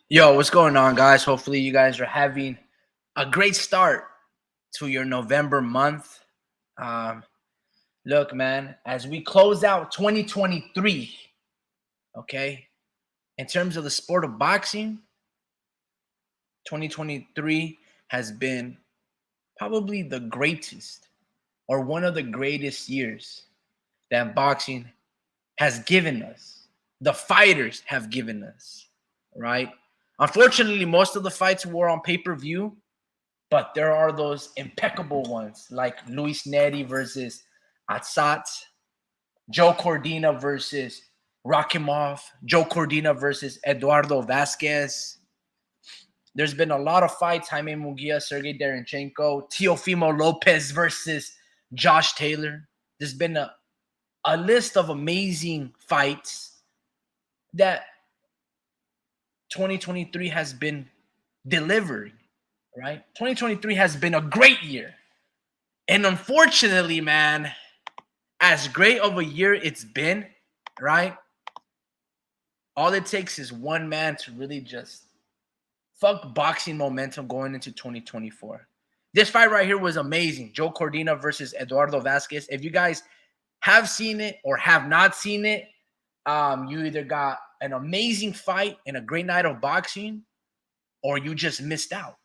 Yo, what's going on, guys? Hopefully, you guys are having a great start to your November month. Um, Look, man, as we close out 2023, okay, in terms of the sport of boxing, 2023 has been probably the greatest or one of the greatest years that boxing has given us. The fighters have given us, right? Unfortunately, most of the fights were on pay per view. But there are those impeccable ones like Luis Neri versus Atsat, Joe Cordina versus Rakimov, Joe Cordina versus Eduardo Vasquez. There's been a lot of fights. Jaime Munguia, Sergey Derenchenko, Teofimo Lopez versus Josh Taylor. There's been a list of amazing fights that 2023 has been delivering, right? 2023 has been a great year. And unfortunately, man, as great of a year it's been, right? All it takes is one man to really just fuck boxing momentum going into 2024. This fight right here was amazing. Joe Cordina versus Eduardo Vasquez. If you guys have seen it or have not seen it, you either got an amazing fight and a great night of boxing, or you just missed out.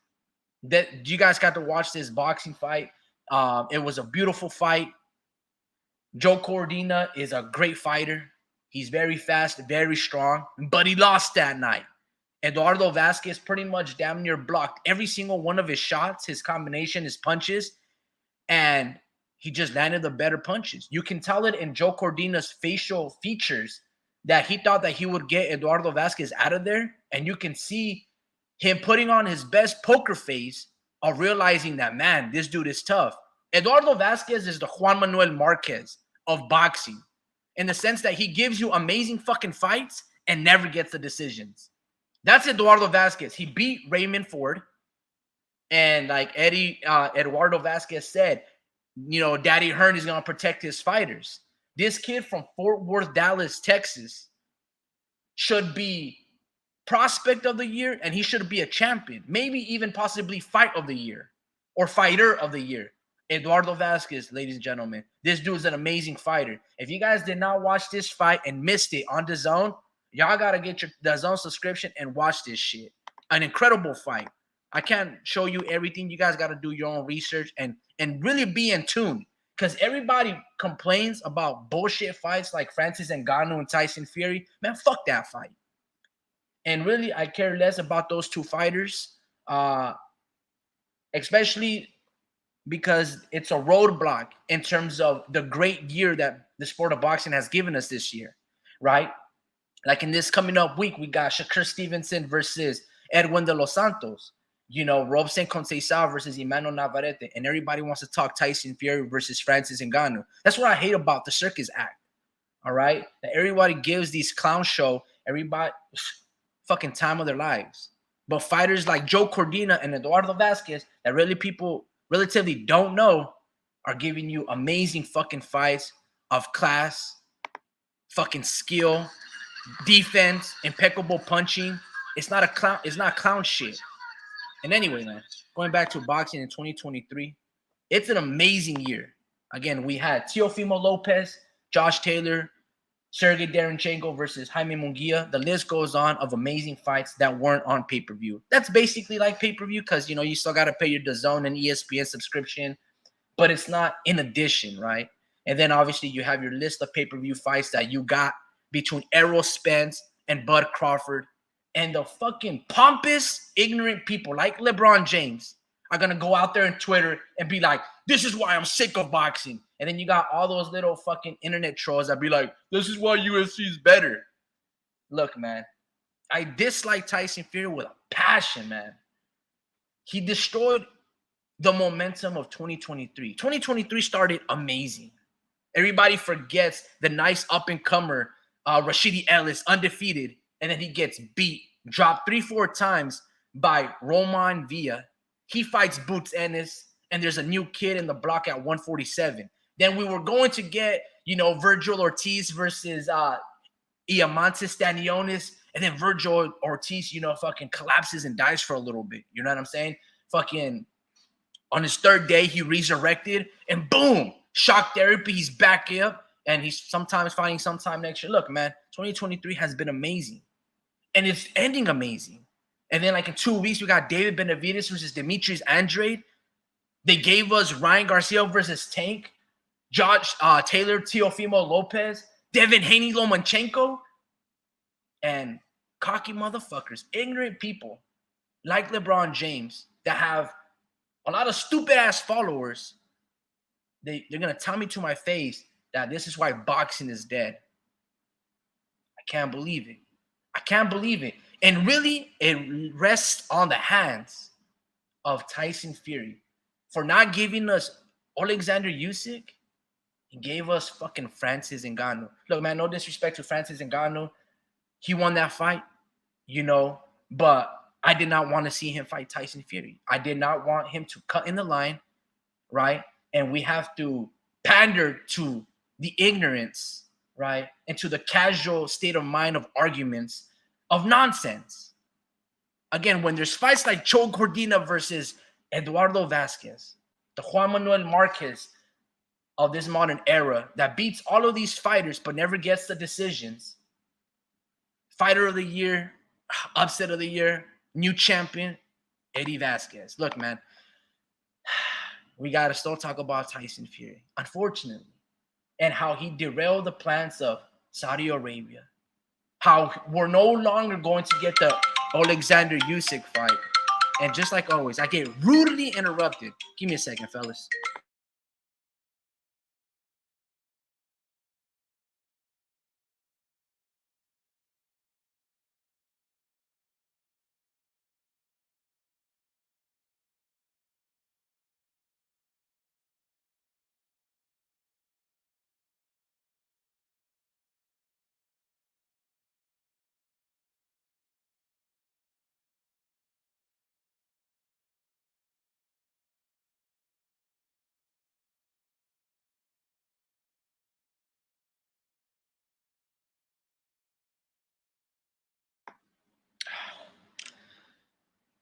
That you guys got to watch this boxing fight. It was a beautiful fight. Joe Cordina is a great fighter. He's very fast, very strong, but he lost that night. Eduardo Vasquez pretty much damn near blocked every single one of his shots, his combination, his punches, and he just landed the better punches. You can tell it in Joe Cordina's facial features that he thought that he would get Eduardo Vasquez out of there, and you can see him putting on his best poker face of realizing that, man, this dude is tough. Eduardo Vasquez is the Juan Manuel Marquez of boxing in the sense that he gives you amazing fucking fights and never gets the decisions. That's Eduardo Vasquez. He beat Raymond Ford. And like Eduardo Vasquez said, Daddy Hearn is going to protect his fighters. This kid from Fort Worth, Dallas, Texas should be prospect of the year, and he should be a champion. Maybe even possibly fight of the year or fighter of the year. Eduardo Vasquez, ladies and gentlemen. This dude's an amazing fighter. If you guys did not watch this fight and missed it on DAZN, y'all got to get your DAZN subscription and watch this shit. An incredible fight. I can't show you everything. You guys got to do your own research and really be in tune, because everybody complains about bullshit fights like Francis Ngannou and Tyson Fury. Man, fuck that fight. And really, I care less about those two fighters, especially because it's a roadblock in terms of the great year that the sport of boxing has given us this year, right? Like in this coming up week, we got Shakur Stevenson versus Edwin de los Santos. Robson Conceição versus Emmanuel Navarrete. And everybody wants to talk Tyson Fury versus Francis Ngannou. That's what I hate about the Circus Act, all right? That everybody gives these clown show, everybody fucking time of their lives. But fighters like Joe Cordina and Eduardo Vasquez that really people relatively don't know are giving you amazing fucking fights of class, fucking skill, defense, impeccable punching. It's not clown shit. And anyway, man, going back to boxing in 2023, it's an amazing year. Again, we had Teofimo Lopez, Josh Taylor, Sergey Derenchenko versus Jaime Munguia. The list goes on of amazing fights that weren't on pay-per-view. That's basically like pay-per-view because, you still got to pay your DAZN and ESPN subscription, but it's not in addition, right? And then obviously you have your list of pay-per-view fights that you got between Errol Spence and Bud Crawford. And the fucking pompous, ignorant people like LeBron James are going to go out there on Twitter and be like, this is why I'm sick of boxing. And then you got all those little fucking internet trolls that be like, this is why UFC is better. Look, man, I dislike Tyson Fury with a passion, man. He destroyed the momentum of 2023. 2023 started amazing. Everybody forgets the nice up-and-comer, Rashidi Ellis, undefeated, and then he gets beat, dropped 3-4 times by Roman Villa. He fights Boots Ennis, and there's a new kid in the block at 147. Then we were going to get, Virgil Ortiz versus Iamonte Stanionis, and then Virgil Ortiz, fucking collapses and dies for a little bit. You know what I'm saying? Fucking on his third day, he resurrected, and boom, shock therapy. He's back up, and he's sometimes fighting sometime next year. Look, man, 2023 has been amazing, and it's ending amazing. And then, like in 2 weeks, we got David Benavidez versus Demetrius Andrade. They gave us Ryan Garcia versus Tank, Josh Taylor Teofimo Lopez, Devin Haney Lomachenko, and cocky motherfuckers, ignorant people like LeBron James that have a lot of stupid ass followers. They're gonna tell me to my face that this is why boxing is dead. I can't believe it. I can't believe it. And really, it rests on the hands of Tyson Fury for not giving us Alexander Usyk. He gave us fucking Francis Ngannou. Look, man, no disrespect to Francis Ngannou. He won that fight, but I did not want to see him fight Tyson Fury. I did not want him to cut in the line, right? And we have to pander to the ignorance, right? And to the casual state of mind of arguments of nonsense. Again, when there's fights like Cho Cordina versus Eduardo Vasquez, the Juan Manuel Marquez of this modern era that beats all of these fighters but never gets the decisions. Fighter of the year, upset of the year, new champion, Eddie Vasquez. Look, man, we got to still talk about Tyson Fury, unfortunately, and how he derailed the plans of Saudi Arabia, how we're no longer going to get the Alexander Usyk fight. And just like always, I get rudely interrupted. Give me a second, fellas.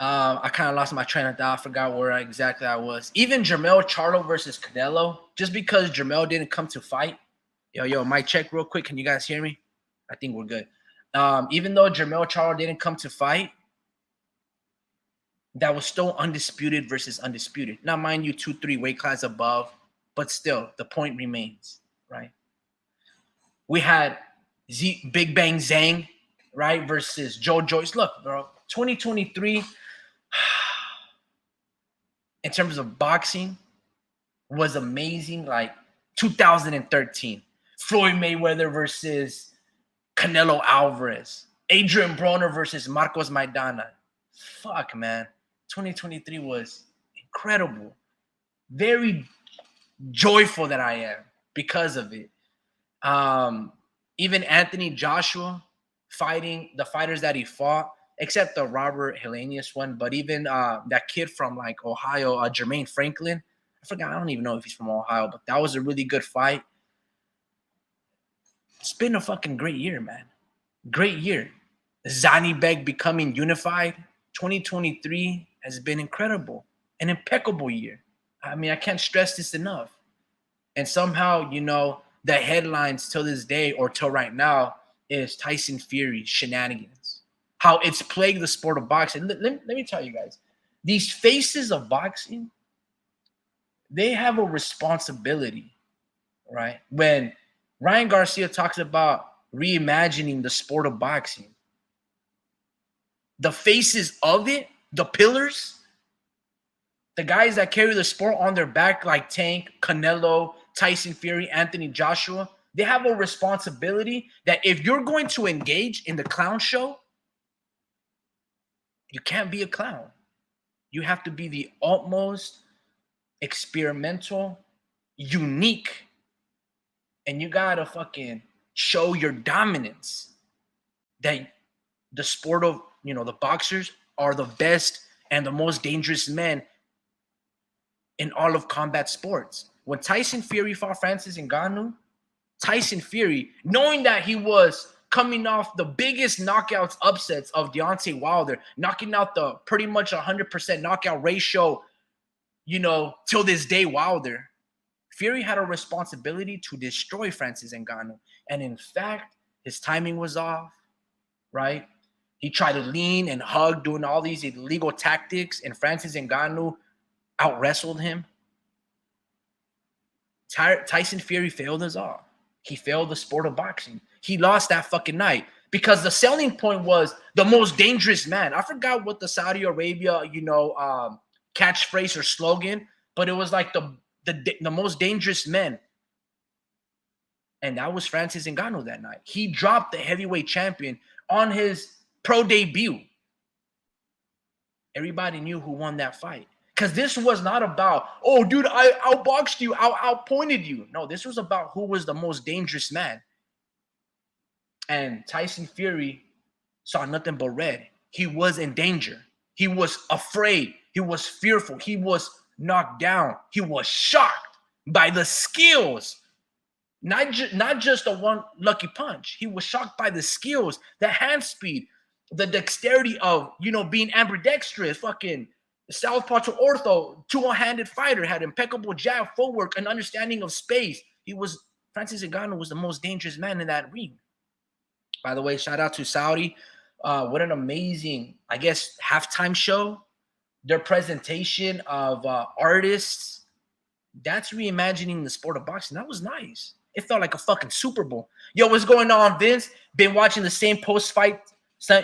I kind of lost my train of thought. I forgot where exactly I was. Even Jermell Charlo versus Canelo, just because Jermell didn't come to fight. Yo, mic check real quick. Can you guys hear me? I think we're good. Even though Jermell Charlo didn't come to fight, that was still undisputed versus undisputed. Now, mind you, 2-3 weight class above, but still, the point remains, right? We had Big Bang Zhang, right, versus Joe Joyce. Look, bro, 2023, in terms of boxing, was amazing. Like 2013, Floyd Mayweather versus Canelo Alvarez, Adrian Broner versus Marcos Maidana. Fuck, man. 2023 was incredible. Very joyful that I am because of it. Even Anthony Joshua fighting the fighters that he fought, except the Robert Helenius one, but even that kid from like Ohio, Jermaine Franklin. I forgot. I don't even know if he's from Ohio, but that was a really good fight. It's been a fucking great year, man. Great year. Zani Beg becoming unified. 2023 has been incredible. An impeccable year. I mean, I can't stress this enough. And somehow, the headlines till this day or till right now is Tyson Fury shenanigans. How it's plagued the sport of boxing. Let me tell you guys, these faces of boxing, they have a responsibility, right? When Ryan Garcia talks about reimagining the sport of boxing, the faces of it, the pillars, the guys that carry the sport on their back like Tank, Canelo, Tyson Fury, Anthony Joshua, they have a responsibility that if you're going to engage in the clown show, you can't be a clown. You have to be the utmost experimental, unique, and you gotta fucking show your dominance that the sport of, the boxers are the best and the most dangerous men in all of combat sports. When Tyson Fury fought Francis Ngannou, Tyson Fury, knowing that he was coming off the biggest knockouts upsets of Deontay Wilder, knocking out the pretty much 100% knockout ratio, till this day Wilder. Fury had a responsibility to destroy Francis Ngannou. And in fact, his timing was off, right? He tried to lean and hug, doing all these illegal tactics, and Francis Ngannou out-wrestled him. Tyson Fury failed us all. He failed the sport of boxing. He lost that fucking night because the selling point was the most dangerous man. I forgot what the Saudi Arabia, catchphrase or slogan, but it was like the most dangerous men. And that was Francis Ngannou that night. He dropped the heavyweight champion on his pro debut. Everybody knew who won that fight. Because this was not about, oh, dude, I outboxed you, outpointed you. No, this was about who was the most dangerous man. And Tyson Fury saw nothing but red. He was in danger. He was afraid. He was fearful. He was knocked down. He was shocked by the skills. Not just the one lucky punch. He was shocked by the skills, the hand speed, the dexterity of, being ambidextrous, fucking southpaw to ortho, two-handed fighter, had impeccable jab, footwork, and understanding of space. Francis Ngannou was the most dangerous man in that ring. By the way, shout out to Saudi. What an amazing, I guess, halftime show. Their presentation of artists, that's reimagining the sport of boxing. That was nice. It felt like a fucking Super Bowl. Yo, what's going on, Vince? Been watching the same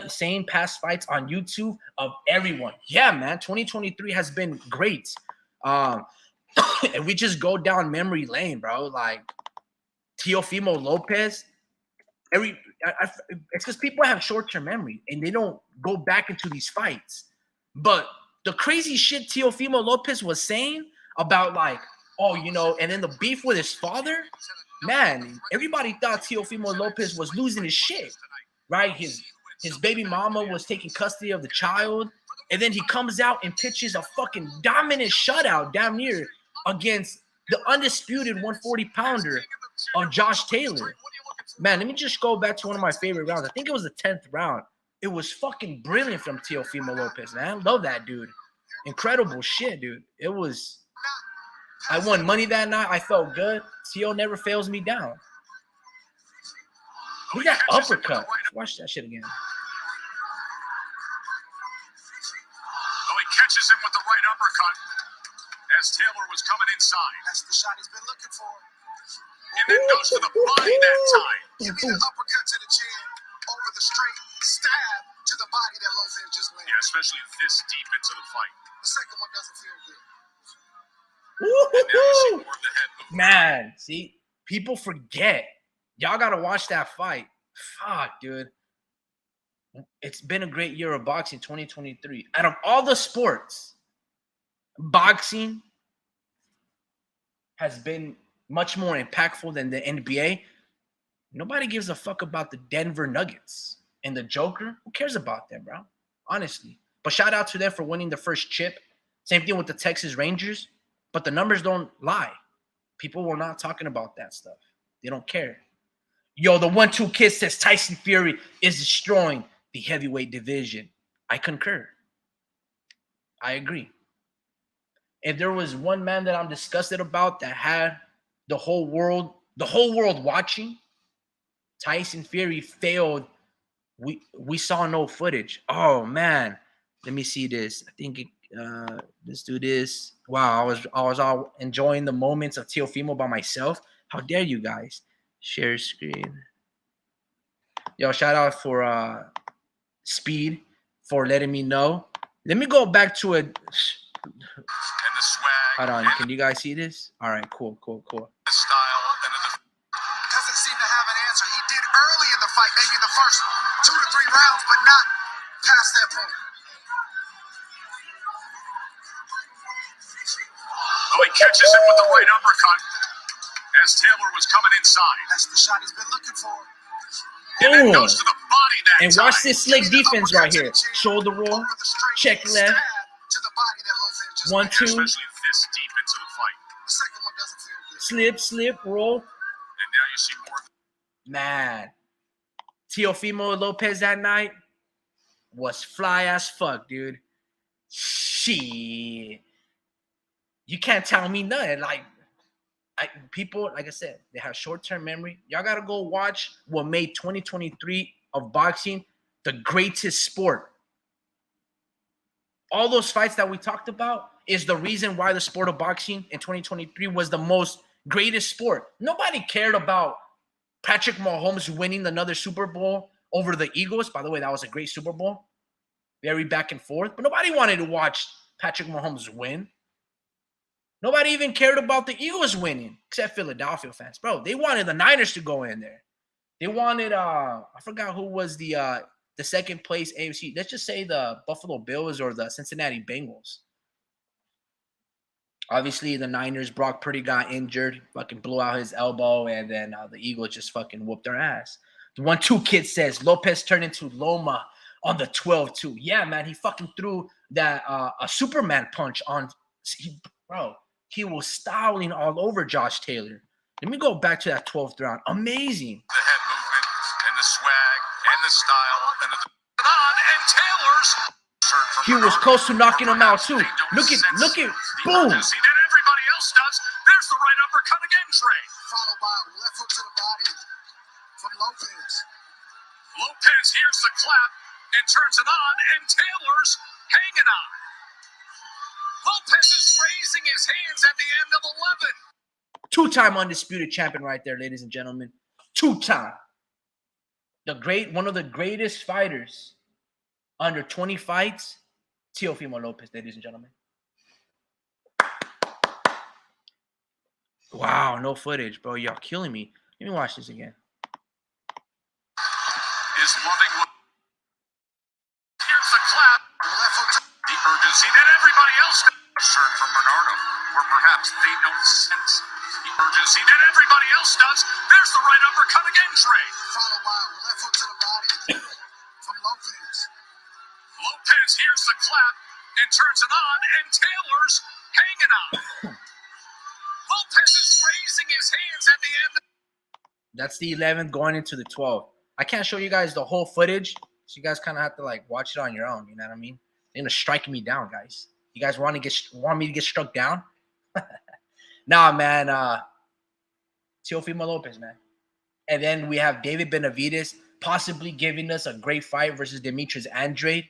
same past fights on YouTube of everyone. Yeah, man, 2023 has been great. And we just go down memory lane, bro. Like Teofimo Lopez. It's because people have short-term memory and they don't go back into these fights. But the crazy shit Teofimo Lopez was saying about and then the beef with his father, man, everybody thought Teofimo Lopez was losing his shit, right? His baby mama was taking custody of the child, and then he comes out and pitches a fucking dominant shutout damn near against the undisputed 140-pounder of Josh Taylor. Man, let me just go back to one of my favorite rounds. I think it was the 10th round. It was fucking brilliant from Teofimo Lopez, man. I love that dude. Incredible shit, dude. I won money that night. I felt good. Teo never fails me down. Look at that uppercut. Watch that shit again. Catches him with the right uppercut as Taylor was coming inside. That's the shot he's been looking for. And then goes to the body that time. Give me the uppercut to the chin over the straight stab to the body that Lopez just landed. Yeah, especially this deep into the fight. The second one doesn't feel good. And now you see more of the head. Man, see, people forget. Y'all gotta watch that fight. Fuck, dude. It's been a great year of boxing, 2023. Out of all the sports, boxing has been much more impactful than the NBA. Nobody gives a fuck about the Denver Nuggets and the Joker. Who cares about them, bro? Honestly. But shout out to them for winning the first chip. Same thing with the Texas Rangers. But the numbers don't lie. People were not talking about that stuff. They don't care. Yo, the 1-2 kiss says Tyson Fury is destroying the heavyweight division. I concur. I agree. If there was one man that I'm disgusted about that had the whole world watching, Tyson Fury failed. We saw no footage. Oh man, let me see this. I think let's do this. Wow, I was all enjoying the moments of Teofimo by myself. How dare you guys? Share screen. Yo, shout out for Speed for letting me know. Let me go back to it. And the swag. Hold on, can you guys see this? All right, cool. The style doesn't seem to have an answer. He did early in the fight, maybe in the first 2 to 3 rounds, but not past that point. Oh, he catches him with the right uppercut as Taylor was coming inside. That's the shot he's been looking for. And then goes to the body that and watch this slick defense right here. Shoulder roll, check left, 1-2. Especially this deep into the fight. The second one doesn't feel good. Slip, roll. And now you see more. Man, Teofimo Lopez that night was fly as fuck, dude. Shit. You can't tell me nothing. Like, people, like I said, they have short-term memory. Y'all got to go watch what made 2023 of boxing the greatest sport. All those fights that we talked about is the reason why the sport of boxing in 2023 was the most greatest sport. Nobody cared about Patrick Mahomes winning another Super Bowl over the Eagles. By the way, that was a great Super Bowl. Very back and forth. But nobody wanted to watch Patrick Mahomes win. Nobody even cared about the Eagles winning, except Philadelphia fans. Bro, they wanted the Niners to go in there. They wanted, I forgot who was the second place AFC. Let's just say the Buffalo Bills or the Cincinnati Bengals. Obviously, the Niners, Brock Purdy got injured, fucking blew out his elbow, and then the Eagles just fucking whooped their ass. The 1-2 kid says Lopez turned into Loma on the 12-2. Yeah, man, he fucking threw that a Superman punch on, bro. He was styling all over Josh Taylor. Let me go back to that 12th round. Amazing. The head movement and the swag and the style and the on and Taylor's. He was close to knocking him out too. Look at, boom. See that everybody else does. There's the right uppercut again, Trey. Followed by a left hook to the body from Lopez. Lopez hears the clap and turns it on, and Taylor's hanging on. Lopez is raising his hands at the end of 11. Two-time undisputed champion right there, ladies and gentlemen. Two-time. One of the greatest fighters under 20 fights, Teofimo Lopez, ladies and gentlemen. Wow, no footage, bro. Y'all killing me. Let me watch this again. Is loving. Here's the clap. The urgency that everybody else heard from Bernardo, where perhaps they don't sense the urgency that everybody else does. There's the right uppercut again, Trey. Followed by a left hook to the body from Lopez. Lopez hears the clap and turns it on, and Taylor's hanging on. Lopez is raising his hands at the end. That's the 11th going into the 12th. I can't show you guys the whole footage, so you guys kind of have to like watch it on your own. You know what I mean? They're gonna strike me down, guys. You guys want me to get struck down? Nah, man. Teofimo Lopez, man. And then we have David Benavidez possibly giving us a great fight versus Demetrius Andrade,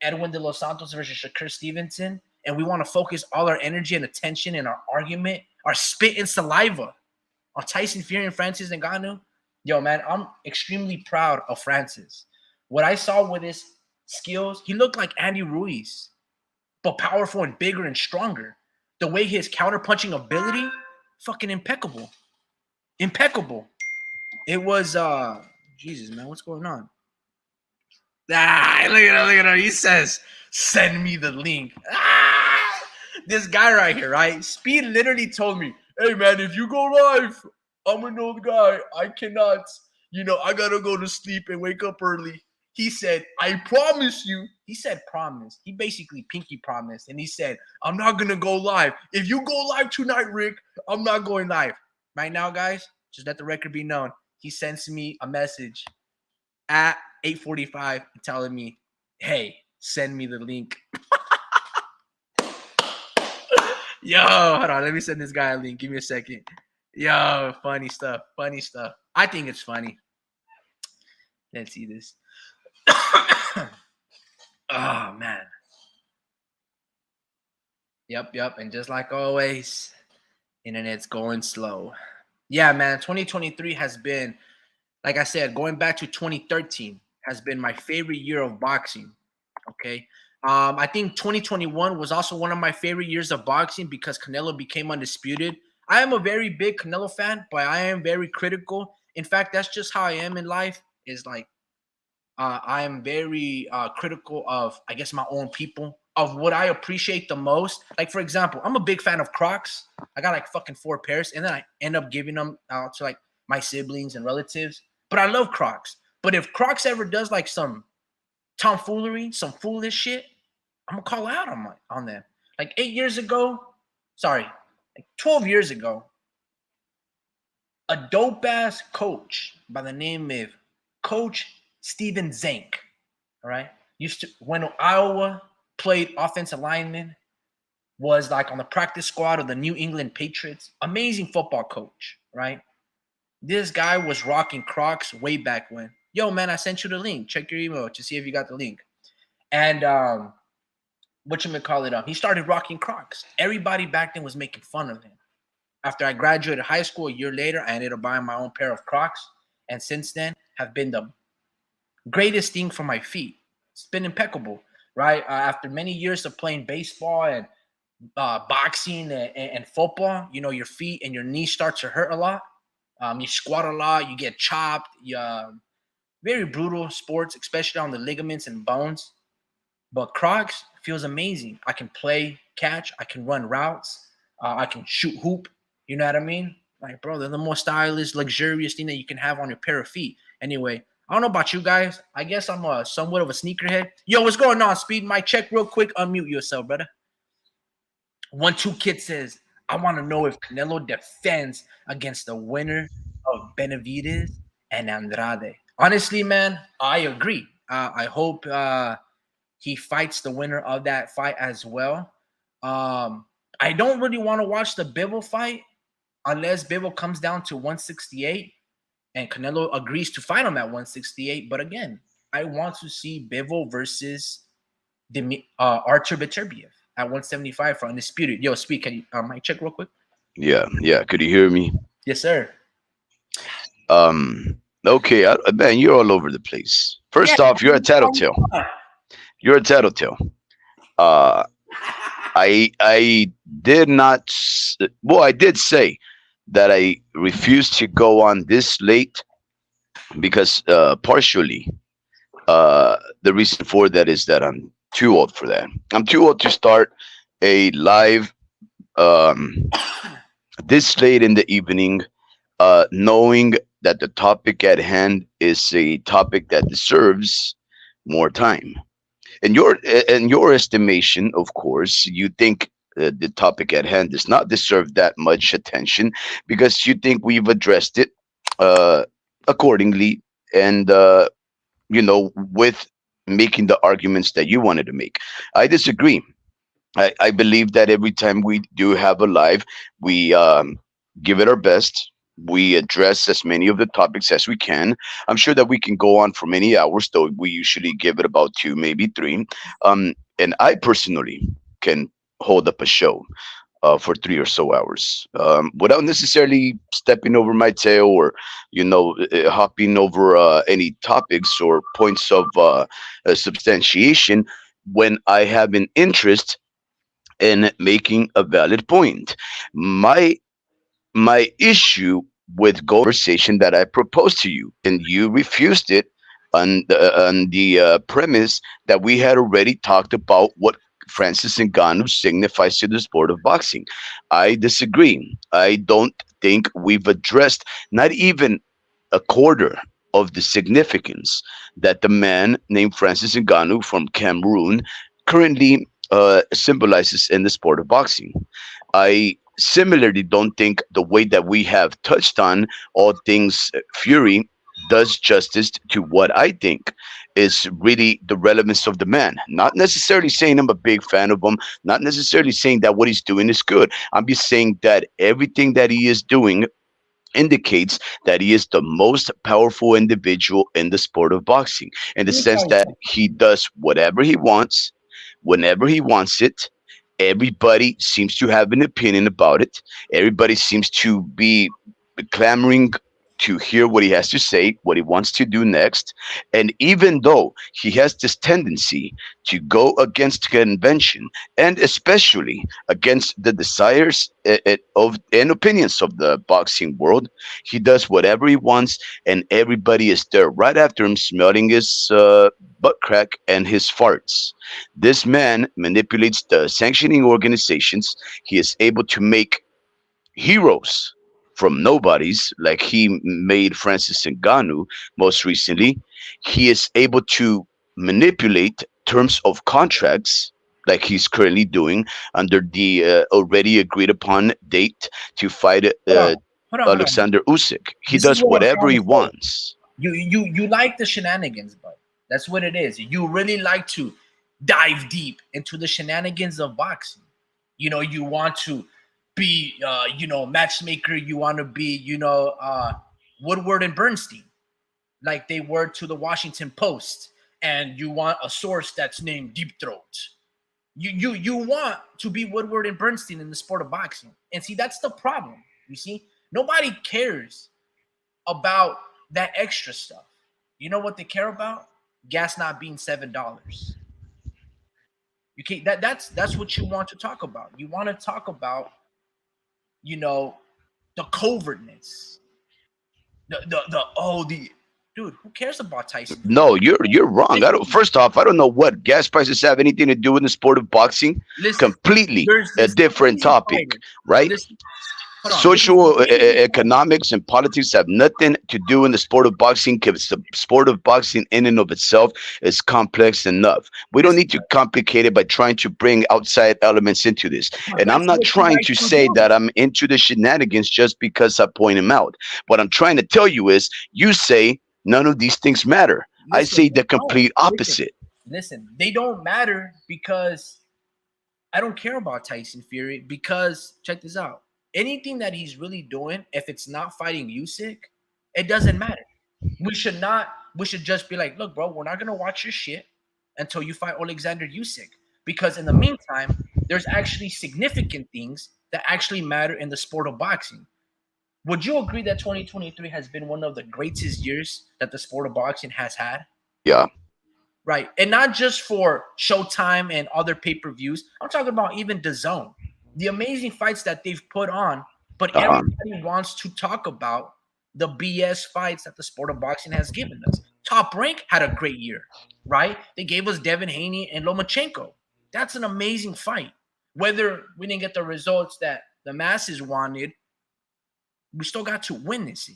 Edwin De Los Santos versus Shakur Stevenson. And we want to focus all our energy and attention and our argument, our spit and saliva on Tyson Fury and Francis Ngannou. Yo, man, I'm extremely proud of Francis. What I saw with his skills, he looked like Andy Ruiz, but powerful and bigger and stronger. The way his counter-punching ability, fucking impeccable. Impeccable. It was, Jesus, man, what's going on? Look at her. He says, send me the link. This guy right here, right? Speed literally told me, hey, man, if you go live, I'm an old guy. I cannot, I got to go to sleep and wake up early. He said, I promise you. He said promise. He basically pinky promised. And he said, I'm not going to go live. If you go live tonight, Rick, I'm not going live. Right now, guys, just let the record be known. He sends me a message at 8:45 telling me, hey, send me the link. Yo, hold on. Let me send this guy a link. Give me a second. Yo, funny stuff. Funny stuff. I think it's funny. Let's see this. Oh, man. Yep. And just like always, internet's going slow. Yeah, man. 2023 has been, like I said, going back to 2013 has been my favorite year of boxing. Okay. I think 2021 was also one of my favorite years of boxing because Canelo became undisputed. I am a very big Canelo fan, but I am very critical. In fact, that's just how I am in life. Is like I am very critical of, I guess, my own people, of what I appreciate the most. Like, for example, I'm a big fan of Crocs. I got like fucking 4 pairs, and then I end up giving them out to like my siblings and relatives. But I love Crocs. But if Crocs ever does like some tomfoolery, some foolish shit, I'm gonna call out on them. Like 12 years ago, a dope ass coach by the name of Coach Steven Zank, all right, used to when Iowa played offensive lineman, was like on the practice squad of the New England Patriots. Amazing football coach, right? This guy was rocking Crocs way back when. Yo, man, I sent you the link. Check your email to see if you got the link. And whatchamacallit, he started rocking Crocs. Everybody back then was making fun of him. After I graduated high school a year later, I ended up buying my own pair of Crocs. And since then, have been the greatest thing for my feet. It's been impeccable, right? After many years of playing baseball and boxing and football, you know, your feet and your knees start to hurt a lot. You squat a lot, you get chopped. Very brutal sports, especially on the ligaments and bones. But Crocs feels amazing. I can play catch, I can run routes, I can shoot hoop. You know what I mean? Like, bro, they're the most stylish, luxurious thing that you can have on your pair of feet. Anyway, I don't know about you guys. I guess I'm somewhat of a sneakerhead. Yo, what's going on, Speed? Mic check real quick. Unmute yourself, brother. 1-2 Kid says, I want to know if Canelo defends against the winner of Benavides and Andrade. Honestly, man, I agree. I hope he fights the winner of that fight as well. I don't really want to watch the Bivol fight unless Bivol comes down to 168 and Canelo agrees to fight him at 168. But again, I want to see Bivol versus Artur Beterbiev at 175 for undisputed. Yo, Speed, can you mic check real quick? Yeah, yeah. Could you hear me? Yes, sir. Okay, man, you're all over the place. First off, you're a tattletale. You're a tattletale. Uh, I did not. Well, I did say that I refused to go on this late because partially the reason for that is that I'm too old for that. I'm too old to start a live um, this late in the evening, knowing that the topic at hand is a topic that deserves more time. In your estimation, of course, you think the topic at hand does not deserve that much attention because you think we've addressed it uh, accordingly, and with making the arguments that you wanted to make. I disagree. I believe that every time we do have a live, we give it our best. We address as many of the topics as we can. I'm sure that we can go on for many hours, though we usually give it about two, maybe three. And I personally can hold up a show for 3 or so hours without necessarily stepping over my tail or, hopping over any topics or points of substantiation when I have an interest in making a valid point. My my issue with conversation that I proposed to you, and you refused it on the premise that we had already talked about what Francis Ngannou signifies to the sport of boxing. I disagree. I don't think we've addressed not even a quarter of the significance that the man named Francis Ngannou from Cameroon currently symbolizes in the sport of boxing. I similarly don't think the way that we have touched on all things Fury does justice to what I think is really the relevance of the man. Not necessarily saying I'm a big fan of him, not necessarily saying that what he's doing is good. I'm just saying that everything that he is doing indicates that he is the most powerful individual in the sport of boxing, in the sense that he does whatever he wants, whenever he wants it. Everybody seems to have an opinion about it. Everybody seems to be clamoring to hear what he has to say, what he wants to do next. And even though he has this tendency to go against convention and especially against the desires of and opinions of the boxing world, he does whatever he wants, and everybody is there right after him, smelling his butt crack and his farts. This man manipulates the sanctioning organizations. He is able to make heroes from nobodies, like he made Francis Ngannou most recently. He is able to manipulate terms of contracts, like he's currently doing under the already agreed upon date to fight Hold on. Hold on. Alexander Usyk. He This is does what I'm whatever trying he to say. wants. You like the shenanigans, but that's what it is. You really like to dive deep into the shenanigans of boxing. You want to be matchmaker. You want to be Woodward and Bernstein, like they were to the Washington Post, and you want a source that's named Deep Throat. You want to be Woodward and Bernstein in the sport of boxing. And see, that's the problem. You see, nobody cares about that extra stuff. You know what they care about? Gas not being $7. You can't that's what you want to talk about. You want to talk about, the covertness. The dude, who cares about Tyson Fury? No, you're wrong. I don't. First off, I don't know what gas prices have anything to do with the sport of boxing. Listen, Completely there's a this different amazing topic, fighter. right? Listen, hold on. Social economics and politics have nothing to do in the sport of boxing because the sport of boxing in and of itself is complex enough. We don't need to complicate it by trying to bring outside elements into this. And I'm That's not what you trying like to to say do. that I'm into the shenanigans just because I point them out. What I'm trying to tell you is you say none of these things matter. I Listen, say they the don't. complete opposite. Listen. They don't matter because I don't care about Tyson Fury, because check this out. Anything that he's really doing, if it's not fighting Usyk, it doesn't matter. We should not. We should just be like, look, bro, we're not gonna watch your shit until you fight Alexander Usyk, because in the meantime, there's actually significant things that actually matter in the sport of boxing. Would you agree that 2023 has been one of the greatest years that the sport of boxing has had? Yeah. Right. And not just for Showtime and other pay-per-views. I'm talking about even the zone. The amazing fights that they've put on, but Uh-huh. everybody wants to talk about the BS fights that the sport of boxing has given us. Top Rank had a great year, right? They gave us Devin Haney and Lomachenko. That's an amazing fight. Whether we didn't get the results that the masses wanted, we still got to witness it.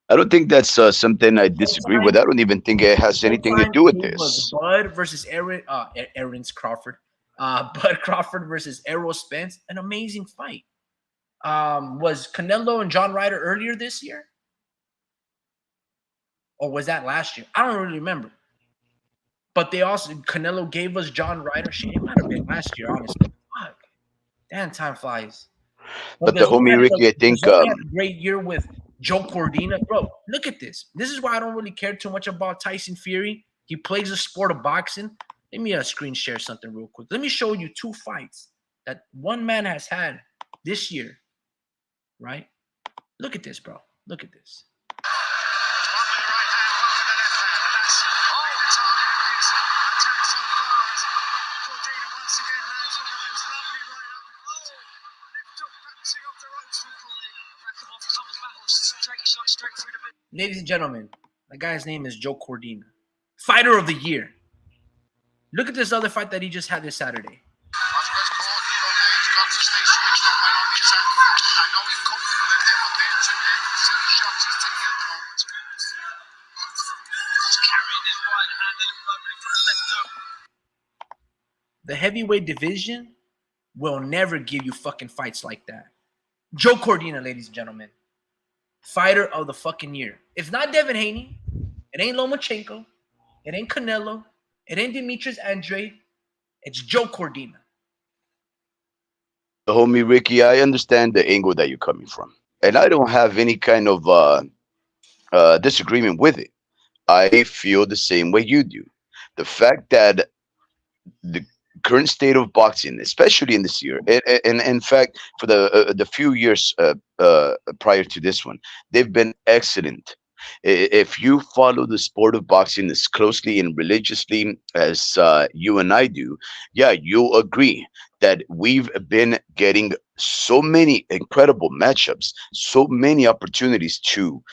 I don't think that's something I disagree with. Showtime I don't even think it has anything to Showtime do with gave us this. Bud versus Aaron's Crawford. Bud Crawford versus Errol Spence, an amazing fight. Was Canelo and John Ryder earlier this year? Or was that last year? I don't really remember. But they also, Canelo gave us John Ryder. Shit, it might have been last year, honestly. Fuck. Damn, time flies. But But the homie Ricky, I The think, Zone had a great year with Joe Cordina. Bro, look at this. This is why I don't really care too much about Tyson Fury. He plays the sport of boxing. Let me screen share something real quick. Let me show you two fights that one man has had this year, right? Look at this, bro. Look at this. Ladies and gentlemen, the guy's name is Joe Cordina, fighter of the year. Look at this other fight that he just had this Saturday. The heavyweight division will never give you fucking fights like that. Joe Cordina, ladies and gentlemen, fighter of the fucking year. It's not Devin Haney. It ain't Lomachenko. It ain't Canelo. It ain't Demetrius Andrade. It's Joe Cordina. the homie Ricky, I understand the angle that you're coming from, and I don't have any kind of disagreement with it. I feel the same way you do. The fact that the current state of boxing, especially in this year, and in fact, for the few years prior to this one, they've been excellent. If you follow the sport of boxing as closely and religiously as you and I do, yeah, you'll agree that we've been getting so many incredible matchups, so many opportunities to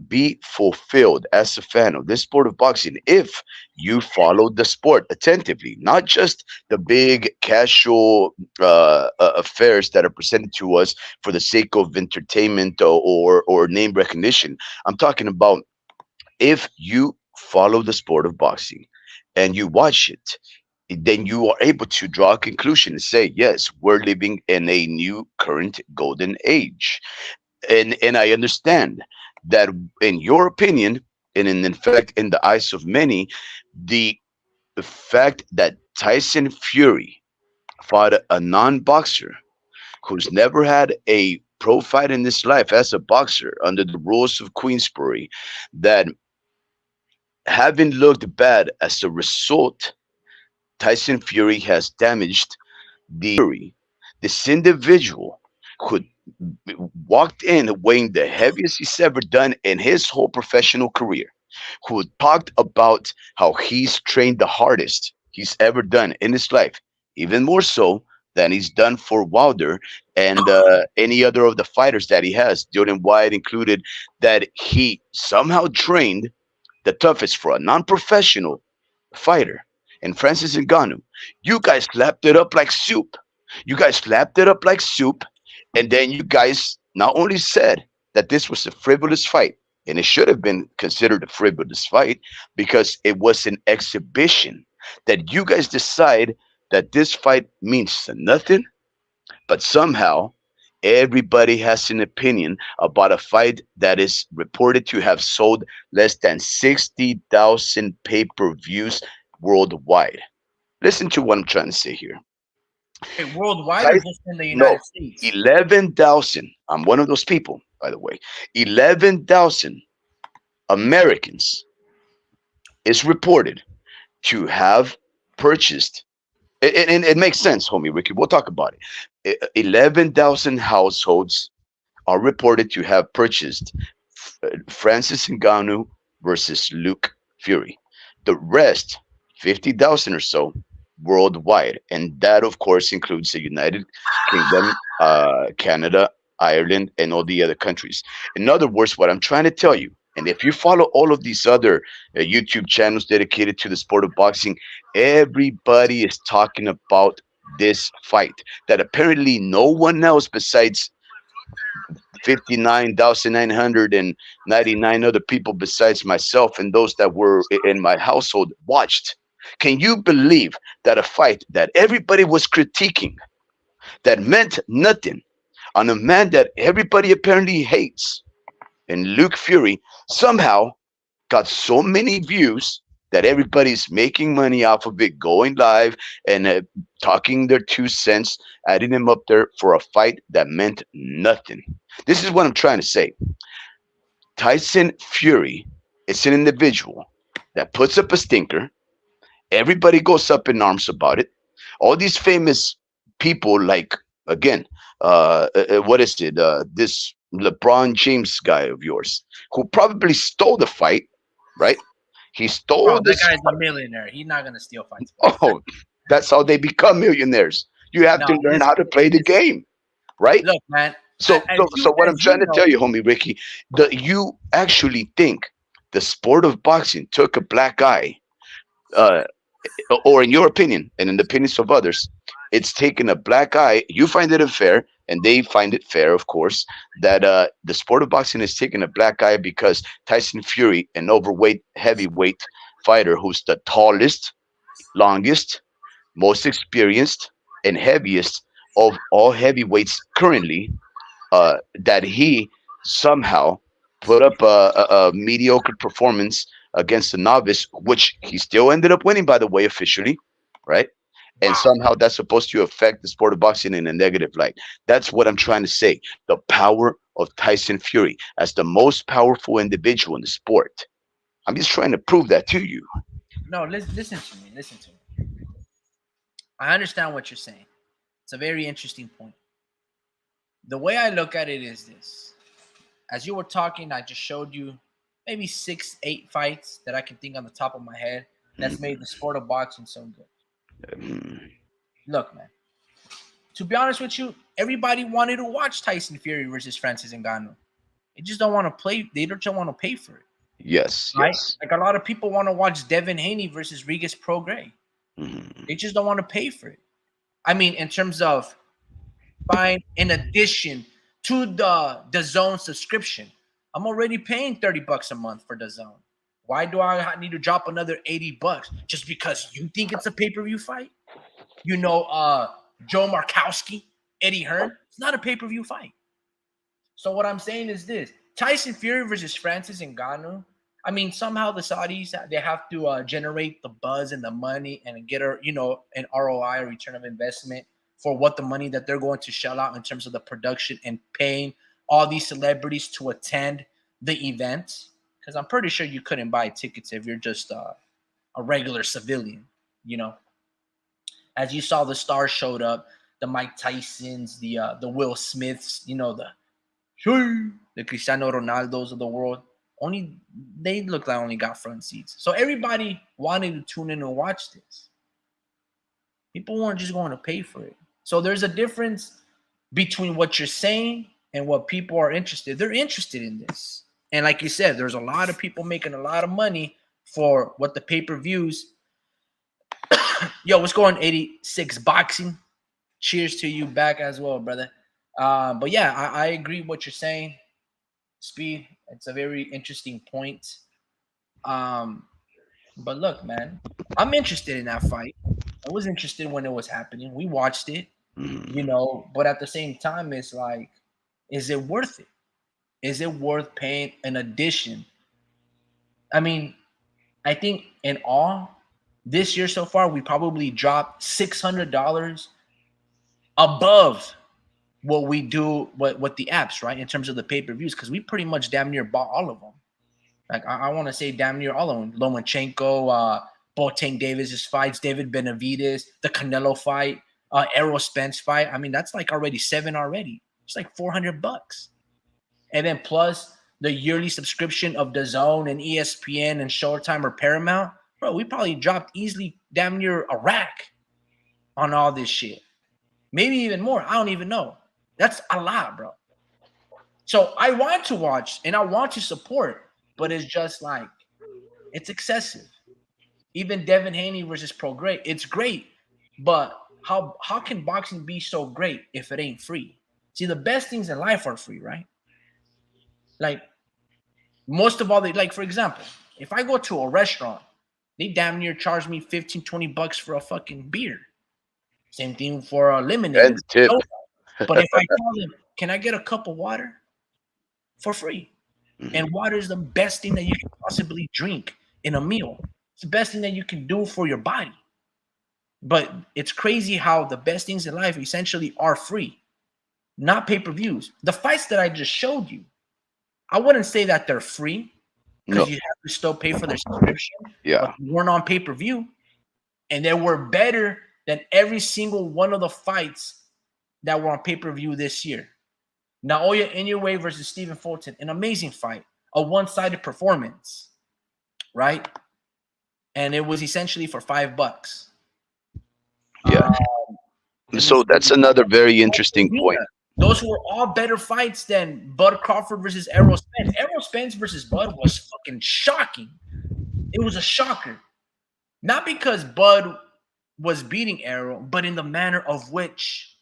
be fulfilled as a fan of this sport of boxing if you follow the sport attentively, not just the big casual affairs that are presented to us for the sake of entertainment or name recognition. I'm talking about if you follow the sport of boxing and you watch it, then you are able to draw a conclusion and say, yes, we're living in a new current golden age. and I understand that in your opinion, and in fact, in the eyes of many, the the fact that Tyson Fury fought a non-boxer who's never had a pro fight in his life as a boxer under the rules of Queensbury, that having looked bad as a result, Tyson Fury has damaged this individual who walked in weighing the heaviest he's ever done in his whole professional career, who talked about how he's trained the hardest he's ever done in his life, even more so than he's done for Wilder and any other of the fighters that he has, Jordan White included, that he somehow trained the toughest for a non-professional fighter. And Francis Ngannou, you guys slapped it up like soup. You guys slapped it up like soup, and then you guys not only said that this was a frivolous fight, and it should have been considered a frivolous fight because it was an exhibition, that you guys decide that this fight means nothing, but somehow everybody has an opinion about a fight that is reported to have sold less than 60,000 pay-per-views worldwide. Listen to what I'm trying to say here. Wait, worldwide or Tyson, just in the no, United States? 11,000. I'm one of those people, by the way. 11,000 Americans is reported to have purchased. And it makes sense, homie Ricky. We'll talk about it. 11,000 households are reported to have purchased Francis Ngannou versus Luke Fury. The rest, 50,000 or so, worldwide. And that, of course, includes the United Kingdom, Canada, Ireland, and all the other countries. In other words, what I'm trying to tell you, and if you follow all of these other YouTube channels dedicated to the sport of boxing, everybody is talking about this fight that apparently no one else besides 59,999 other people besides myself and those that were in my household watched. Can you believe that a fight that everybody was critiquing, that meant nothing, on a man that everybody apparently hates, and Luke Fury, somehow got so many views that everybody's making money off of it, going live and talking their 2 cents, adding them up there for a fight that meant nothing? This is what I'm trying to say. Tyson Fury is an individual that puts up a stinker. Everybody goes up in arms about it. All these famous people, like, again, what is it? This LeBron James guy of yours, who probably stole the fight, right? He stole Bro, that this. guy's a millionaire. He's not gonna steal fights. Oh, that's how they become millionaires. You have No, to learn how to play the game, right? look, man. So, so what I'm trying to tell you, homie Ricky, that you actually think the sport of boxing took a black guy, uh, or in your opinion, and in the opinions of others, it's taken a black eye. You find it unfair, and they find it fair, of course, that the sport of boxing is taking a black eye because Tyson Fury, an overweight, heavyweight fighter who's the tallest, longest, most experienced, and heaviest of all heavyweights currently, that he somehow put up a mediocre performance against a novice, which he still ended up winning, by the way, officially, right? And somehow that's supposed to affect the sport of boxing in a negative light. That's what I'm trying to say. The power of Tyson Fury as the most powerful individual in the sport. I'm just trying to prove that to you. No, listen to me. Listen to me. I understand what you're saying. It's a very interesting point. The way I look at it is this. As you were talking, I just showed you maybe 6, 8 fights that I can think on the top of my head that's made the sport of boxing so good. Look, man. To be honest with you, everybody wanted to watch Tyson Fury versus Francis Ngannou. They just don't want to play. They don't want to pay for it. Yes, Right? yes. Like a lot of people want to watch Devin Haney versus Regis Prograis. They just don't want to pay for it. I mean, in terms of buying in addition to the Zone subscription, I'm already paying $30 a month for the Zone. Why do I need to drop another $80 just because you think it's a pay-per-view fight? You know, Joe Markowski, Eddie Hearn. It's not a pay-per-view fight. So what I'm saying is this: Tyson Fury versus Francis Ngannou. I mean, somehow the Saudis, they have to generate the buzz and the money and get an ROI, a return of investment, for what the money that they're going to shell out in terms of the production and paying all these celebrities to attend the event. Because I'm pretty sure you couldn't buy tickets if you're just a regular civilian. You know, as you saw, the stars showed up: the Mike Tysons, the Will Smiths, the Cristiano Ronaldos of the world. Only they look like only got front seats. So everybody wanted to tune in and watch this. People weren't just going to pay for it. So there's a difference between what you're saying and what people are interested. They're interested in this. And like you said, there's a lot of people making a lot of money for what the pay-per-views. Yo, what's going on, 86 Boxing? Cheers to you back as well, brother. But yeah, I agree what you're saying, Speed. It's a very interesting point. But look, man, I'm interested in that fight. I was interested when it was happening. We watched it, but at the same time, it's like, is it worth it? Is it worth paying an addition? I mean, I think in all, this year so far, we probably dropped $600 above what we do, what the apps, right, in terms of the pay-per-views, because we pretty much damn near bought all of them. Like I want to say damn near all of them. Lomachenko, Boateng Davis's fights, David Benavidez, the Canelo fight, Errol Spence fight. I mean, that's like already 7 already. It's like $400. And then plus the yearly subscription of DAZN and ESPN and Showtime or Paramount. Bro, we probably dropped easily damn near a rack on all this shit. Maybe even more. I don't even know. That's a lot, bro. So I want to watch and I want to support, but it's just like, it's excessive. Even Devin Haney versus Pro Great, it's great, but how can boxing be so great if it ain't free? See, the best things in life are free, right? Like most of all, like for example, if I go to a restaurant, they damn near charge me 15, $20 for a fucking beer. Same thing for a lemonade. And the tip. But if I tell them, can I get a cup of water for free? And water is the best thing that you can possibly drink in a meal. It's the best thing that you can do for your body. But it's crazy how the best things in life essentially are free, not pay-per-views. The fights that I just showed you, I wouldn't say that they're free because you have to still pay for their subscription. Yeah. But they weren't on pay-per-view, and they were better than every single one of the fights that were on pay-per-view this year. Naoya Inoue versus Stephen Fulton, an amazing fight, a one-sided performance, right? And it was essentially for $5. Yeah. So that's another very interesting point. Those were all better fights than Bud Crawford versus Errol Spence. Errol Spence versus Bud was fucking shocking. It was a shocker. Not because Bud was beating Errol, but in the manner of which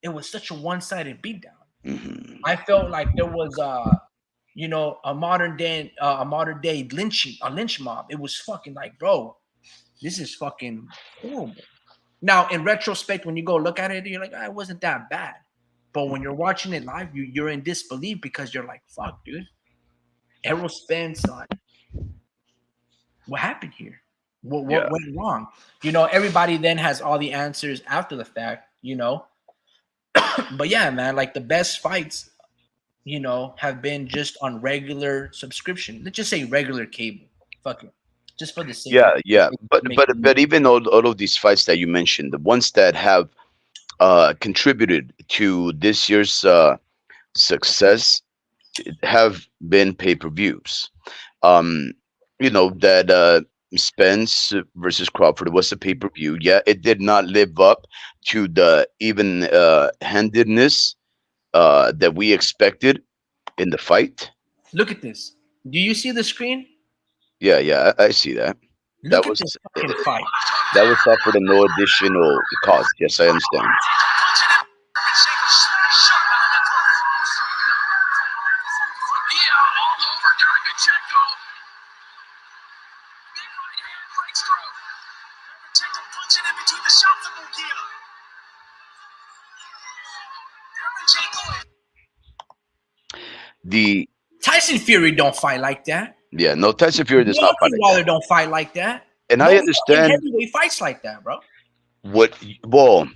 it was such a one-sided beatdown. I felt like there was a modern day lynch mob. It was fucking like, bro, this is fucking horrible. Now, in retrospect, when you go look at it, you're like, it wasn't that bad. But when you're watching it live, you're in disbelief because you're like, fuck, dude. Errol Spence, like, what happened here? What went wrong? Everybody then has all the answers after the fact, But yeah, man, like the best fights, have been just on regular subscription. Let's just say regular cable. Fuck it. Just for the sake. Yeah. But even all of these fights that you mentioned, the ones that have contributed to this year's success have been pay-per-views. That Spence versus Crawford was a pay-per-view. Yeah, it did not live up to the even handedness that we expected in the fight. Look at this. Do you see the screen? Yeah, I see that. Look at this fucking fight. That was offered at no additional cost. Yes, I understand. the Tyson Fury don't fight like that. yeah, no, Tyson Fury does not fight Deontay like that. Wilder don't fight like that. And No I fucking understand heavyweight fights like that, bro. what well,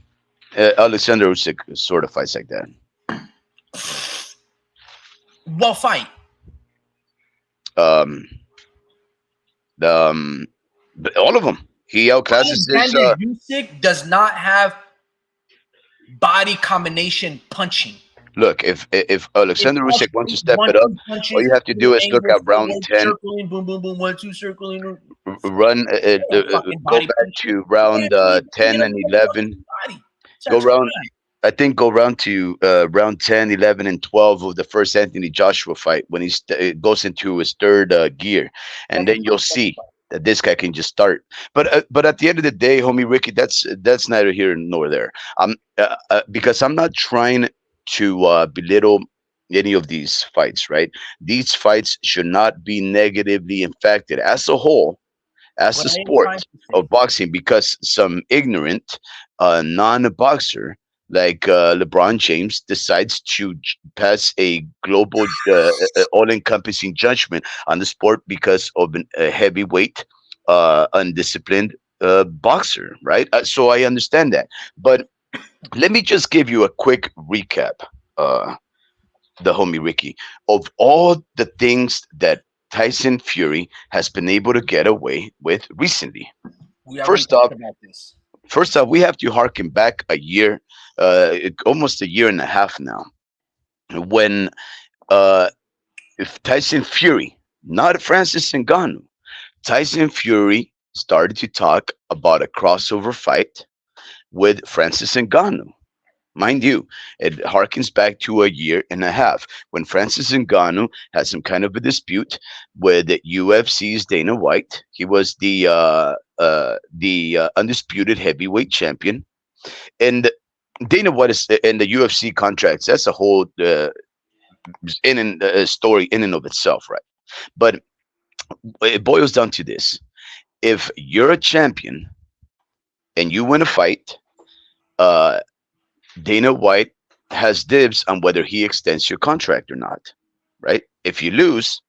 Alexander Usyk sort of fights like that. What fight? Um, the, but all of them. He outclasses his. Alexander Usyk does not have body combination punching. Look, if Alexander It's Usyk wants to just step one, it up, two all punches, you have to full do is look angle, at round forward, 10, circling, boom, boom, boom, one, two, circling. run, Fucking go body back punching. to round You can't 10 get up and with a 11. fucking body. Go That's round. fine. I think go round to round 10, 11, and 12 of the first Anthony Joshua fight when he goes into his third gear, and then you'll see that this guy can just start. But at the end of the day, homie Ricky, that's neither here nor there. Because I'm not trying to belittle any of these fights, right? These fights should not be negatively impacted as a whole, as What a I am sport trying to of say, boxing, because some ignorant non-boxer like LeBron James decides to pass a global, all-encompassing judgment on the sport because of a heavyweight, undisciplined boxer, right? So I understand that, but let me just give you a quick recap. Uh, the homie Ricky, of all the things that Tyson Fury has been able to get away with recently. we already First off, talked about this. we have to harken back a year, almost a year and a half now, when uh, if Tyson Fury, not Francis Ngannou, Tyson Fury started to talk about a crossover fight with Francis Ngannou. Mind you, it harkens back to a year and a half when Francis Ngannou had some kind of a dispute with the UFC's Dana White. He was the undisputed heavyweight champion, and Dana White is in the UFC contracts. That's a whole in and story in and of itself, right? But it boils down to this: if you're a champion and you win a fight, uh, Dana White has dibs on whether he extends your contract or not, right? If you lose,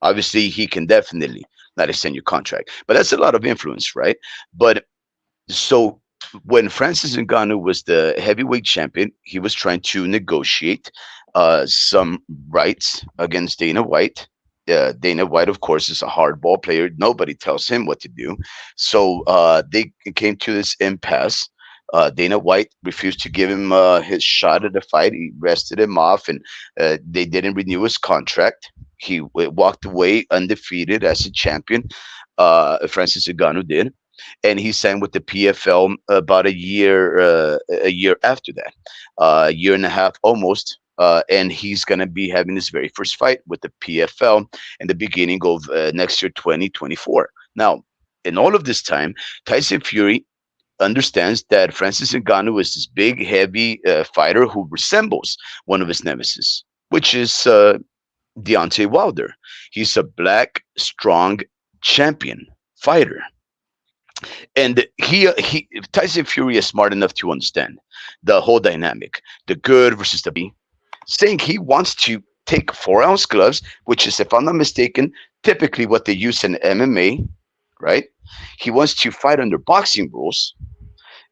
obviously he can definitely not extend your contract, but that's a lot of influence, right? But so when Francis Ngannou was the heavyweight champion, he was trying to negotiate some rights against Dana White. Dana White, of course, is a hardball player. Nobody tells him what to do. So they came to this impasse. Dana White refused to give him his shot at the fight. He rested him off, and they didn't renew his contract. He walked away undefeated as a champion. Francis Ngannou did, and he signed with the PFL about a year after that, a year and a half almost. And he's going to be having his very first fight with the PFL in the beginning of next year, 2024. Now, in all of this time, Tyson Fury understands that Francis Ngannou is this big, heavy fighter who resembles one of his nemesis, which is Deontay Wilder. He's a black, strong champion fighter, and he Tyson Fury is smart enough to understand the whole dynamic, the good versus the bad, saying he wants to take 4-ounce gloves, which is, if I'm not mistaken, typically what they use in MMA, right? He wants to fight under boxing rules,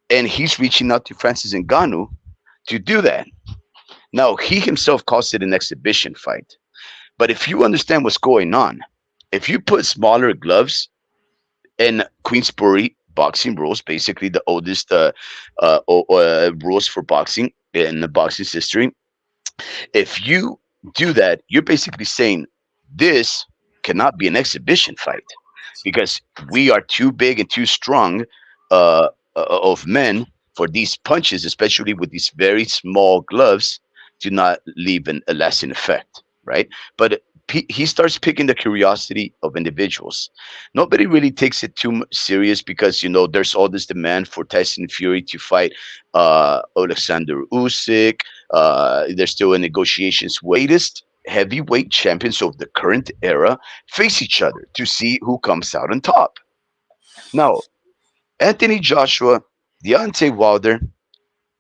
and he's reaching out to Francis Ngannou to do that. Now, he himself calls it an exhibition fight, but if you understand what's going on, if you put smaller gloves in Queensbury boxing rules, basically the oldest rules for boxing in the boxing's history, if you do that, you're basically saying this cannot be an exhibition fight because we are too big and too strong of men for these punches, especially with these very small gloves, to not leave a lasting effect, right? But he starts picking the curiosity of individuals. Nobody really takes it too much serious because there's all this demand for Tyson Fury to fight Alexander Usyk. There's still in negotiations. Latest heavyweight champions of the current era face each other to see who comes out on top. Now, Anthony Joshua, Deontay Wilder,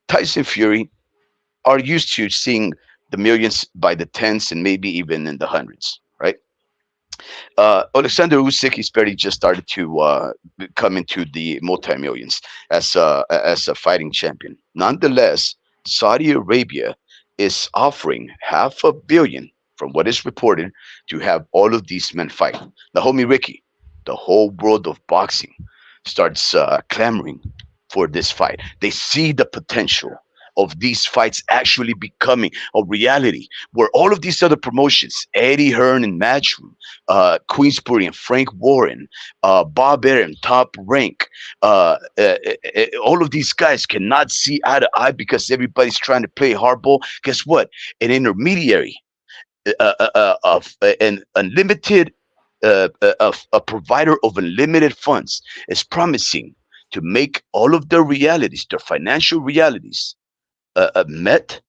Tyson Fury are used to seeing the millions by the tens and maybe even in the hundreds, right? Alexander Usyk, he's barely just started to come into the multi millions as a fighting champion. Nonetheless, Saudi Arabia is offering 500 million, from what is reported, to have all of these men fight. The homie Ricky, the whole world of boxing starts clamoring for this fight. They see the potential of these fights actually becoming a reality, where all of these other promotions, Eddie Hearn and Matchroom, Queensbury and Frank Warren, Bob Arum, Top Rank, all of these guys cannot see eye to eye because everybody's trying to play hardball. Guess what? An intermediary of an unlimited, a provider of unlimited funds is promising to make all of their realities, their financial realities, met,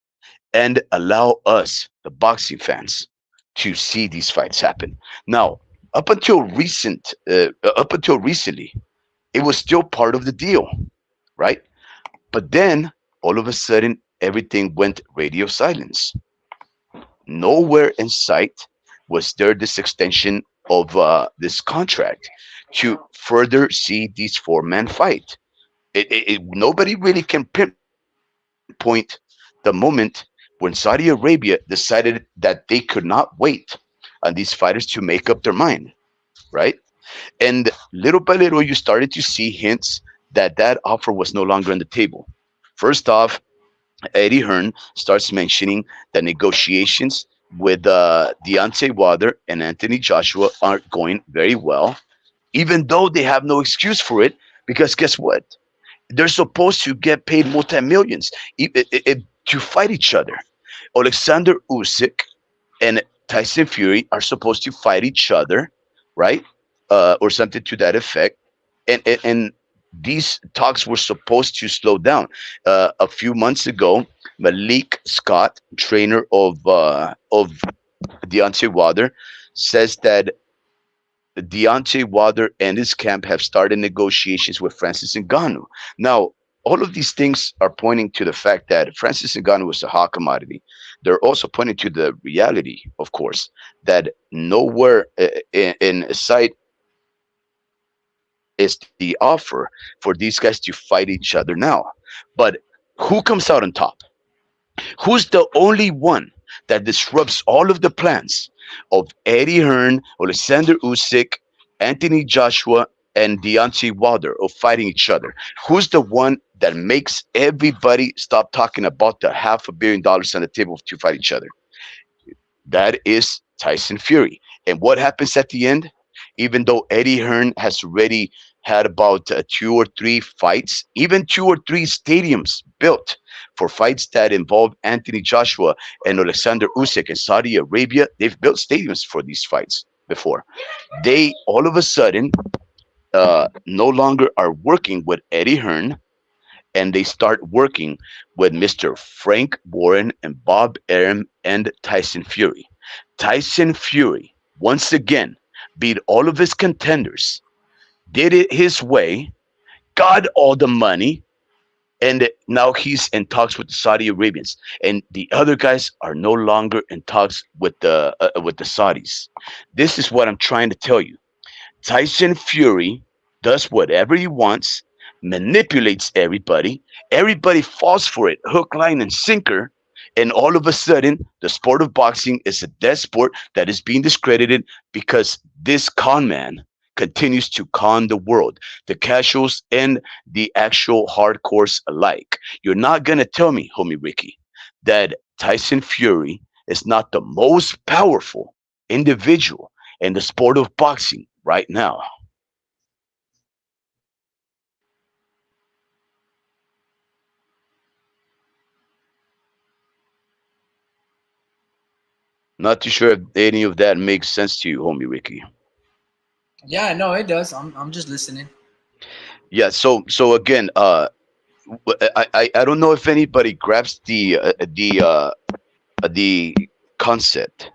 and allow us, the boxing fans, to see these fights happen. Now, up until recently, it was still part of the deal, right? But then all of a sudden, everything went radio silence. Nowhere in sight was there this extension of this contract to further see these four-man fight. Nobody really can pinpoint the moment when Saudi Arabia decided that they could not wait on these fighters to make up their mind, right? And little by little, you started to see hints that that offer was no longer on the table. First off, Eddie Hearn starts mentioning that negotiations with Deontay Wilder and Anthony Joshua aren't going very well, even though they have no excuse for it, because guess what? They're supposed to get paid multi-millions to fight each other. Alexander Usyk and Tyson Fury are supposed to fight each other, right? Or something to that effect. And these talks were supposed to slow down. A few months ago, Malik Scott, trainer of Deontay Wilder, says that Deontay Wilder and his camp have started negotiations with Francis Ngannou. Now, all of these things are pointing to the fact that Francis Ngannou is a hot commodity. They're also pointing to the reality, of course, that nowhere in sight is the offer for these guys to fight each other now. But who comes out on top? Who's the only one that disrupts all of the plans of Eddie Hearn, Alexander Usyk, Anthony Joshua, and Deontay Wilder of fighting each other? Who's the one that makes everybody stop talking about the $500 million on the table to fight each other? That is Tyson Fury. And what happens at the end? Even though Eddie Hearn has already had about 2 or 3 fights, even 2 or 3 stadiums built for fights that involve Anthony Joshua and Alexander Usyk in Saudi Arabia. They've built stadiums for these fights before. They all of a sudden no longer are working with Eddie Hearn, and they start working with Mr. Frank Warren and Bob Arum and Tyson Fury. Tyson Fury, once again, beat all of his contenders, did it his way, got all the money, and now he's in talks with the Saudi Arabians. And the other guys are no longer in talks with the Saudis. This is what I'm trying to tell you. Tyson Fury does whatever he wants, manipulates everybody. Everybody falls for it, hook, line, and sinker. And all of a sudden, the sport of boxing is a dead sport that is being discredited because this con man continues to con the world, the casuals and the actual hardcores alike. You're not going to tell me, homie Ricky, that Tyson Fury is not the most powerful individual in the sport of boxing right now. Not too sure if any of that makes sense to you, homie Ricky. Yeah, no, it does. I'm just listening. Yeah. So again, I don't know if anybody grabs the concept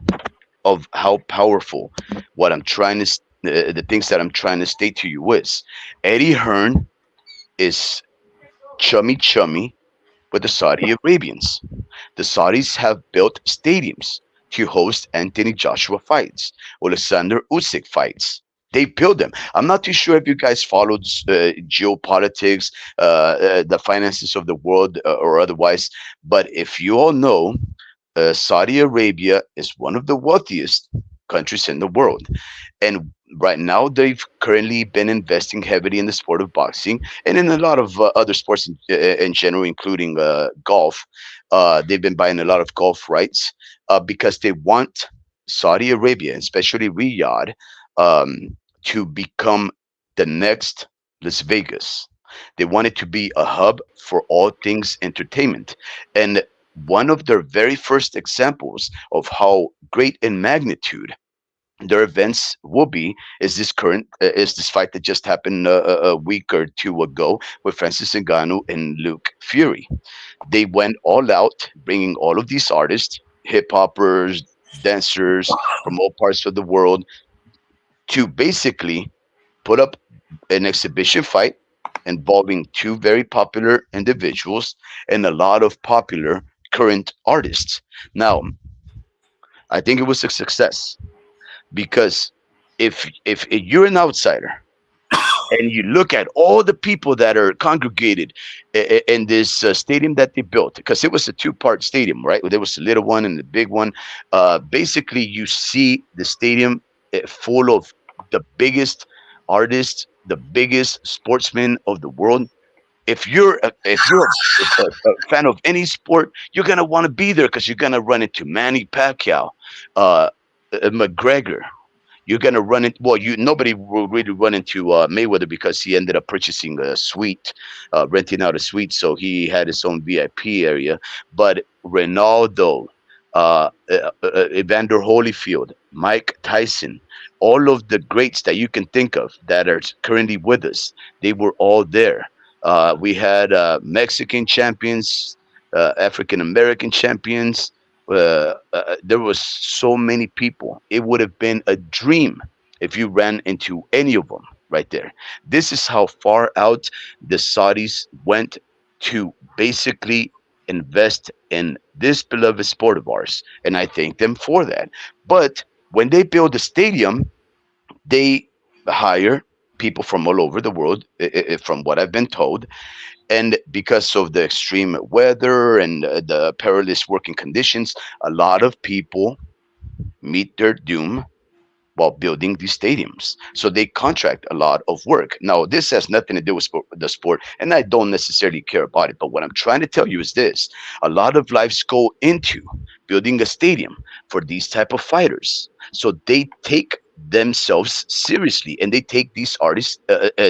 of how powerful what I'm trying to the things that I'm trying to state to you is. Eddie Hearn is chummy chummy with the Saudi Arabians. The Saudis have built stadiums to host Anthony Joshua fights, Alexander Usyk fights. They build them. I'm not too sure if you guys followed geopolitics, the finances of the world, or otherwise. But if you all know, Saudi Arabia is one of the wealthiest countries in the world. And right now, they've currently been investing heavily in the sport of boxing and in a lot of other sports in general, including golf. They've been buying a lot of golf rights because they want Saudi Arabia, especially Riyadh, to become the next Las Vegas. They want it to be a hub for all things entertainment. And one of their very first examples of how great in magnitude their events will be is this fight that just happened a week or two ago with Francis Ngannou and Luke Fury. They went all out, bringing all of these artists, hip hoppers, dancers from all parts of the world to basically put up an exhibition fight involving two very popular individuals and a lot of popular current artists. Now, I think it was a success because if you're an outsider and you look at all the people that are congregated in this stadium that they built, because it was a two-part stadium, right? There was a little one and the big one. Basically, you see the stadium full of the biggest artists, the biggest sportsmen of the world. If you're a fan of any sport, you're gonna want to be there because you're gonna run into Manny Pacquiao, uh, McGregor. You're gonna run into, well, you nobody will really run into Mayweather because he ended up purchasing a suite, renting out a suite, so he had his own VIP area. But Ronaldo, Evander Holyfield, Mike Tyson, all of the greats that you can think of that are currently with us, they were all there. We had Mexican champions, African American champions. There was so many people. It would have been a dream if you ran into any of them right there. This is how far out the Saudis went to basically invest in this beloved sport of ours, and I thank them for that. But when they build a stadium, they hire people from all over the world, from what I've been told. And because of the extreme weather and the perilous working conditions, a lot of people meet their doom while building these stadiums. So they contract a lot of work. Now, this has nothing to do with the sport, and I don't necessarily care about it. But what I'm trying to tell you is this: a lot of lives go into building a stadium for these type of fighters. So they take themselves seriously, and they take these artists,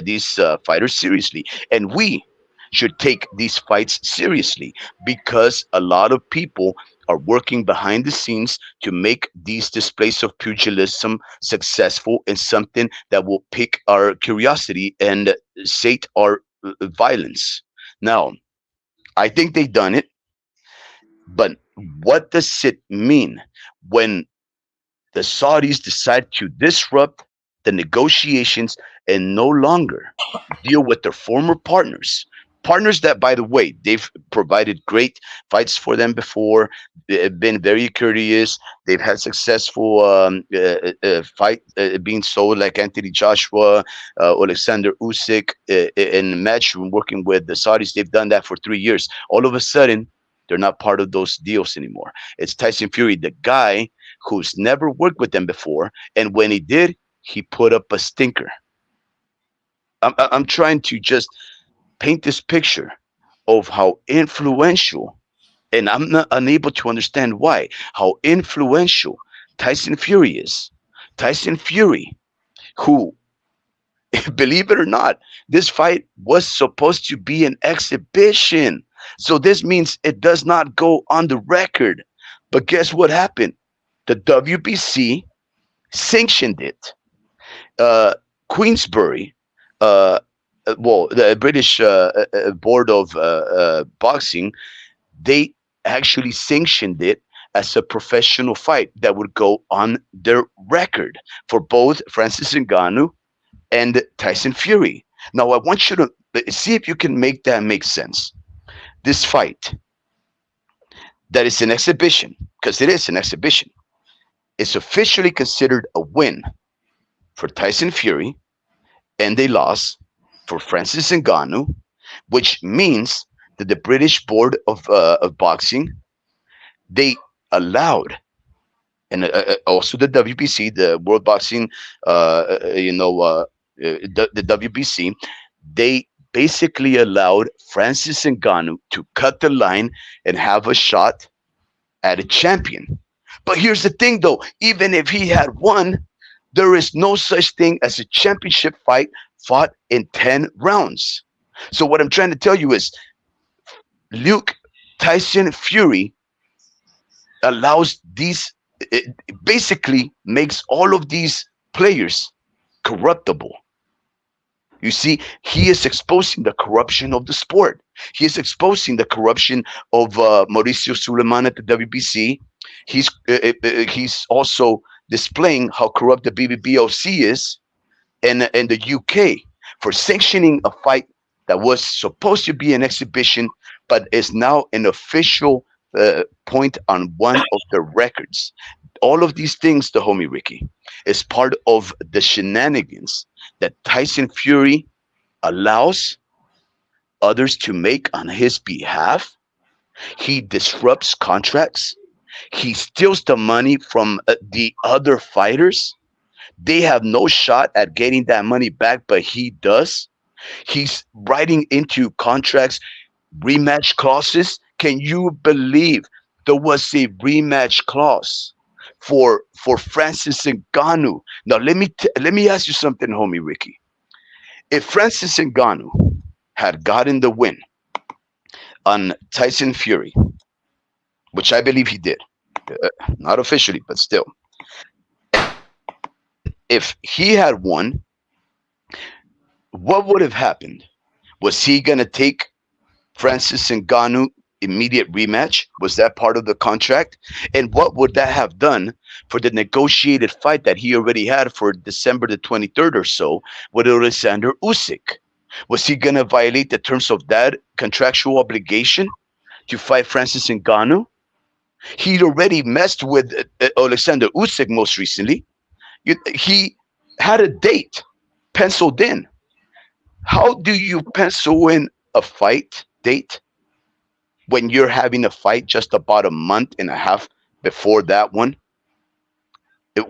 these fighters seriously, and we should take these fights seriously because a lot of people are working behind the scenes to make these displays of pugilism successful and something that will pique our curiosity and sate our violence. Now, I think they've done it, but what does it mean when the Saudis decide to disrupt the negotiations and no longer deal with their former partners? Partners that, by the way, they've provided great fights for them before. They've been very courteous. They've had successful fight being sold, like Anthony Joshua, Alexander Usyk, in matchroom working with the Saudis. They've done that for 3 years. All of a sudden, they're not part of those deals anymore. It's Tyson Fury, the guy who's never worked with them before, and when he did, he put up a stinker. I'm trying to just paint this picture of how influential, and I'm not unable to understand why, how influential Tyson Fury is. Tyson Fury, who, believe it or not, this fight was supposed to be an exhibition. So this means it does not go on the record. But guess what happened? The WBC sanctioned it. Queensbury, well, the British Board of Boxing, they actually sanctioned it as a professional fight that would go on their record for both Francis Ngannou and Tyson Fury. Now, I want you to see if you can make that make sense. this fight, that is an exhibition, because it is an exhibition, is officially considered a win for Tyson Fury and a loss for Francis Ngannou, which means that the British Board of Boxing, they allowed, and also the WBC, the World Boxing, the WBC, they basically allowed Francis Ngannou to cut the line and have a shot at a champion. But here's the thing, though: even if he had won, there is no such thing as a championship fight fought in 10 rounds. So what I'm trying to tell you is, Luke Tyson Fury allows these, it basically makes all of these players corruptible. You see, he is exposing the corruption of the sport. He is exposing the corruption of Mauricio Suleiman at the WBC. He's also displaying how corrupt the BBBOC is in the UK for sanctioning a fight that was supposed to be an exhibition, but is now an official point on one of the records. All of these things, the homie Ricky, is part of the shenanigans that Tyson Fury allows others to make on his behalf. He disrupts contracts. He steals the money from the other fighters. They have no shot at getting that money back, but he does. He's writing into contracts rematch clauses. Can you believe there was a rematch clause for Francis Ngannou? Now let me ask you something, homie Ricky. If Francis Ngannou had gotten the win on Tyson Fury, which I believe he did, not officially, but still, if he had won, what would have happened? Was he gonna take Francis Ngannou immediate rematch? Was that part of the contract? And what would that have done for the negotiated fight that he already had for December the 23rd or so with Alexander Usyk? Was he going to violate the terms of that contractual obligation to fight Francis Ngannou? He'd already messed with Alexander Usyk most recently. He had a date penciled in. How do you pencil in a fight date when you're having a fight just about a month and a half before that one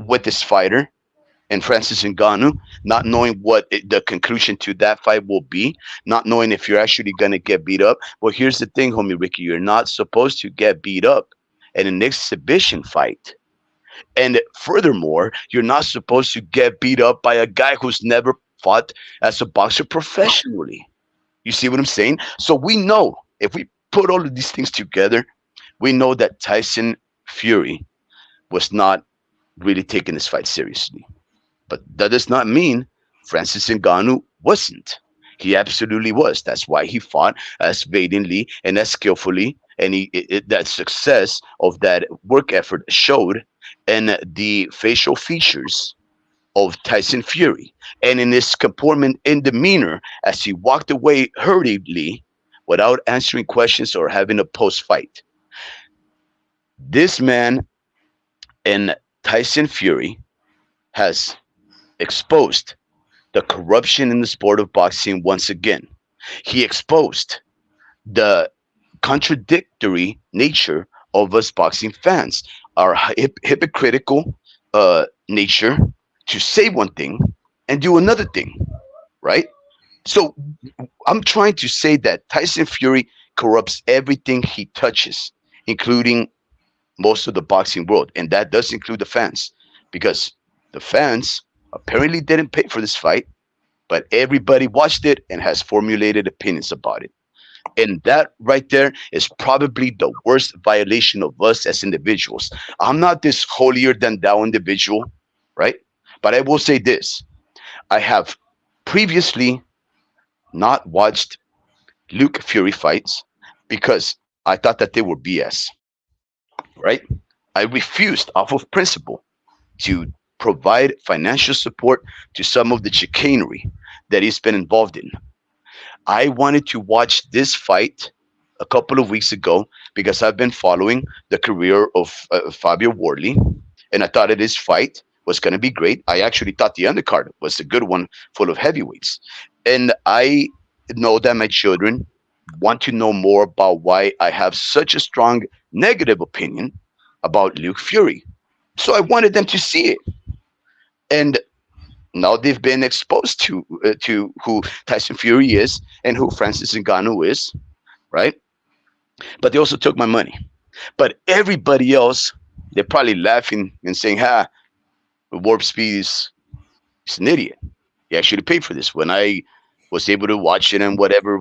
with this fighter and Francis Ngannou, not knowing what the conclusion to that fight will be, not knowing if you're actually going to get beat up? Well, here's the thing, homie Ricky, you're not supposed to get beat up in an exhibition fight. And furthermore, you're not supposed to get beat up by a guy who's never fought as a boxer professionally. You see what I'm saying? So we know, if we put all of these things together, we know that Tyson Fury was not really taking this fight seriously. But that does not mean Francis Ngannou wasn't. He absolutely was. That's why he fought as valiantly and as skillfully, and that success of that work effort showed in the facial features of Tyson Fury and in his comportment and demeanor as he walked away hurriedly without answering questions or having a post-fight. This man and Tyson Fury has exposed the corruption in the sport of boxing once again. He exposed the contradictory nature of us boxing fans, our hypocritical nature to say one thing and do another thing, right? So I'm trying to say that Tyson Fury corrupts everything he touches, including most of the boxing world. And that does include the fans, because the fans apparently didn't pay for this fight, but everybody watched it and has formulated opinions about it. And that right there is probably the worst violation of us as individuals. I'm not this holier than thou individual, right? But I will say this. I have previously not watched Luke Fury fights because I thought that they were BS, right? I refused off of principle to provide financial support to some of the chicanery that he's been involved in. I wanted to watch this fight a couple of weeks ago because I've been following the career of Fabio Wardley, and I thought that his fight was going to be great. I actually thought the undercard was a good one, full of heavyweights, and I know that my children want to know more about why I have such a strong negative opinion about Luke Fury. So I wanted them to see it, and now they've been exposed to who Tyson Fury is and who Francis Ngannou is, right? But they also took my money. But everybody else, they're probably laughing and saying, "Ha, Warp Speed is an idiot. He actually paid for this." When I was able to watch it and whatever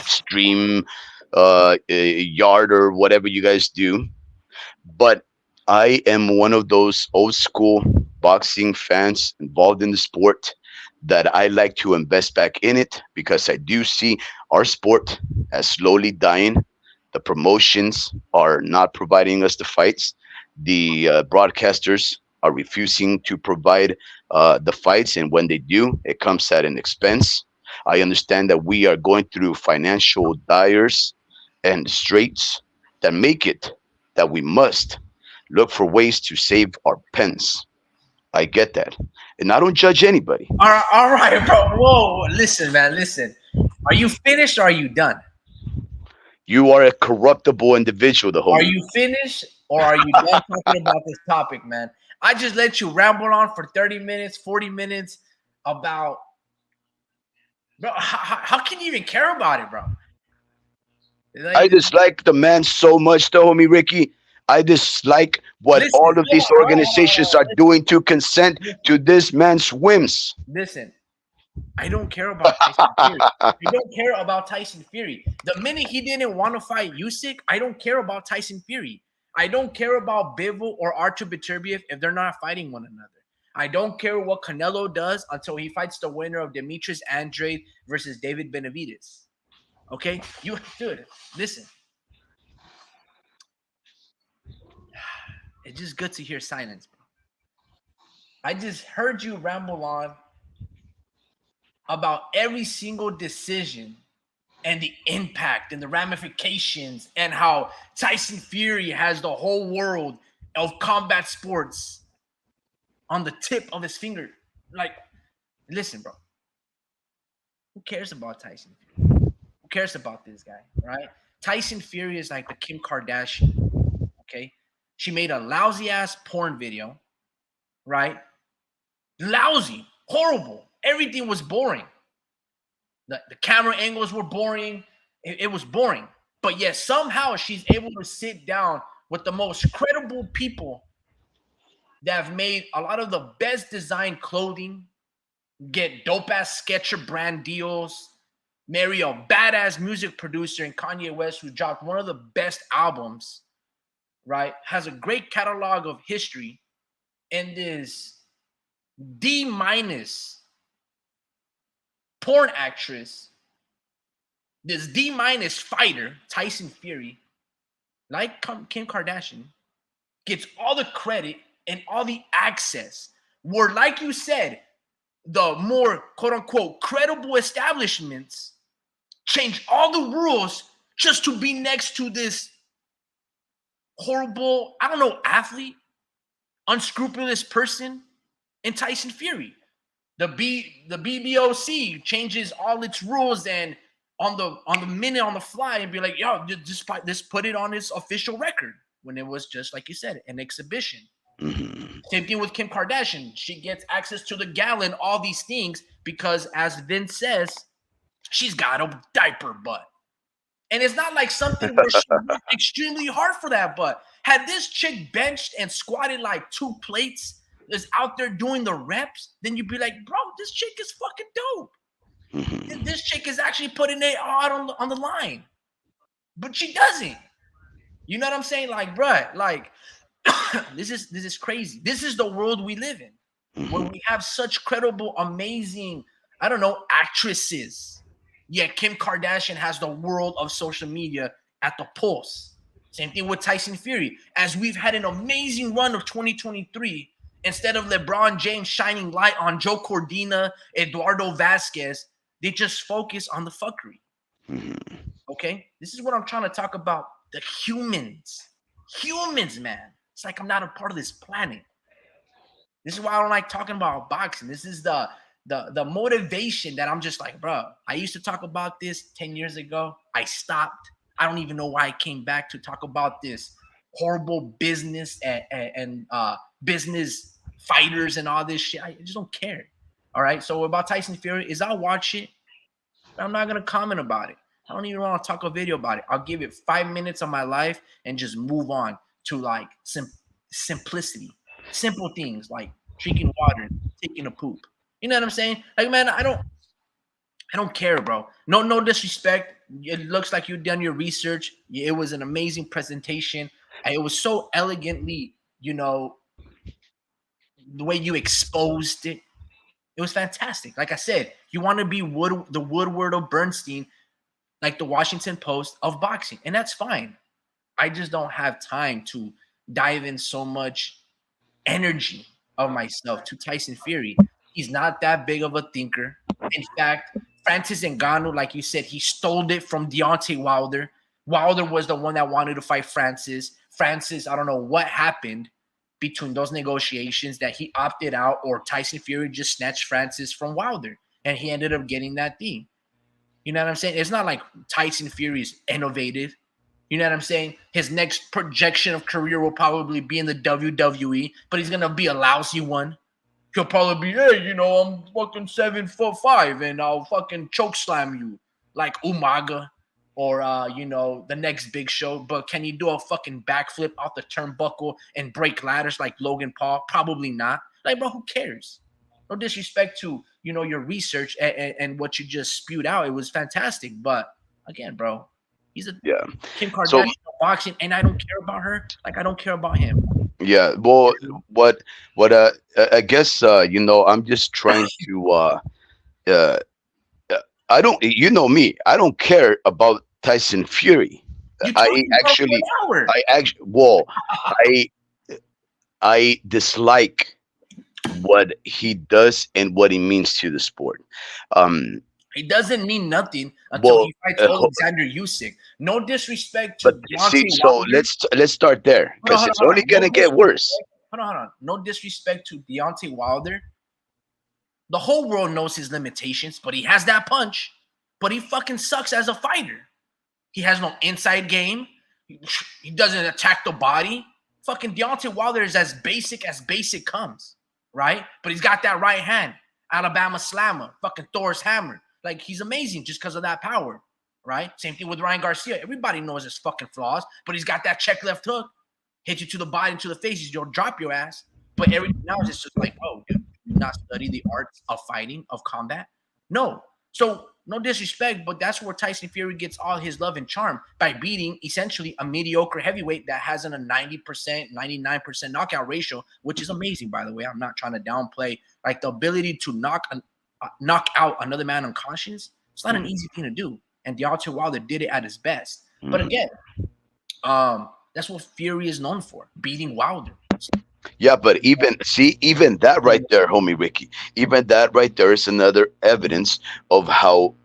stream, yard or whatever you guys do, but I am one of those old school boxing fans involved in the sport that I like to invest back in it because I do see our sport as slowly dying. The promotions are not providing us the fights. The broadcasters are refusing to provide the fights, and when they do, it comes at an expense. I understand that we are going through financial dyers and straits that make it that we must look for ways to save our pens. I get that. And I don't judge anybody. All right, bro. Whoa, listen, man, listen. Are you finished or are you done? You are a corruptible individual, the Are homie. you finished or are you done talking about this topic, man? I just let you ramble on for 30 minutes, 40 minutes about, bro. How can you even care about it, bro? I Like, dislike the man so much, though, homie Ricky. I dislike what listen, all of these organizations are doing to consent listen, to this man's whims. listen. I don't care about Tyson Fury. I don't care about Tyson Fury. The minute he didn't want to fight Usyk, I don't care about Tyson Fury. I don't care about Bivol or Artur Beterbiev if they're not fighting one another. I don't care what Canelo does until he fights the winner of Demetrius Andrade versus David Benavidez. Okay, you dude, listen. It's just good to hear silence, bro. I just heard you ramble on about every single decision and the impact and the ramifications and how Tyson Fury has the whole world of combat sports on the tip of his finger. Like, listen, bro. Who cares about Tyson Fury? Who cares about this guy, right? Tyson Fury is like the Kim Kardashian, okay? She made a lousy ass porn video, right? Lousy, horrible. Everything was boring. The camera angles were boring. It was boring. But yet somehow she's able to sit down with the most credible people that have made a lot of the best designed clothing, get dope ass Sketcher brand deals, marry a badass music producer in Kanye West who dropped one of the best albums, right? Has a great catalog of history, and this D minus porn actress, this D minus fighter, Tyson Fury, like Kim Kardashian, gets all the credit and all the access. Where, like you said, the more quote unquote credible establishments change all the rules just to be next to this horrible, I don't know, athlete, unscrupulous person in Tyson Fury. The BBOC changes all its rules and on the minute on the fly and be like, yo, just put it on its official record when it was just like you said, an exhibition. Mhm. Same thing with Kim Kardashian. She gets access to the gallon, all these things, because as Vince says, she's got a diaper butt. And it's not like something where she worked extremely hard for that butt. Had this chick benched and squatted like 2 plates, is out there doing the reps, then you'd be like, bro, this chick is fucking dope. Mhm. This chick is actually putting it out on the line. But she doesn't. You know what I'm saying? Like, bruh, like this is crazy. This is the world we live in, where Mhm. we have such credible, amazing, I don't know, actresses. Yet Kim Kardashian has the world of social media at the pulse. Same thing with Tyson Fury. As we've had an amazing run of 2023, instead of LeBron James shining light on Joe Cordina, Eduardo Vasquez, they just focus on the fuckery. Mhm. Okay, this is what I'm trying to talk about. The humans, man. It's like I'm not a part of this planet. This is why I don't like talking about boxing. This is the motivation that I'm just like, bro. I used to talk about this 10 years ago. I stopped. I don't even know why I came back to talk about this horrible business and business fighters and all this shit. I just don't care. All right. So about Tyson Fury is I'll watch it. I'm not gonna comment about it. I don't even want to talk a video about it. I'll give it 5 minutes of my life and just move on to like simplicity, simple things like drinking water, taking a poop. You know what I'm saying? Like, man, I don't care, bro. No disrespect. It looks like you've done your research. It was an amazing presentation. It was so elegantly, the way you exposed it. It was fantastic. Like I said, you want to be the Woodward of Bernstein, like the Washington Post of boxing, and that's fine. I just don't have time to dive in so much energy of myself to Tyson Fury. He's not that big of a thinker. In fact, Francis Ngannou, like you said, he stole it from Deontay Wilder. Wilder was the one that wanted to fight Francis. Francis, I don't know what happened between those negotiations that he opted out, or Tyson Fury just snatched Francis from Wilder, and he ended up getting that thing. You know what I'm saying? It's not like Tyson Fury is innovative. You know what I'm saying? His next projection of career will probably be in the WWE, but he's gonna be a lousy one. He'll probably be, hey, I'm fucking 7'5" and I'll fucking choke slam you like Umaga or the next big show. But can he do a fucking backflip off the turnbuckle and break ladders like Logan Paul? Probably not. Like, bro, who cares? No disrespect to your research and what you just spewed out. It was fantastic, but again, bro, he's a Yeah. Kim So Kardashian of boxing, and I don't care about her. Like I don't care about him. yeah, well, I guess I'm just trying to uh I don't, you know me, I don't care about Tyson Fury. You I talked about for an actually, hour. I dislike what he does and what he means to the sport. Um, It doesn't mean nothing until well, he fights uh, ho- Alexander Usyk. No disrespect to but see, Deontay so Wilder. let's start there Hold on, because hold on, it's hold only on. No gonna get worse. disrespect. Hold on. No disrespect to Deontay Wilder. The whole world knows his limitations, but he has that punch. But he fucking sucks as a fighter. He has no inside game. He doesn't attack the body. Fucking Deontay Wilder is as basic comes, right? But he's got that right hand, Alabama slammer, fucking Thor's hammer. Like he's amazing just because of that power, right? Same thing with Ryan Garcia. Everybody knows his fucking flaws, but he's got that check left hook, hit you to the body, to the face, you'll drop your ass. But everything else is just like, oh, dude, you not study the arts of fighting, of combat? No. So no disrespect, but that's where Tyson Fury gets all his love and charm by beating essentially a mediocre heavyweight that has a 90%, 99% knockout ratio, which is amazing, by the way. I'm not trying to downplay like the ability to knock out another man unconscious. It's not an easy thing to do, and Deontay Wilder did it at his best. But Mhm. again, that's what Fury is known for, beating Wilder. Yeah, but even that right there, homie Ricky, even that right there is another evidence of how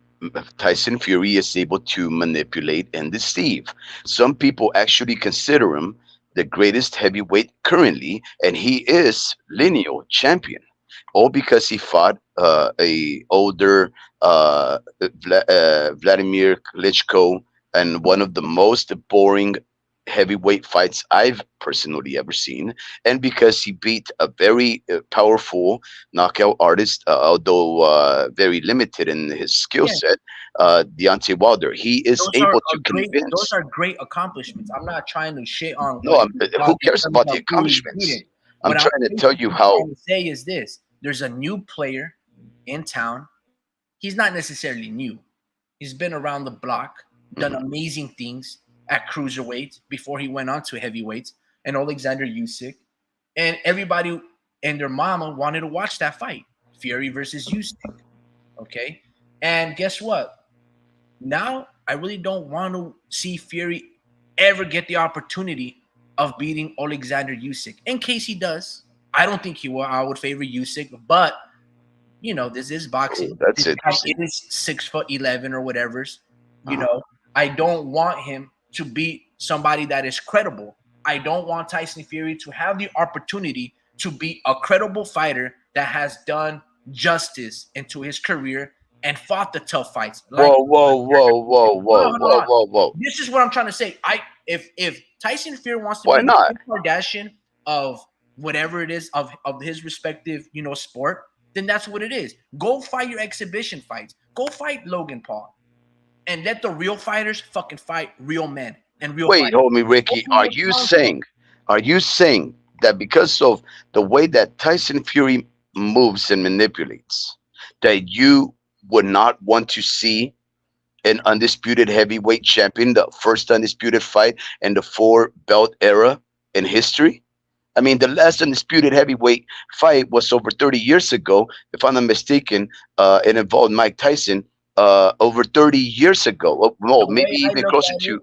Tyson Fury is able to manipulate and deceive. Some people actually consider him the greatest heavyweight currently, and he is lineal champion, all because he fought a older Vladimir Klitschko, and one of the most boring heavyweight fights I've personally ever seen, and because he beat a very powerful knockout artist, although very limited in his skill Yeah, set, Deontay Wilder. He is those are able a to great. Those convince. are great accomplishments. I'm not trying to shit on No, what he who does in cares terms about the of who he accomplishments? beat. I'm What I'm trying to tell you basically how. trying to say is this: there's a new player in town. He's not necessarily new. He's been around the block, done Mhm. amazing things at cruiserweight before he went on to heavyweights, and Alexander Usyk, and everybody and their mama wanted to watch that fight, Fury versus Usyk. Okay, and guess what? Now I really don't want to see Fury ever get the opportunity of beating Alexander Usyk. In case he does, I don't think he will. I would favor Usyk, but this is Oh, boxing. that's This guy interesting. is 6'11" or whatever's. You Uh-huh. know, I don't want him to be somebody that is credible. I don't want Tyson Fury to have the opportunity to be a credible fighter that has done justice into his career and fought the tough fights. Like, Whoa, whoa, whoa, whoa, hold whoa, on, hold whoa, on. whoa, whoa. This is what I'm trying to say. If Tyson Fury wants to Why be the not? Kim Kardashian of whatever it is of his respective sport, then that's what it is. Go fight your exhibition fights. Go fight Logan Paul, and let the real fighters fucking fight real men and real Wait, fighters. homie Ricky, are you saying that because of the way that Tyson Fury moves and manipulates, that you would not want to see an undisputed heavyweight champion, the first undisputed fight in the four belt era in history? I mean, the last undisputed heavyweight fight was over 30 years ago, if I'm not mistaken. It involved Mike Tyson over 30 years ago. The No, maybe way I even look closer at it, to.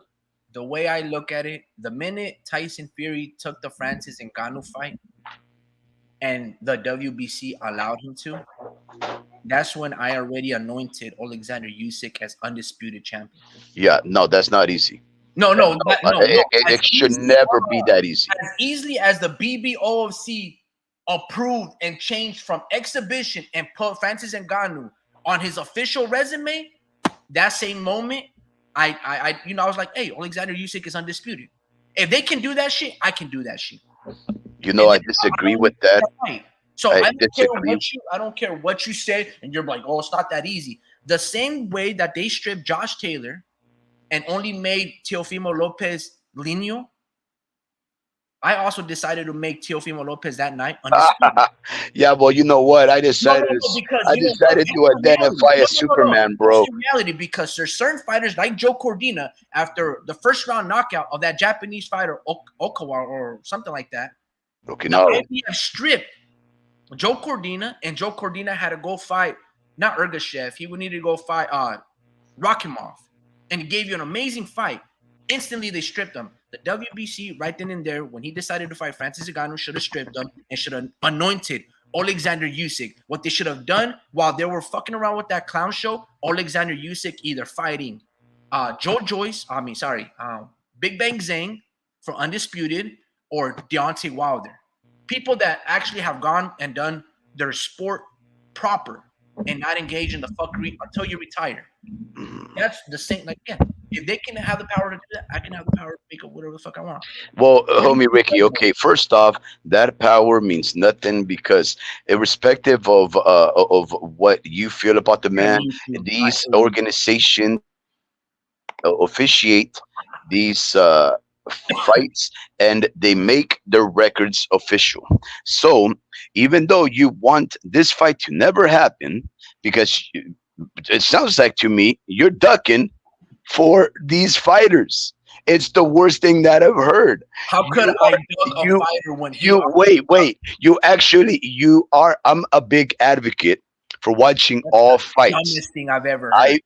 the minute Tyson Fury took the Francis Ngannou fight and the WBC allowed him to, that's when I already anointed Alexander Usyk as undisputed champion. Yeah, no, that's not easy. No, no, No, no. it should never be that easy. As easily as the BBOFC approved and changed from exhibition and put Francis Ngannou on his official resume, that same moment, I was like, hey, Alexander Usyk is undisputed. If they can do that shit, I can do that shit. You And know, I then disagree only with that. fight. So I disagree. I don't care what you say, and you're like, oh, it's not that easy. The same way that they stripped Josh Taylor and only made Teofimo Lopez Lino, I also decided to make Teofimo Lopez that night undisputed. Yeah, well, you know what? Because I decided to identify as Superman, That's bro. the reality. Because there's certain fighters like Joe Cordina, after the first round knockout of that Japanese fighter Okawa or something like that, the Okinawa. IBF stripped Joe Cordina, and Joe Cordina had to go fight not Ergashev. He would need to go fight Rakimov, and he gave you an amazing fight. Instantly, they stripped him. The WBC right then and there, when he decided to fight Francis Ngannou, should have stripped him and should have anointed Alexander Usyk. What they should have done while they were fucking around with that clown show, Alexander Usyk either fighting Joe Joyce, Big Bang Zhang for undisputed, or Deontay Wilder. People that actually have gone and done their sport proper and not engage in the fuckery until you retire. That's the same. Like, yeah, if they can have the power to do that, I can have the power to make up whatever the fuck I want. Well, homie Ricky, okay, first off, that power means nothing because irrespective of what you feel about the man, these organizations officiate these fights and they make their records official. So even though you want this fight to never happen, because it sounds like to me you're ducking for these fighters. It's the worst thing that I've heard. How could I duck a You fighter when you wait. You are. I'm a big advocate for watching all fights. dumbest thing I've ever heard?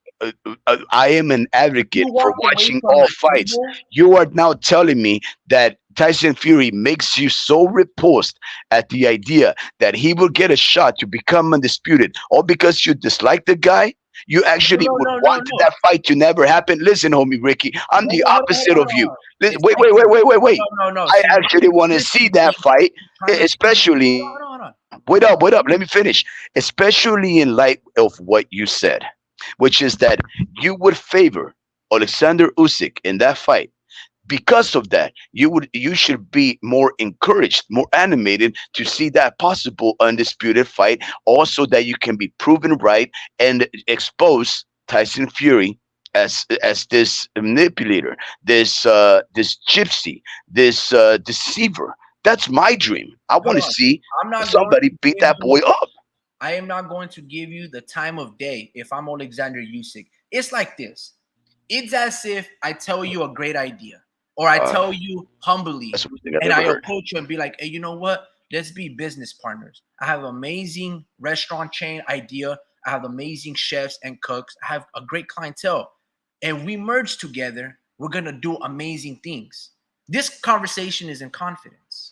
I am an advocate You for walk away watching from all the fights. table. You are now telling me that Tyson Fury makes you so repulsed at the idea that he will get a shot to become undisputed, all because you dislike the guy. You actually would want No. that fight to never happen. Listen, homie Ricky, I'm the opposite of you. Listen, It's wait, like, wait. no. I See, actually want to see that fight, especially. hold on. Wait up. Let me finish. Especially in light of what you said, which is that you would favor Alexander Usyk in that fight. Because of that, you should be more encouraged, more animated to see that possible undisputed fight. Also, that you can be proven right and expose Tyson Fury as this manipulator, this gypsy, this deceiver. That's my dream. I want to see I'm not somebody going to beat give that boy you- up. I am not going to give you the time of day if I'm Alexander Usyk. It's like this. It's as if I tell you a great idea, or I tell you humbly, That's one thing I've and I never heard. approach you and be like, hey, you know what? Let's be business partners. I have amazing restaurant chain idea. I have amazing chefs and cooks. I have a great clientele. And we merge together, we're gonna do amazing things. This conversation is in confidence.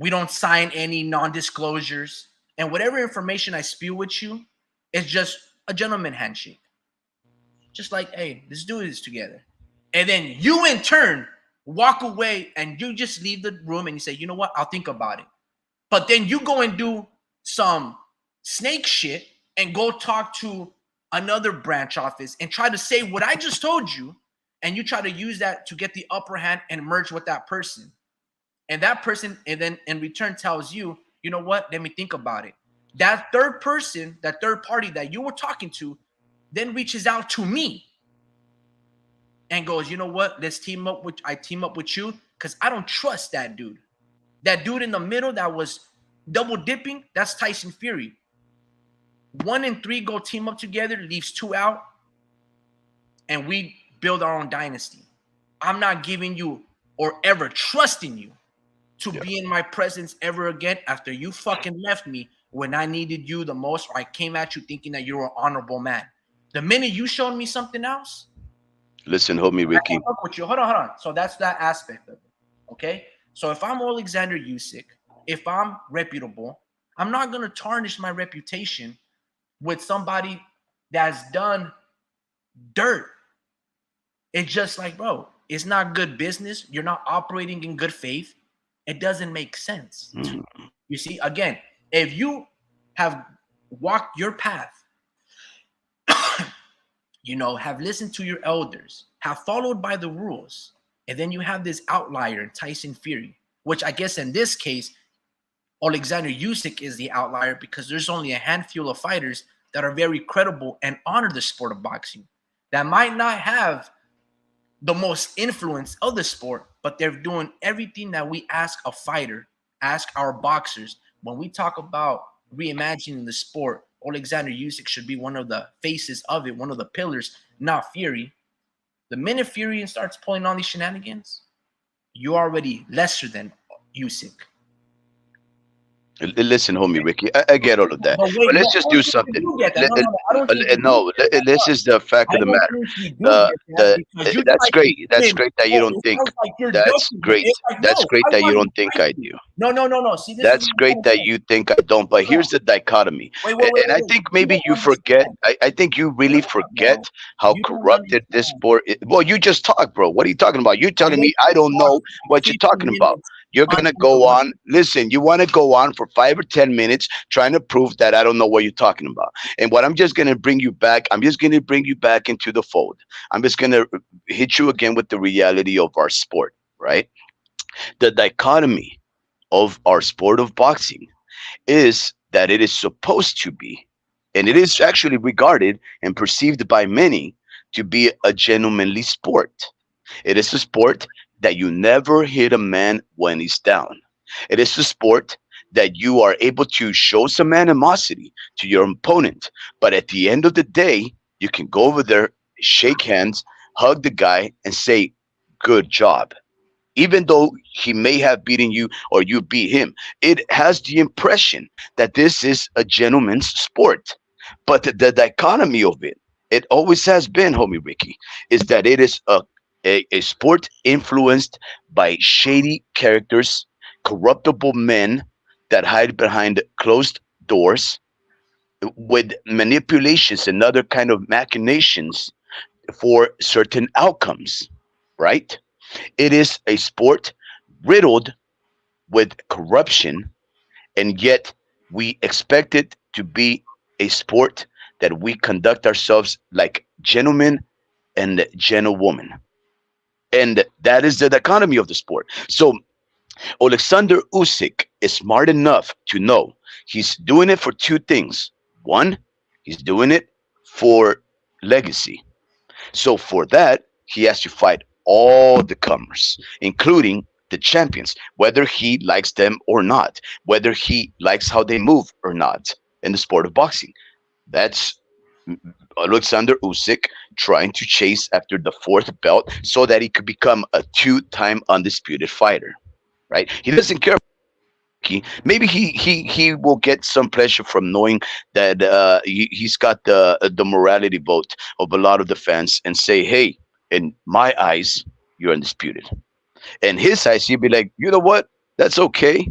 We don't sign any non-disclosures. And whatever information I spew with you is just a gentleman handshake. just like, hey, let's do this together. And then you in turn walk away and you just leave the room and you say, you know what, I'll think about it. But then you go and do some snake shit and go talk to another branch office and try to say what I just told you, and you try to use that to get the upper hand and merge with that person. And that person, and then in return tells you, you know what, let me think about it. That third person, that third party that you were talking to, then reaches out to me and goes, you know what, let's team up with, I team up with you because I don't trust that dude. That dude in the middle that was double dipping, that's Tyson Fury. 1 and 3 go team up together, leaves 2 out, and we build our own dynasty. I'm not giving you or ever trusting you to be in my presence ever again after you fucking left me when I needed you the most, or I came at you thinking that you were an honorable man. The minute you showed me something else, Listen, homie Ricky. I fuck with you. Hold on. So that's that aspect of it. Okay? So if I'm Alexander Usyk, if I'm reputable, I'm not gonna tarnish my reputation with somebody that's done dirt. It's just like, bro, it's not good business. You're not operating in good faith. It doesn't make sense. You see, again, if you have walked your path, you know, have listened to your elders, have followed by the rules, and then you have this outlier, Tyson Fury, which I guess in this case, Alexander Usyk is the outlier because there's only a handful of fighters that are very credible and honor the sport of boxing that might not have the most influence of the sport, but they're doing everything that we ask a fighter, ask our boxers. When we talk about reimagining the sport, Alexander Usyk should be one of the faces of it, one of the pillars, not Fury. The minute Fury starts pulling on these shenanigans, you're already lesser than Usyk. Listen, homie Ricky, I get all of that, But wait, but let's just do something. you get that. No, I don't think you No, get that. this is the fact I of the don't matter. think you do get that because you That's tried great. to That's spin. great that you Oh, don't it think. sounds like you're That's joking. great. It's like, That's no, great I that you want don't to think fight I you. do. No. See, this That's is great that you think I don't. But here's the dichotomy, and I think You maybe don't you forget. understand. I think you really forget Bro. how You don't corrupted this understand. sport is. Well, you just talk, bro. What are you talking about? You're I telling me I literally don't know talked for what you're 50 talking about. minutes You're gonna go on. uninterrupted. Listen, you want to go on for 5 or 10 minutes trying to prove that I don't know what you're talking about. And what I'm just gonna bring you back. I'm just gonna bring you back into the fold. I'm just gonna hit you again with the reality of our sport, right? The dichotomy of our sport of boxing is that it is supposed to be, and it is actually regarded and perceived by many to be a gentlemanly sport. It is a sport that you never hit a man when he's down. It is a sport that you are able to show some animosity to your opponent, but at the end of the day, you can go over there, shake hands, hug the guy, and say, "Good job." Even though he may have beaten you or you beat him, it has the impression that this is a gentleman's sport. But the dichotomy of it, it always has been, homie Ricky, is that it is a sport influenced by shady characters, corruptible men that hide behind closed doors with manipulations and other kind of machinations for certain outcomes, right? It is a sport riddled with corruption, and yet we expect it to be a sport that we conduct ourselves like gentlemen and gentlewomen. And that is the economy of the sport. So Alexander Usyk is smart enough to know he's doing it for two things. One, he's doing it for legacy. So for that, he has to fight all the comers, including the champions, whether he likes them or not, whether he likes how they move or not in the sport of boxing. That's Alexander Usyk trying to chase after the fourth belt so that he could become a two-time undisputed fighter. Right? He doesn't care. Maybe he will get some pleasure from knowing that he's got the morality vote of a lot of the fans and say, hey, in my eyes, you're undisputed. In his eyes, he'd be like, you know what? That's okay,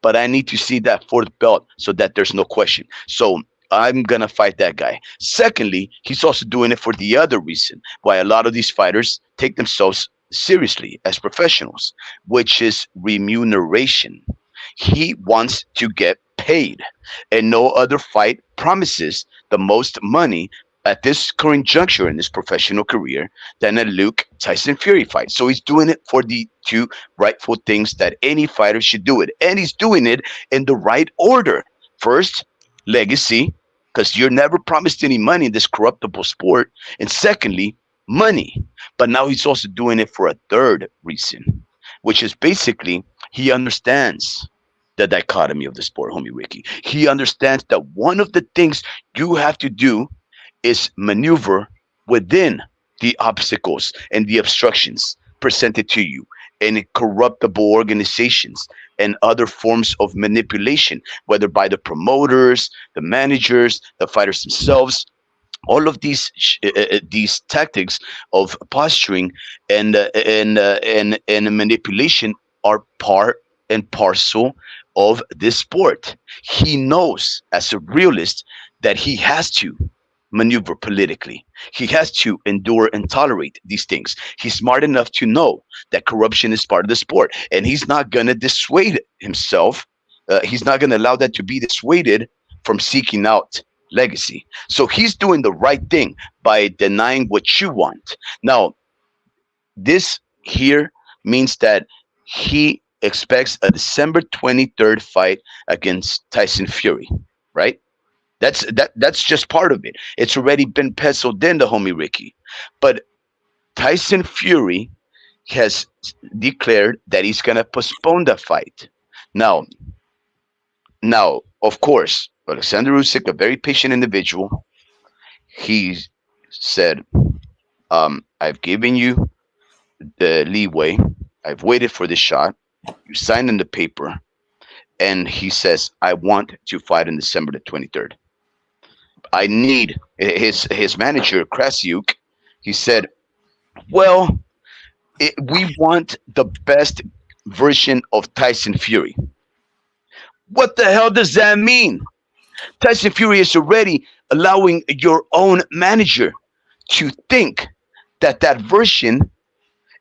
but I need to see that fourth belt so that there's no question. So I'm gonna fight that guy. Secondly, he's also doing it for the other reason why a lot of these fighters take themselves seriously as professionals, which is remuneration. He wants to get paid, and no other fight promises the most money at this current juncture in his professional career than a Luke Tyson Fury fight. So he's doing it for the two rightful things that any fighter should do it, and he's doing it in the right order. First, legacy, because you're never promised any money in this corruptible sport. And secondly, money. But now he's also doing it for a third reason, which is basically he understands the dichotomy of the sport, homie Ricky. He understands that one of the things you have to do is maneuver within the obstacles and the obstructions presented to you in corruptible organizations and other forms of manipulation, whether by the promoters, the managers, the fighters themselves. All of these tactics of posturing and manipulation are part and parcel of this sport. He knows as a realist that he has to maneuver politically. He has to endure and tolerate these things. He's smart enough to know that corruption is part of the sport, and he's not going to dissuade himself. He's not going to allow that to be dissuaded from seeking out legacy. So he's doing the right thing by denying what you want. Now, this here means that he expects a December 23rd fight against Tyson Fury, right? That's just part of it. It's already been penciled in, the homie Ricky. But Tyson Fury has declared that he's gonna postpone the fight. Now, of course, Alexander Usyk, a very patient individual, he said, "I've given you the leeway. I've waited for this shot. You signed in the paper." And he says, "I want to fight on December the 23rd. I need his manager, Krasiuk." He said, "Well, we want the best version of Tyson Fury." What the hell does that mean? Tyson Fury is already allowing your own manager to think that that version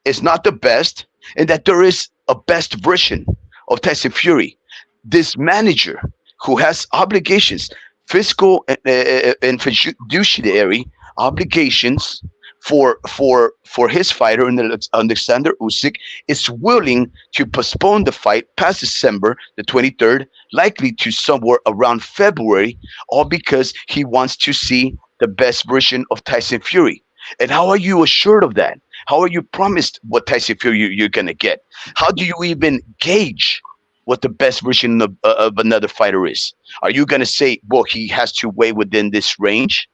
is not the best and that there is a best version of Tyson Fury. This manager who has obligations, fiscal and fiduciary obligations for his fighter, Alexander Usyk, is willing to postpone the fight past December the 23rd, likely to somewhere around February, all because he wants to see the best version of Tyson Fury. And how are you assured of that? How are you promised what Tyson Fury you're going to get? How do you even gauge what the best version of another fighter is? Are you going to say, well, he has to weigh within this range?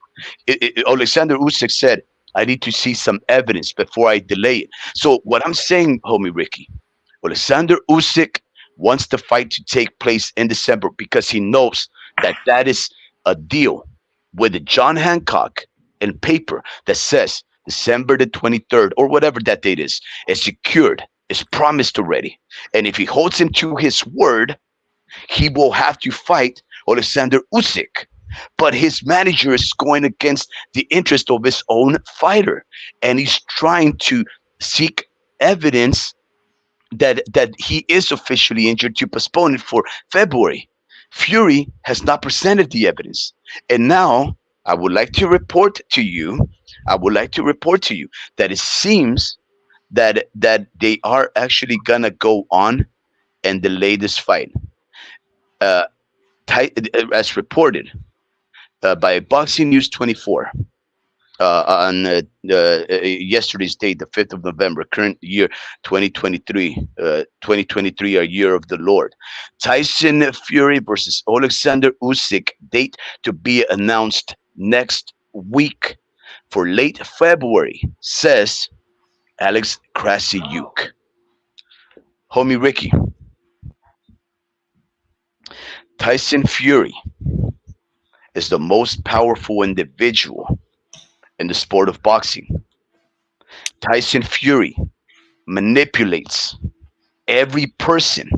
Alexander Usyk said, "I need to see some evidence before I delay it." So what I'm saying, homie Ricky, Alexander Usyk wants the fight to take place in December because he knows that that is a deal with John Hancock in paper that says December the 23rd or whatever that date is secured, is promised already. And if he holds him to his word, he will have to fight Alexander Usyk. But his manager is going against the interest of his own fighter, and he's trying to seek evidence that he is officially injured to postpone it for February. Fury has not presented the evidence, and now I would like to report to you. That it seems that they are actually gonna go on and delay this fight, uh, as reported by Boxing News 24 on yesterday's date, the 5th of November, current year 2023, 2023, a year of the Lord. Tyson Fury versus Alexander Usyk, date to be announced next week for late February, says Alex Krasiuk. Homie Ricky, Tyson Fury is the most powerful individual in the sport of boxing. Tyson Fury manipulates every person,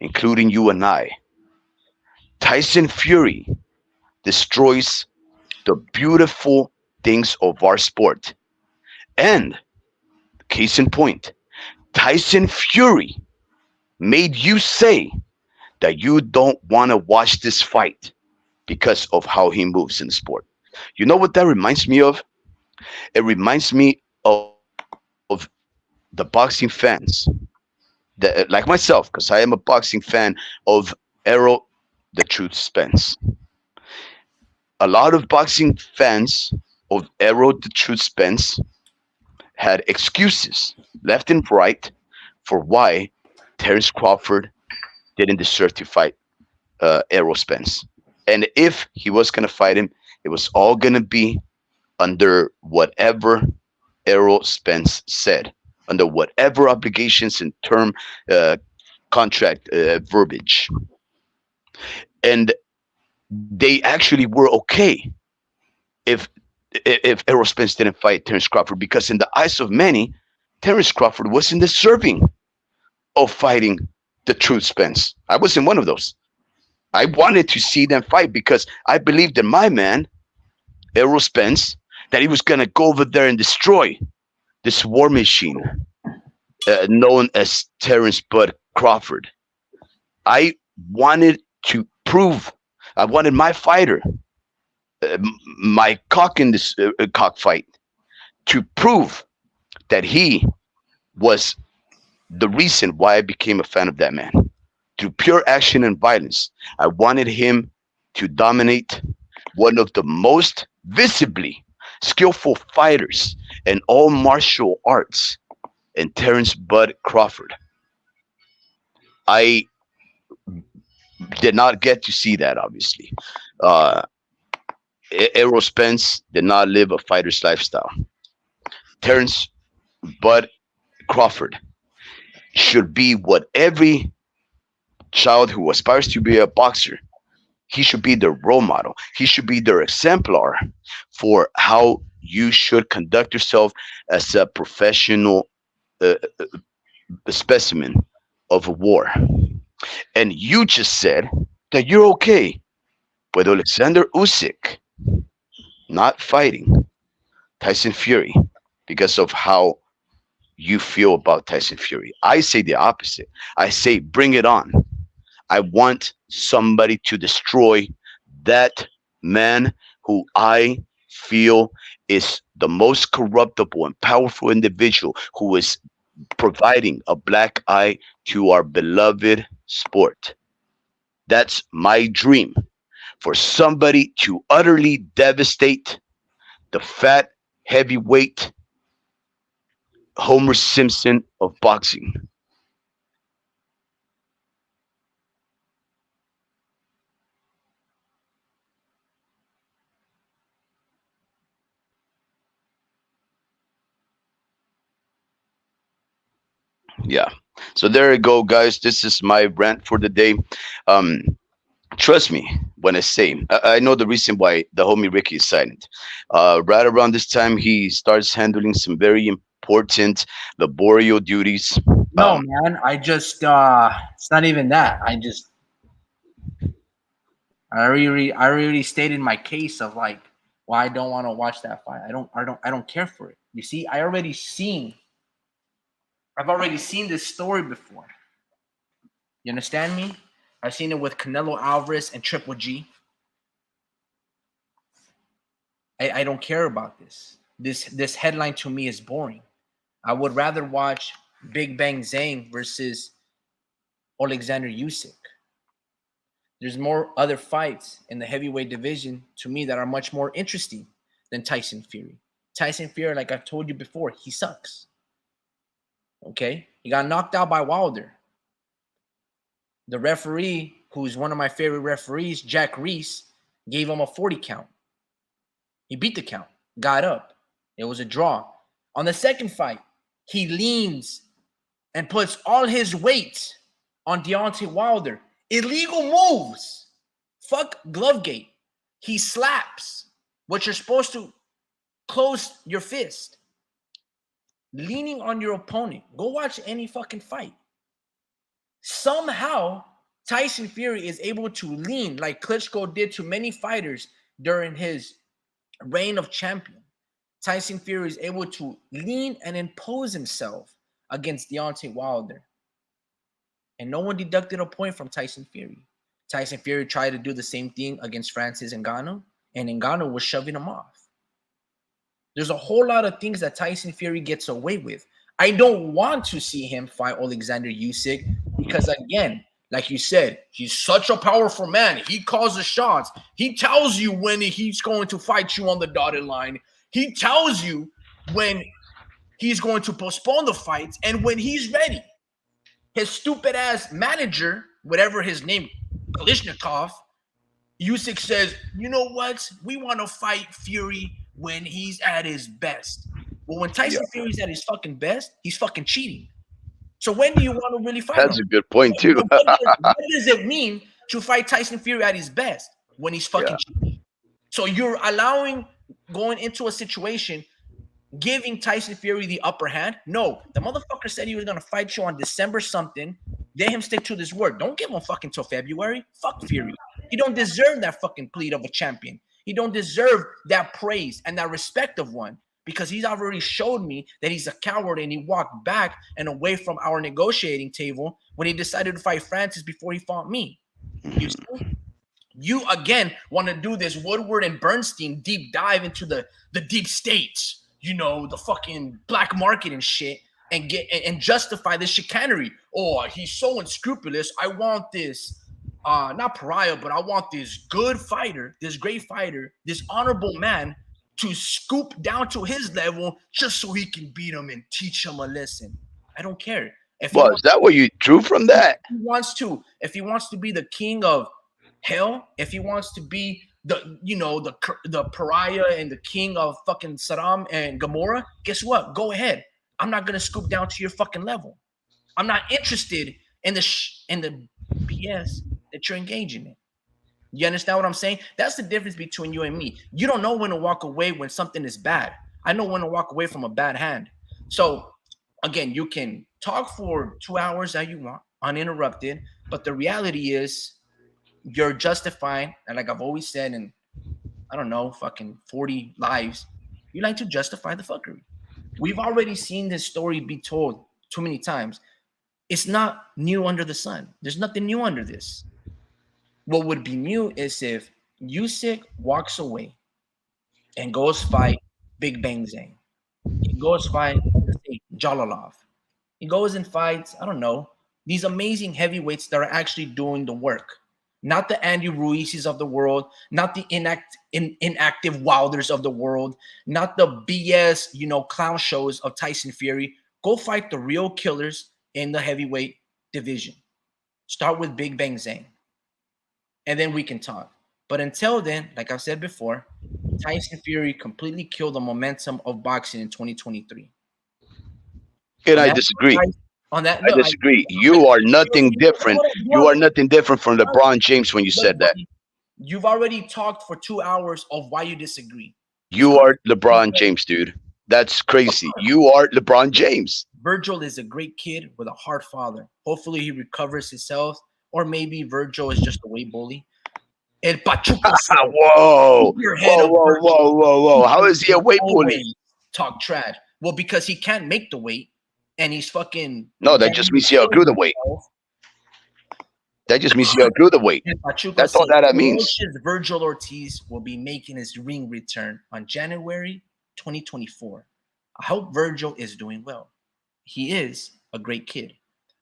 including you and I. Tyson Fury destroys the beautiful things of our sport. And case in point, Tyson Fury made you say that you don't want to watch this fight because of how he moves in the sport. You know what that reminds me of? It reminds me of the boxing fans that, like myself, because I am a boxing fan of Errol the Truth Spence. A lot of boxing fans of Errol the Truth Spence had excuses left and right for why Terence Crawford didn't deserve to fight Errol Spence. And if he was going to fight him, it was all going to be under whatever Errol Spence said, under whatever obligations and term contract verbiage. And they actually were okay if if Errol Spence didn't fight Terence Crawford, because in the eyes of many, Terence Crawford wasn't deserving of fighting the Truth Spence. I wasn't one of those. I wanted to see them fight because I believed in my man, Errol Spence, that he was going to go over there and destroy this war machine known as Terence Bud Crawford. I wanted to prove, I wanted my fighter, my cock in this cockfight, to prove that he was the reason why I became a fan of that man. Through pure action and violence, I wanted him to dominate one of the most visibly skillful fighters in all martial arts, in Terence Bud Crawford. I did not get to see that, obviously. Uh, Errol Spence did not live a fighter's lifestyle. Terence Bud Crawford should be what every child who aspires to be a boxer, he should be their role model. He should be their exemplar for how you should conduct yourself as a professional uh, specimen of a war. And you just said that you're okay with Alexander Usyk not fighting Tyson Fury because of how you feel about Tyson Fury. I say the opposite. I say bring it on. I want somebody to destroy that man who I feel is the most corruptible and powerful individual who is providing a black eye to our beloved sport. That's my dream, for somebody to utterly devastate the fat heavyweight Homer Simpson of boxing. Yeah. So there you go, guys. This is my rant for the day. Um, Trust me when I say I know the reason why the homie Ricky is silent. Right around this time, he starts handling some very important laborial duties. No, Um, man. I just it's not even that. I already stated my case of like why I don't want to watch that fight. I don't care for it. You see, I've already seen this story before. You understand me? I've seen it with Canelo Alvarez and Triple G. I don't care about this. This headline to me is boring. I would rather watch Big Bang Zhang versus Alexander Usyk. There's more other fights in the heavyweight division to me that are much more interesting than Tyson Fury. Tyson Fury, like I've told you before, he sucks. Okay? He got knocked out by Wilder. The referee, who's one of my favorite referees, Jack Reese, gave him a 40 count. He beat the count, got up. It was a draw. On the second fight, he leans and puts all his weight on Deontay Wilder. Illegal moves. Fuck Glovegate. He slaps what you're supposed to close your fist. Leaning on your opponent. Go watch any fucking fight. Somehow, Tyson Fury is able to lean like Klitschko did to many fighters during his reign of champion, Tyson Fury is able to lean and impose himself against Deontay Wilder. And no one deducted a point from Tyson Fury. Tyson Fury tried to do the same thing against Francis Ngannou, and Ngannou was shoving him off. There's a whole lot of things that Tyson Fury gets away with. I don't want to see him fight Alexander Usyk because, again, like you said, he's such a powerful man. He calls the shots. He tells you when he's going to fight you on the dotted line. He tells you when he's going to postpone the fights and when he's ready. His stupid ass manager, whatever his name, Kalishnikov, Usyk says, you know what? We want to fight Fury when he's at his best. Well, when Tyson Fury's at his fucking best, he's fucking cheating. So when do you want to really fight That's him? a good point too. What does it mean to fight Tyson Fury at his best? When he's fucking cheating. So you're allowing going into a situation, giving Tyson Fury the upper hand? No, the motherfucker said he was gonna fight you on December something. Let him stick to this word. Don't give him fucking till February. Fuck Fury. He don't deserve that fucking plea of a champion. He don't deserve that praise and that respect of one because he's already showed me that he's a coward and he walked back and away from our negotiating table when he decided to fight Francis before he fought me. You see? You again want to do this Woodward and Bernstein deep dive into the deep states, you know, the fucking black market and shit, and get and justify this chicanery. Oh, he's so unscrupulous. I want this, not pariah, but I want this good fighter, this great fighter, this honorable man to scoop down to his level just so he can beat him and teach him a lesson. I don't care. If Well, is that what you drew from that? if he wants to be the king of hell, if he wants to be the pariah and the king of fucking Saddam and Gomorrah, guess what? Go ahead. I'm not gonna scoop down to your fucking level. I'm not interested in the BS that you're engaging in. You understand what I'm saying? That's the difference between you and me. You don't know when to walk away when something is bad. I know when to walk away from a bad hand. So again, you can talk for 2 hours that you want, uninterrupted, but the reality is you're justifying, and like I've always said in, I don't know, fucking 40 lives, you like to justify the fuckery. We've already seen this story be told too many times. It's not new under the sun. There's nothing new under this. What would be new is if Usyk walks away and goes fight Big Bang Zhang. He goes fight Jalalov. He goes and fights, I don't know, these amazing heavyweights that are actually doing the work. Not the Andy Ruizes of the world, not the inactive Wilders of the world, not the BS, clown shows of Tyson Fury. Go fight the real killers in the heavyweight division. Start with Big Bang Zhang. And then we can talk. But until then, like I've said before, Tyson Fury completely killed the momentum of boxing in 2023. And I disagree. On that, I disagree. You are nothing different. You are nothing different from LeBron James when you said that. You've already talked for 2 hours of why you disagree. You are LeBron James, dude. That's crazy. You are LeBron James. Virgil is a great kid with a hard father. Hopefully he recovers his health, or maybe Virgil is just a weight bully. El Pachuca. Whoa. How is he a weight bully? Talk trash. Well, because he can't make the weight. And he's fucking. No, that just means he outgrew the weight. That just means he outgrew the weight. That's all that means. Virgil Ortiz will be making his ring return on January 2024. I hope Virgil is doing well. He is a great kid.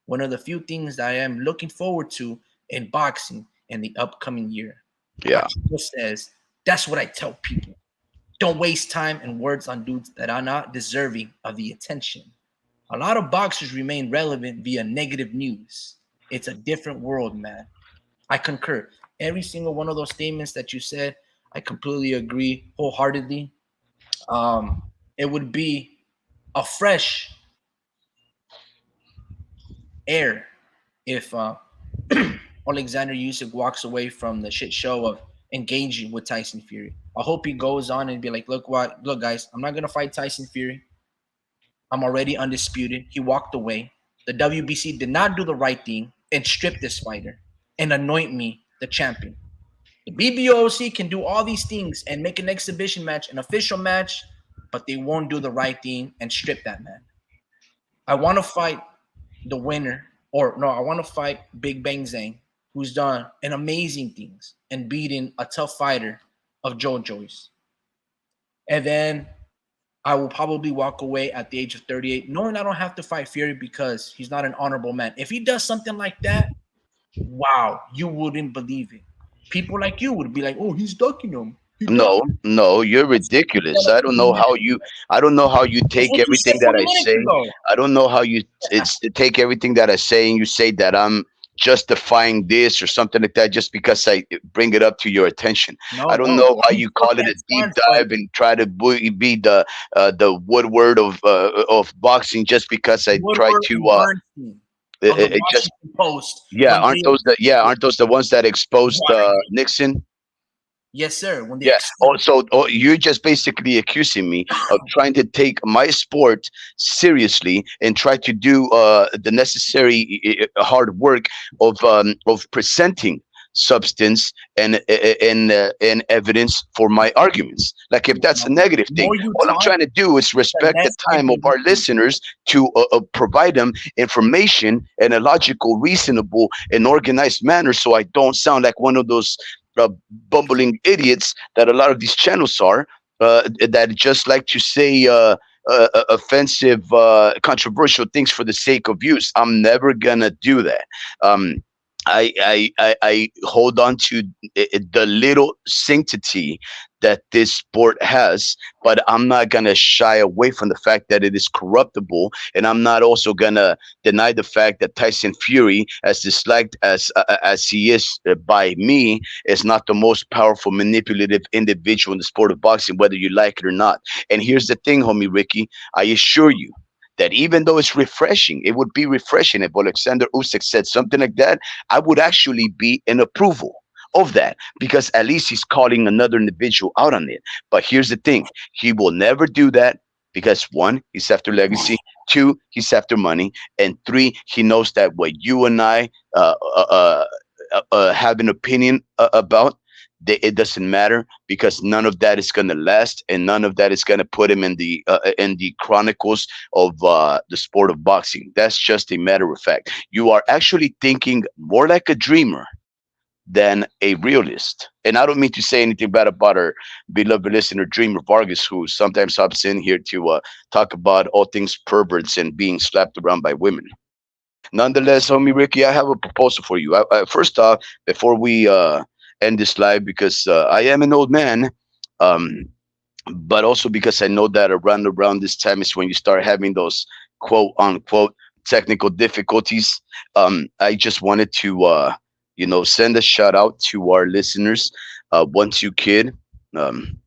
One of the few things that I am looking forward to in boxing in the upcoming year. Yeah. Pachuca says, that's what I tell people. Don't waste time and words on dudes that are not deserving of the attention. A lot of boxers remain relevant via negative news. It's a different world, man. I concur. Every single one of those statements that you said, I completely agree wholeheartedly. It would be a fresh air if Alexander Usyk walks away from the shit show of engaging with Tyson Fury. I hope he goes on and be like, look guys, I'm not going to fight Tyson Fury. I'm already undisputed. He walked away. The WBC did not do the right thing and strip this fighter and anoint me the champion. The BBOC can do all these things and make an exhibition match, an official match, but they won't do the right thing and strip that man. I want to fight the winner, or no, I want to fight Big Bang Zhang, who's done an amazing things and beating a tough fighter of Joe Joyce. And then I will probably walk away at the age of 38, knowing I don't have to fight Fury because he's not an honorable man. If he does something like that, wow, you wouldn't believe it. People like you would be like, "Oh, he's ducking him. He ducked No, him." no, you're That's what you ridiculous. said I like don't 40 know how minutes you. ago. I don't know how you That's take what you said everything that 40 I minutes say. ago. I don't know how you it's take everything that I say and you say that I'm justifying this or something like that just because I bring it up to your attention. I No, don't no, know how you you took call it that a deep stance, but dive and try to be the Woodward of boxing just because I try Woodward to and Bernstein of the just Washington Post yeah, when they aren't those the ones that exposed right. Nixon? Yes, sir. When they Yeah. Also, you're just basically accusing me of trying to take my sport seriously and try to do the necessary hard work of presenting substance and evidence for my arguments. Like if that's a negative the thing, more you all I'm talk, trying to do is the respect the less I time of believe our you. listeners to provide them information in a logical, reasonable, and organized manner, so I don't sound like one of those bumbling idiots that a lot of these channels are that just like to say offensive, controversial things for the sake of views. I'm never gonna do that. Um, I hold on to the little sanctity that this sport has, but I'm not gonna shy away from the fact that it is corruptible, and I'm not also gonna deny the fact that Tyson Fury, as disliked as he is by me, is not the most powerful, manipulative individual in the sport of boxing, whether you like it or not. And here's the thing, homie Ricky, I assure you that even though it's refreshing, it would be refreshing if Alexander Usyk said something like that. I would actually be in approval of that because at least he's calling another individual out on it. But here's the thing: he will never do that because one, he's after legacy. Two, he's after money, and three, he knows that what you and I have an opinion about, it doesn't matter because none of that is going to last and none of that is going to put him in the chronicles of the sport of boxing. That's just a matter of fact. You are actually thinking more like a dreamer than a realist. And I don't mean to say anything bad about our beloved listener Dreamer Vargas, who sometimes hops in here to talk about all things perverts and being slapped around by women. Nonetheless, homie Ricky, I have a proposal for you. First off, before we end this live, because I am an old man, um, but also because I know that around this time is when you start having those quote unquote technical difficulties. I just wanted to, send a shout out to our listeners. 1-2 Kid. Um,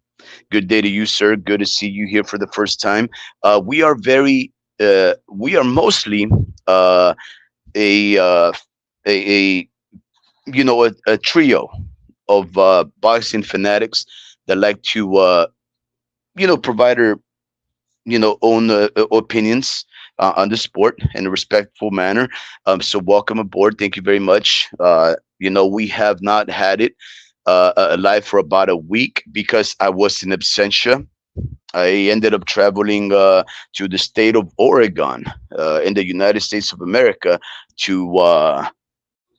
Good day to you, sir. Good to see you here for the first time. We are mostly a uh, a a trio of boxing fanatics that like to provide their own opinions on the sport in a respectful manner. So welcome aboard. Thank you very much. We have not had it live for about a week because I was in absentia. I ended up traveling to the state of Oregon in the United States of America to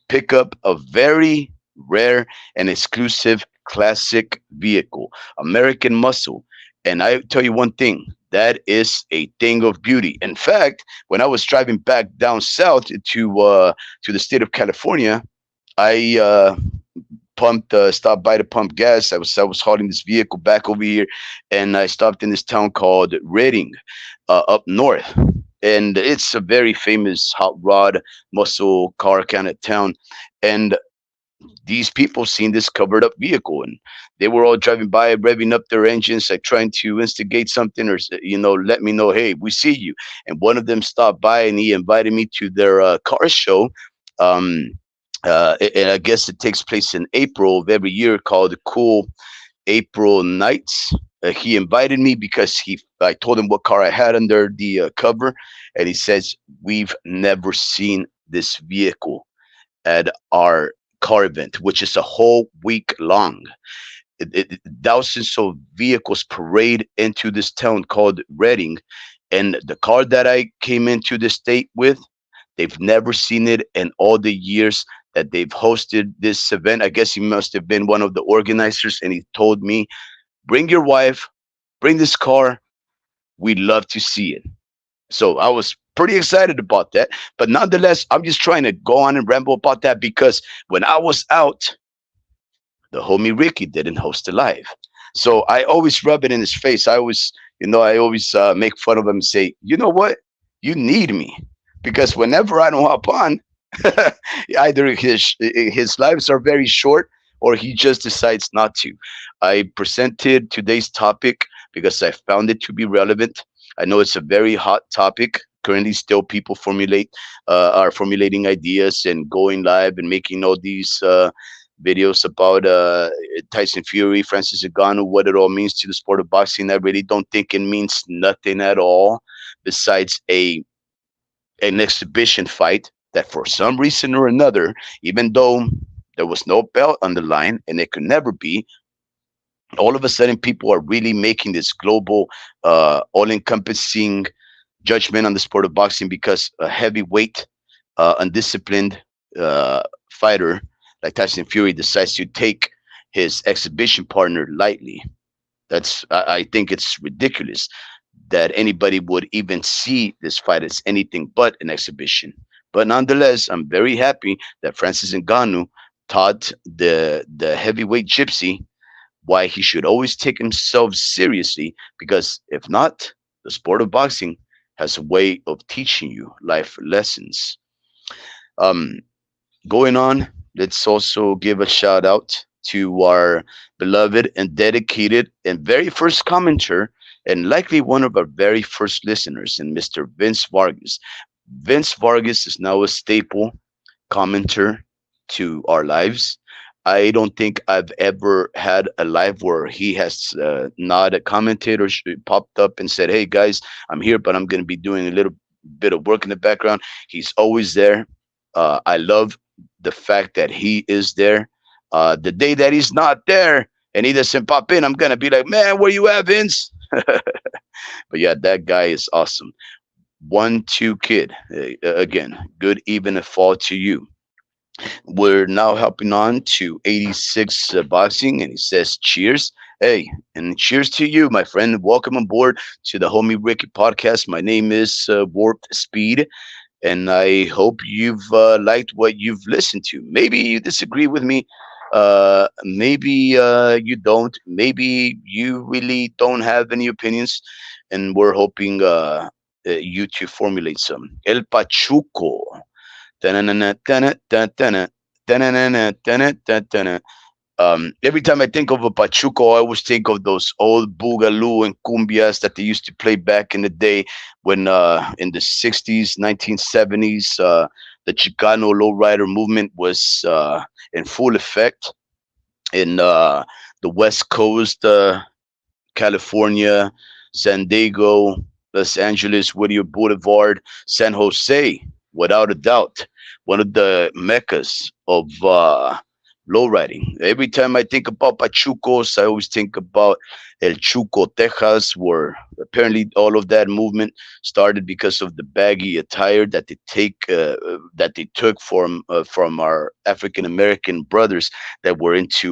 pick up a very rare and exclusive classic vehicle, American Muscle. And I tell you one thing, that is a thing of beauty. In fact, when I was driving back down south to the state of California, I stopped by to pump gas. I was hauling this vehicle back over here, and I stopped in this town called Redding, up north, and it's a very famous hot rod muscle car kind of town. And these people seen this covered up vehicle, and they were all driving by, revving up their engines, like trying to instigate something or let me know, hey, we see you. And one of them stopped by and he invited me to their car show. Um, and I guess it takes place in April of every year, called the Cool April Nights. He invited me because I told him what car I had under the cover, and he says we've never seen this vehicle at our car event, which is a whole week long. Thousands of vehicles parade into this town called Reading, and the car that I came into the state with, they've never seen it in all the years that they've hosted this event. I guess he must have been one of the organizers, and he told me, "Bring your wife, bring this car. We'd love to see it." So I was pretty excited about that. But nonetheless, I'm just trying to go on and ramble about that because when I was out, the homie Ricky didn't host a live. So I always rub it in his face. I always make fun of him and say, you know what? You need me because whenever I don't hop on, either his lives are very short or he just decides not to. I presented today's topic because I found it to be relevant. I know it's a very hot topic. Currently, still people are formulating ideas and going live and making all these videos about Tyson Fury, Francis Ngannou, what it all means to the sport of boxing. I really don't think it means nothing at all besides a an exhibition fight that for some reason or another, even though there was no belt on the line and it could never be, all of a sudden people are really making this global, all-encompassing judgment on the sport of boxing because a heavyweight, undisciplined fighter like Tyson Fury decides to take his exhibition partner lightly. I think it's ridiculous that anybody would even see this fight as anything but an exhibition. But nonetheless, I'm very happy that Francis Ngannou taught the heavyweight gypsy why he should always take himself seriously, because if not, the sport of boxing has a way of teaching you life lessons. Um, Going on, let's also give a shout out to our beloved and dedicated and very first commenter, and likely one of our very first listeners, and Mr. Vince Vargas. Vince Vargas is now a staple commenter to our lives. I don't think I've ever had a live where he has not commented or popped up and said, "Hey guys, I'm here, but I'm going to be doing a little bit of work in the background." He's always there. I love the fact that he is there. The day that he's not there and he doesn't pop in, I'm gonna be like, "Man, where you at, Vince?" But yeah, that guy is awesome. 1-2 kid. Again, good even a fall to you. We're now helping on to 86 boxing, and he says, "Cheers." Hey, and cheers to you, my friend. Welcome aboard to the Homie Ricky podcast. My name is Warped Speed, and I hope you've liked what you've listened to. Maybe you disagree with me. Maybe you don't. Maybe you really don't have any opinions, and we're hoping you to formulate some. El Pachuco. Ta-na-na-na, ta-na, ta-ta-na, ta-na-na-na, ta-na, ta-ta-na. Every time I think of a Pachuco, I always think of those old boogaloo and cumbias that they used to play back in the day when in the 60s, 1970s, the Chicano lowrider movement was in full effect in the West Coast, California, San Diego, Los Angeles, Whittier Boulevard, San Jose, without a doubt, one of the meccas of lowriding. Every time I think about Pachucos, I always think about El Chuco, Texas, where apparently all of that movement started because of the baggy attire that they took from our African American brothers that were into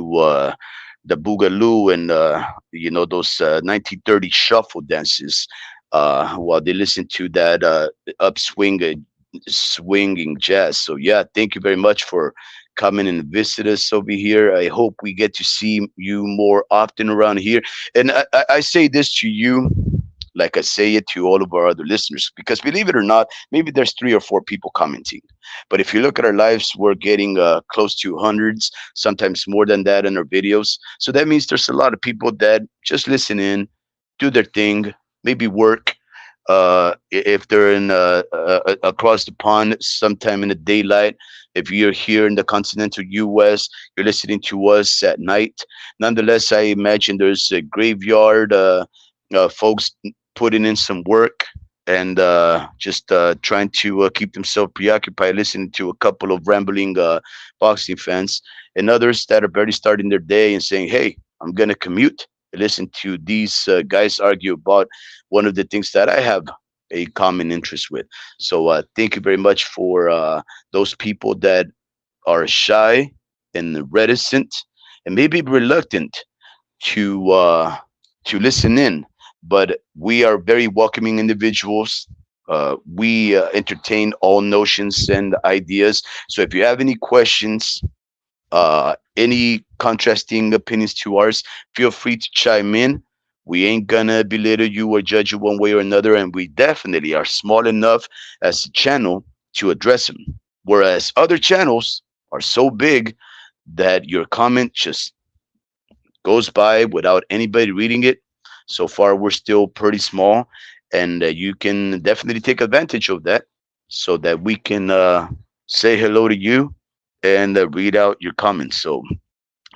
the boogaloo and those 1930 shuffle dances while they listened to that upswing swinging jazz. So yeah, thank you very much for coming and visit us over here. I hope we get to see you more often around here. And I say this to you like I say it to all of our other listeners, because believe it or not, maybe there's 3 or 4 people commenting. But if you look at our lives, we're getting close to hundreds, sometimes more than that in our videos. So that means there's a lot of people that just listen in, do their thing, maybe work. If they're in across the pond sometime in the daylight, if you're here in the continental US, you're listening to us at night. Nonetheless, I imagine there's a graveyard folks putting in some work and just trying to keep themselves preoccupied, listening to a couple of rambling boxing fans, and others that are barely starting their day and saying, "Hey, I'm gonna commute and listen to these guys argue about one of the things that I have a common interest with." So thank you very much for those people that are shy and reticent and maybe reluctant to to listen in, but we are very welcoming individuals. We entertain all notions and ideas. So if you have any questions, any contrasting opinions to ours, feel free to chime in. We ain't gonna belittle you or judge you one way or another, and we definitely are small enough as a channel to address them. Whereas other channels are so big that your comment just goes by without anybody reading it. So far, we're still pretty small, and you can definitely take advantage of that so that we can say hello to you and read out your comments. So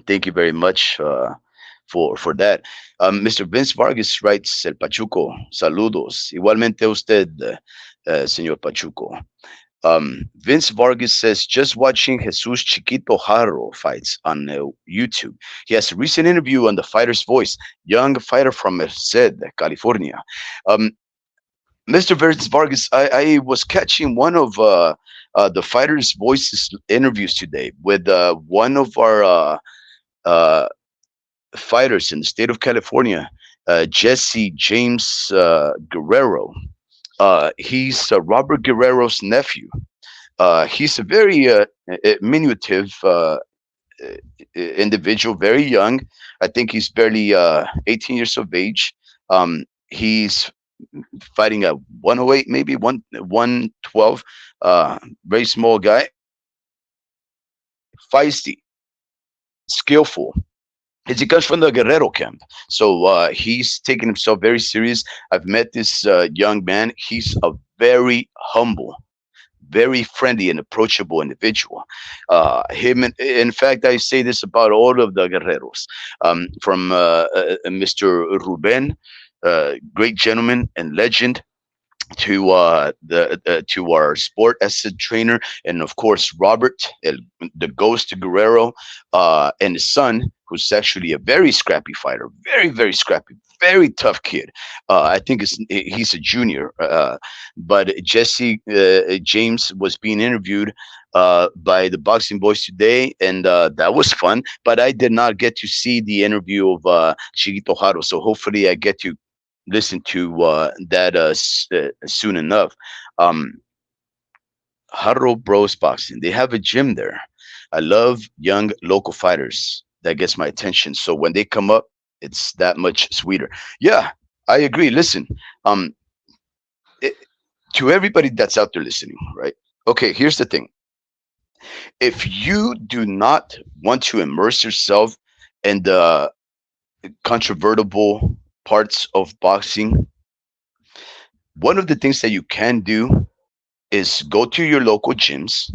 thank you very much for that. Mr. Vince Vargas writes, El Pachuco, saludos. Igualmente usted, señor Pachuco. Vince Vargas says, just watching Jesus Chiquito Haro fights on YouTube. He has a recent interview on the fighter's voice, young fighter from Merced, California. Um, Mr. Vince Vargas, I was catching one of the fighter's voices interviews today with one of our uh, fighters in the state of California, Jesse James Guerrero. He's Robert Guerrero's nephew. He's a very diminutive individual, very young. I think he's barely 18 years of age. He's fighting at 108, maybe 112. Very small guy, feisty, skillful. He comes from the Guerrero camp, so he's taking himself very serious. I've met this young man. He's a very humble, very friendly and approachable individual. In fact, I say this about all of the Guerreros, from Mr. Ruben, great gentleman and legend, to our sport as a trainer, and of course Robert, the Ghost Guerrero, and his son, who's actually a very scrappy fighter, very scrappy, very tough kid. I think he's a junior, but Jesse James was being interviewed by the Boxing Boys today, and that was fun. But I did not get to see the interview of Chiquito Haro, so hopefully I get to listen to that soon enough. Um, Haro Bros Boxing, they have a gym there. I love young local fighters. That gets my attention. So when they come up, it's that much sweeter. Yeah, I agree. Listen, um, it, to everybody that's out there listening, right? Okay, here's the thing. If you do not want to immerse yourself in the controvertible parts of boxing, one of the things that you can do is go to your local gyms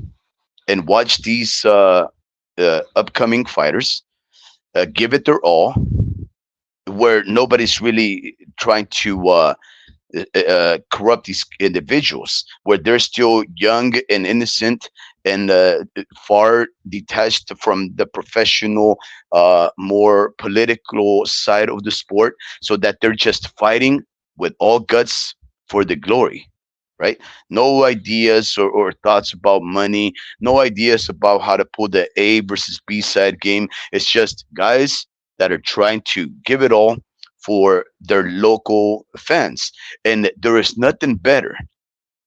and watch these upcoming fighters give it their all, where nobody's really trying to corrupt these individuals, where they're still young and innocent and far detached from the professional, more political side of the sport, so that they're just fighting with all guts for the glory, right? No ideas or thoughts about money, no ideas about how to pull the A versus B side game. It's just guys that are trying to give it all for their local fans. And there is nothing better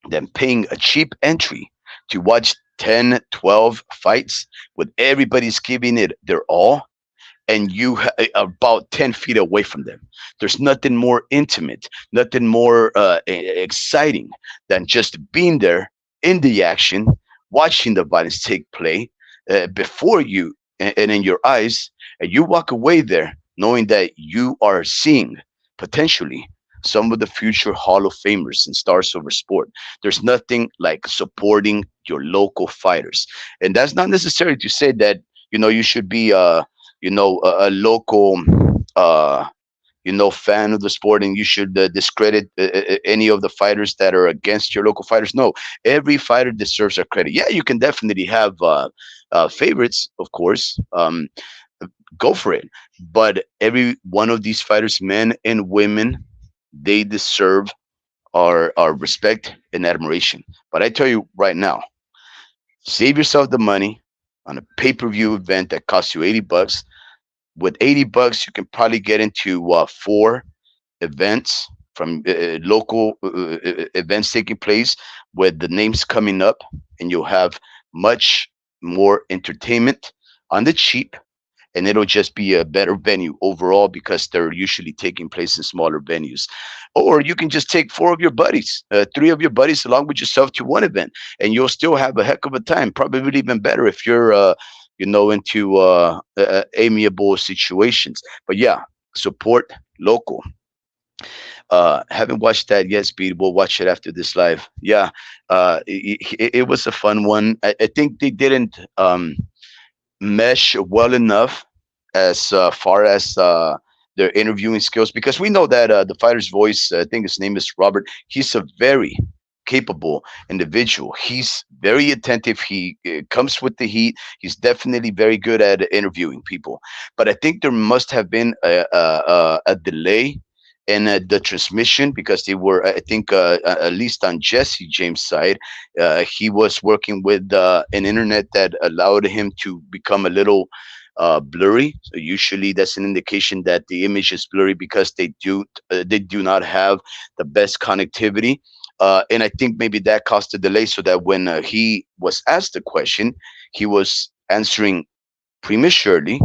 than paying a cheap entry to watch 10, 12 fights with everybody's giving it their all, and about 10 feet away from them. There's nothing more intimate, nothing more exciting than just being there in the action, watching the violence take place before you and in your eyes, and you walk away there knowing that you are seeing potentially some of the future Hall of Famers and stars of our sport. There's nothing like supporting your local fighters, and that's not necessary to say that you should be a local uh fan of the sport, and you should discredit any of the fighters that are against your local fighters. No, every fighter deserves our credit. Yeah, you can definitely have favorites, of course. Go for it. But every one of these fighters, men and women, they deserve our respect and admiration. But I tell you right now, save yourself the money on a pay-per-view event that costs you $80. With $80, you can probably get into four events from local events taking place with the names coming up, and you'll have much more entertainment on the cheap, and it'll just be a better venue overall because they're usually taking place in smaller venues. Or you can just take four of your buddies, three of your buddies along with yourself to one event, and you'll still have a heck of a time. Probably even better if you're into amiable situations. But yeah, support local. Haven't watched that yet, Speed. We'll watch it after this live. Yeah, it was a fun one. I think they didn't mesh well enough as far as their interviewing skills, because we know that the fighter's voice, I think his name is Robert, he's a very capable individual. He's very attentive. He comes with the heat. He's definitely very good at interviewing people. But I think there must have been a delay in the transmission, because they were, I think, at least on Jesse James' side, he was working with an internet that allowed him to become a little blurry. So usually that's an indication that the image is blurry because they do not have the best connectivity. And I think maybe that caused a delay, so that when he was asked the question, he was answering prematurely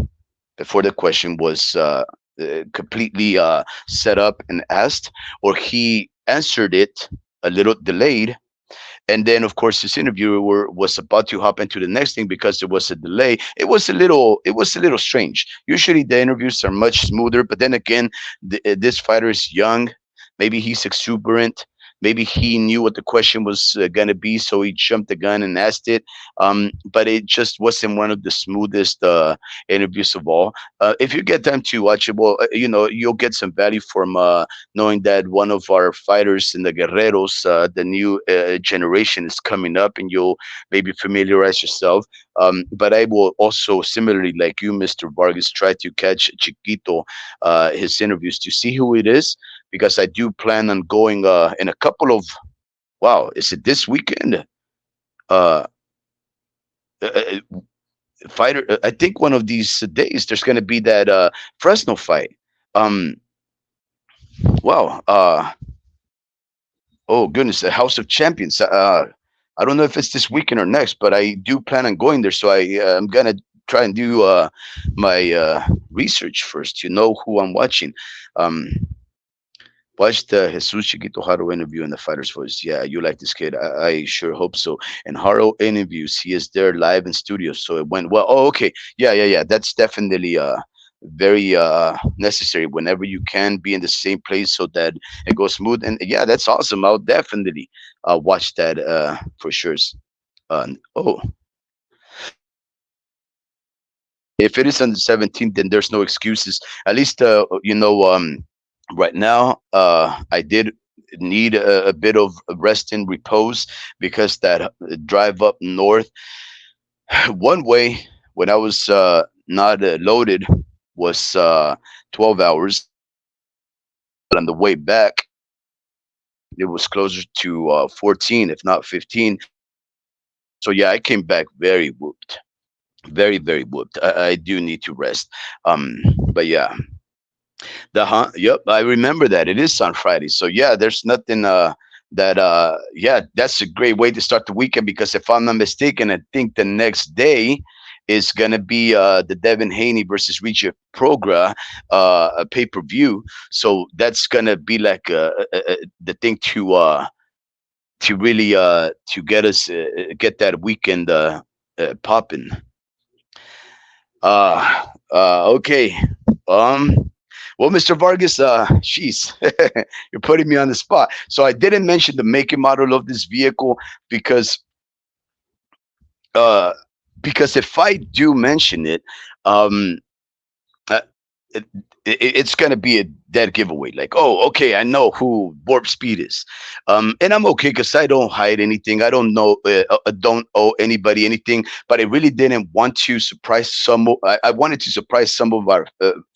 before the question was completely set up and asked, or he answered it a little delayed. And then, of course, this interviewer was about to hop into the next thing because there was a delay. It was a little strange. Usually, the interviews are much smoother, but then again, this fighter is young. Maybe he's exuberant. Maybe he knew what the question was going to be, so he jumped the gun and asked it. But it just wasn't one of the smoothest interviews of all. If you get time to watch it, well, you'll get some value from knowing that one of our fighters in the Guerreros, the new generation, is coming up, and you'll maybe familiarize yourself. But I will also, similarly like you, Mr. Vargas, try to catch Chiquito, his interviews, to see who it is, because I do plan on going in a couple of, wow, is it this weekend? Uh, uh, uh, Fighter, I think one of these days there's going to be that Fresno fight. Um, wow. Oh goodness, the House of Champions. I don't know if it's this weekend or next, but I do plan on going there. So I'm gonna try and do my research first to know who I'm watching. Um, Watch the Jesus Chiquito Haro interview in the Fighter's Voice. Yeah, you like this kid. I sure hope so. And Haro interviews, he is there live in studio, so it went well. Oh, okay. Yeah. That's definitely very necessary whenever you can be in the same place so that it goes smooth. And yeah, that's awesome. I'll definitely watch that for sure. Oh, if it is on the 17th, then there's no excuses. At least right now, I did need a bit of rest and repose, because that drive up north one way when I was not loaded was 12 hours. But on the way back, it was closer to 14, if not 15. So yeah, I came back very whooped, very, very whooped. I do need to rest. But yeah, yep, I remember that. It is on Friday. So yeah, there's nothing that yeah, that's a great way to start the weekend, because if I'm not mistaken, I think the next day is gonna be the Devin Haney versus Richie Progra a pay-per-view. So that's gonna be like the thing to really to get us get that weekend popping. Okay. Well, Mr. Vargas, jeez, you're putting me on the spot. So I didn't mention the make and model of this vehicle because uh, because if I do mention it, um, uh, it, it's gonna be a dead giveaway. Like, oh, okay, I know who Warp Speed is, and I'm okay because I don't hide anything. I don't know, don't owe anybody anything. But I really didn't want to surprise some. I wanted to surprise some of our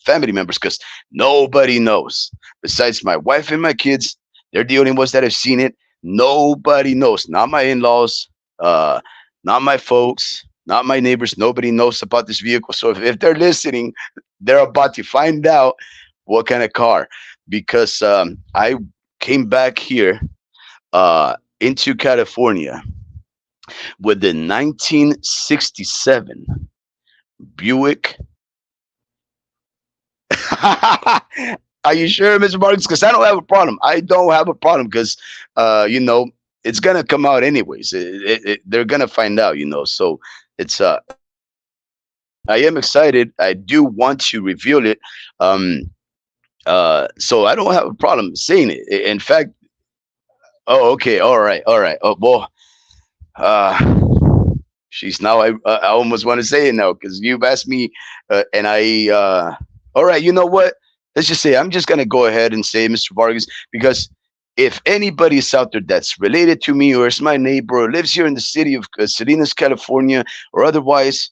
family members because nobody knows besides my wife and my kids. They're the only ones that have seen it. Nobody knows. Not my in-laws. Uh, Not my folks. Not my neighbors. Nobody knows about this vehicle. So if they're listening, they're about to find out what kind of car, because I came back here into California with the 1967 Buick. Are you sure, Mr. Marcus? Because I don't have a problem. I don't have a problem because, it's gonna come out anyways. They're gonna find out, So it's I am excited. I do want to reveal it. Um, so I don't have a problem saying it. In fact, oh, okay, all right, all right. Oh, well, uh, she's now. I almost want to say it now because you've asked me, and I. All right, you know what? Let's just say I'm just gonna go ahead and say, Mr. Vargas, because if anybody is out there that's related to me or is my neighbor or lives here in the city of Salinas, California, or otherwise,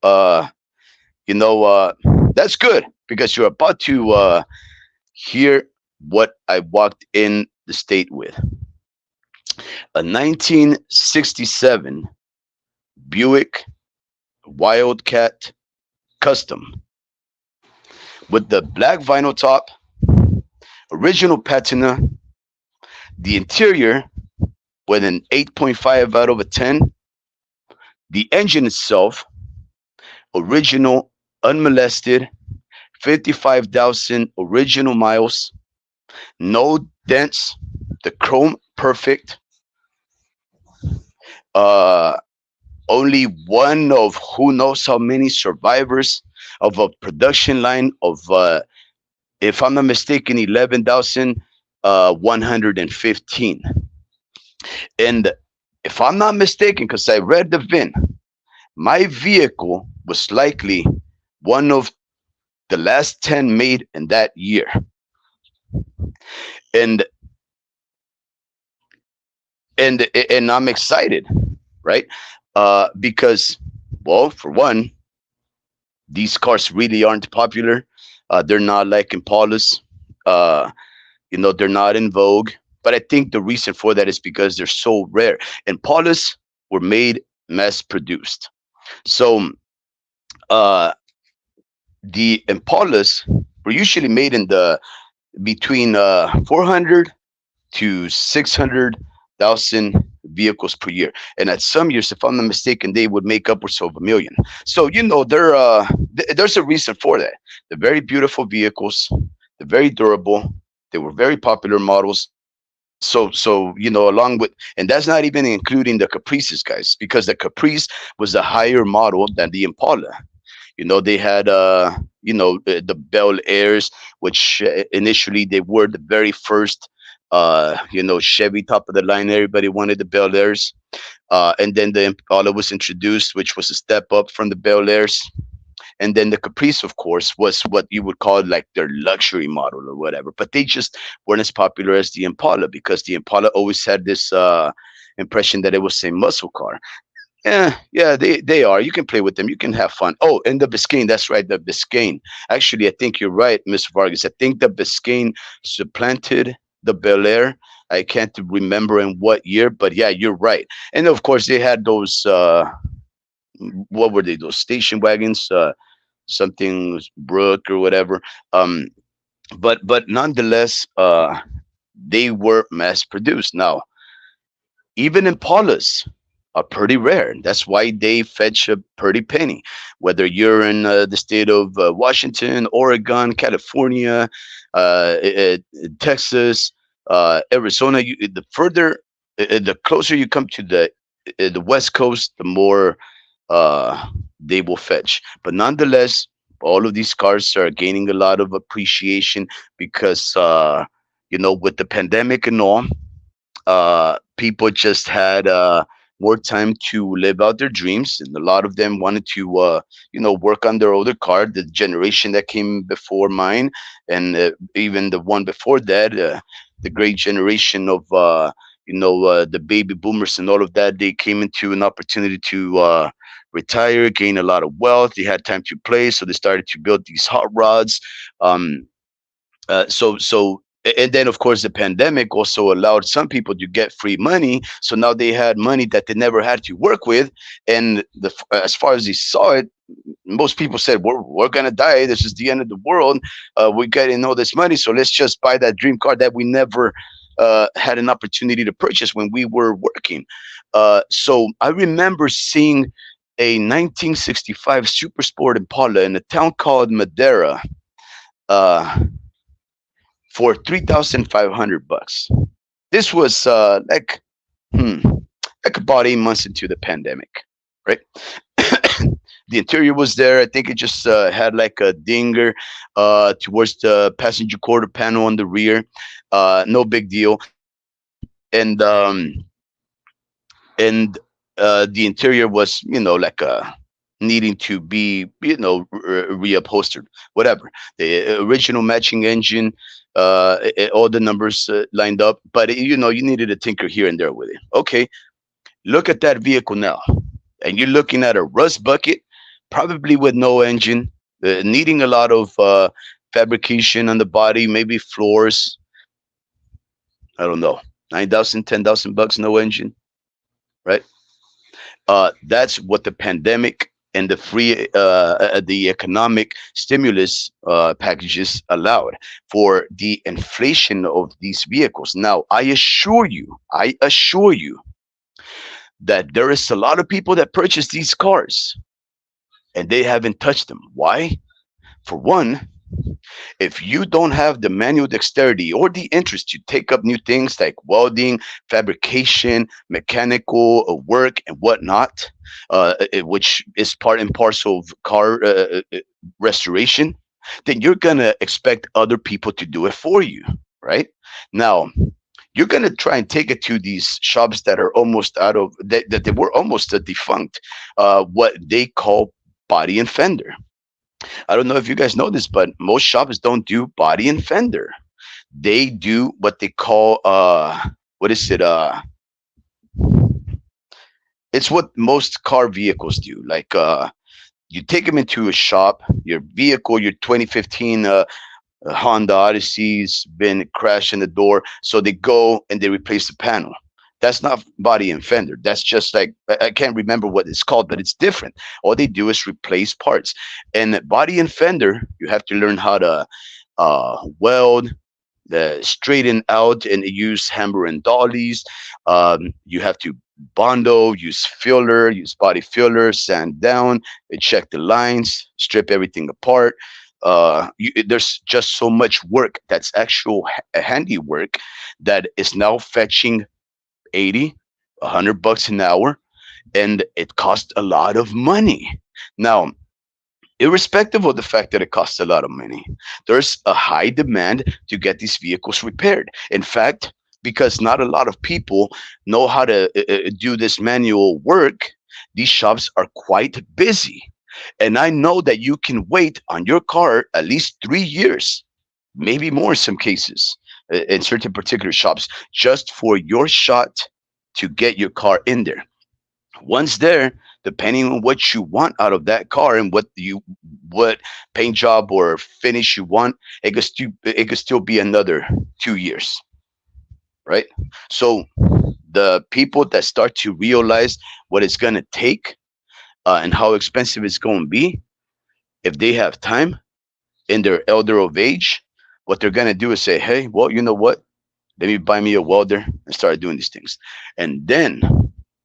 uh, you know, uh, that's good because you're about to hear what I walked in the state with: a 1967 Buick Wildcat Custom with the black vinyl top, original patina, the interior with an 8.5 out of a 10, the engine itself, original, unmolested, 55,000 original miles, no dents, the chrome perfect, uh, only one of who knows how many survivors of a production line of, if I'm not mistaken, 11,115. And if I'm not mistaken, because I read the VIN, my vehicle was likely one of the last 10 made in that year. And and I'm excited, right? Because, well, for one, these cars really aren't popular. They're not like Impalas. Uh, they're not in vogue. But I think the reason for that is because they're so rare. Impalas were made mass produced. So uh, the Impalas were usually made in the between 400 to 600,000 vehicles per year, and at some years, if I'm not mistaken, they would make upwards of a million. So there's a reason for that. They're very beautiful vehicles. They're very durable. They were very popular models. So along with, and that's not even including the Caprices, guys, because the Caprice was a higher model than the Impala. They had the Bel Airs, which initially they were the very first Chevy top of the line. Everybody wanted the Bel Airs, and then the Impala was introduced, which was a step up from the Bel Airs. And then the Caprice, of course, was what you would call like their luxury model or whatever. But they just weren't as popular as the Impala because the Impala always had this impression that it was a muscle car. Yeah, they are. You can play with them. You can have fun. Oh, and the Biscayne. That's right, the Biscayne. Actually, I think you're right, Mr. Vargas. I think the Biscayne supplanted the Bel Air. I can't remember in what year, but yeah, you're right. And of course, they had those. What were they? Those station wagons. Something Brook or whatever. But nonetheless, they were mass produced. Now, even Impalas are pretty rare. That's why they fetch a pretty penny. Whether you're in the state of Washington, Oregon, California, Texas, Arizona, the closer you come to the West Coast, the more they will fetch. But nonetheless, all of these cars are gaining a lot of appreciation because with the pandemic and all, people just had more time to live out their dreams, and a lot of them wanted to, work on their older car. The generation that came before mine, and even the one before that, the great generation of the baby boomers and all of that, they came into an opportunity to retire, gain a lot of wealth. They had time to play, so they started to build these hot rods. Um, and then of course the pandemic also allowed some people to get free money, so now they had money that they never had to work with. And as far as they saw it, most people said, we're gonna die, this is the end of the world, we're getting all this money, so let's just buy that dream car that we never had an opportunity to purchase when we were working. So I remember seeing a 1965 Super Sport Impala in a town called Madera, uh, for $3,500. This was like about 8 months into the pandemic, right? The interior was there. I think it just had like a dinger towards the passenger quarter panel on the rear. No big deal. And the interior was, like needing to be, reupholstered, whatever. The original matching engine, all the numbers lined up, but you needed a tinker here and there with it. Okay, look at that vehicle now, and you're looking at a rust bucket, probably with no engine, needing a lot of fabrication on the body, maybe floors. I don't know, 9,000, 10,000 bucks, no engine, right? That's what the pandemic and the economic stimulus packages allowed for the inflation of these vehicles. Now, I assure you that there is a lot of people that purchase these cars and they haven't touched them. Why? For one, if you don't have the manual dexterity or the interest to take up new things like welding, fabrication, mechanical work, and whatnot, which is part and parcel of car restoration, then you're going to expect other people to do it for you, right? Now, you're going to try and take it to these shops that are almost that they were almost defunct, what they call body and fender. I don't know if you guys know this, but most shops don't do body and fender. They do what they call what is it? It's what most car vehicles do. Like you take them into a shop, your vehicle, your 2015 Honda Odyssey's been crashed in the door, so they go and they replace the panel. That's not body and fender. That's just like, I can't remember what it's called, but it's different. All they do is replace parts. And body and fender, you have to learn how to weld, straighten out, and use hammer and dollies. You have to bondo, use filler, use body filler, sand down, check the lines, strip everything apart. There's just so much work that's actual handiwork that is now fetching 80, $100 an hour, and it costs a lot of money. Now, irrespective of the fact that it costs a lot of money, there's a high demand to get these vehicles repaired. In fact, because not a lot of people know how to do this manual work, these shops are quite busy. And I know that you can wait on your car at least 3 years, maybe more in some cases, in certain particular shops, just for your shot to get your car in there. Once there, depending on what you want out of that car and what paint job or finish you want, it could still be another 2 years, right? So the people that start to realize what it's gonna take and how expensive it's gonna be, if they have time in their elder of age, what they're gonna do is say, "Hey, well, you know what? Let me buy me a welder and start doing these things." And then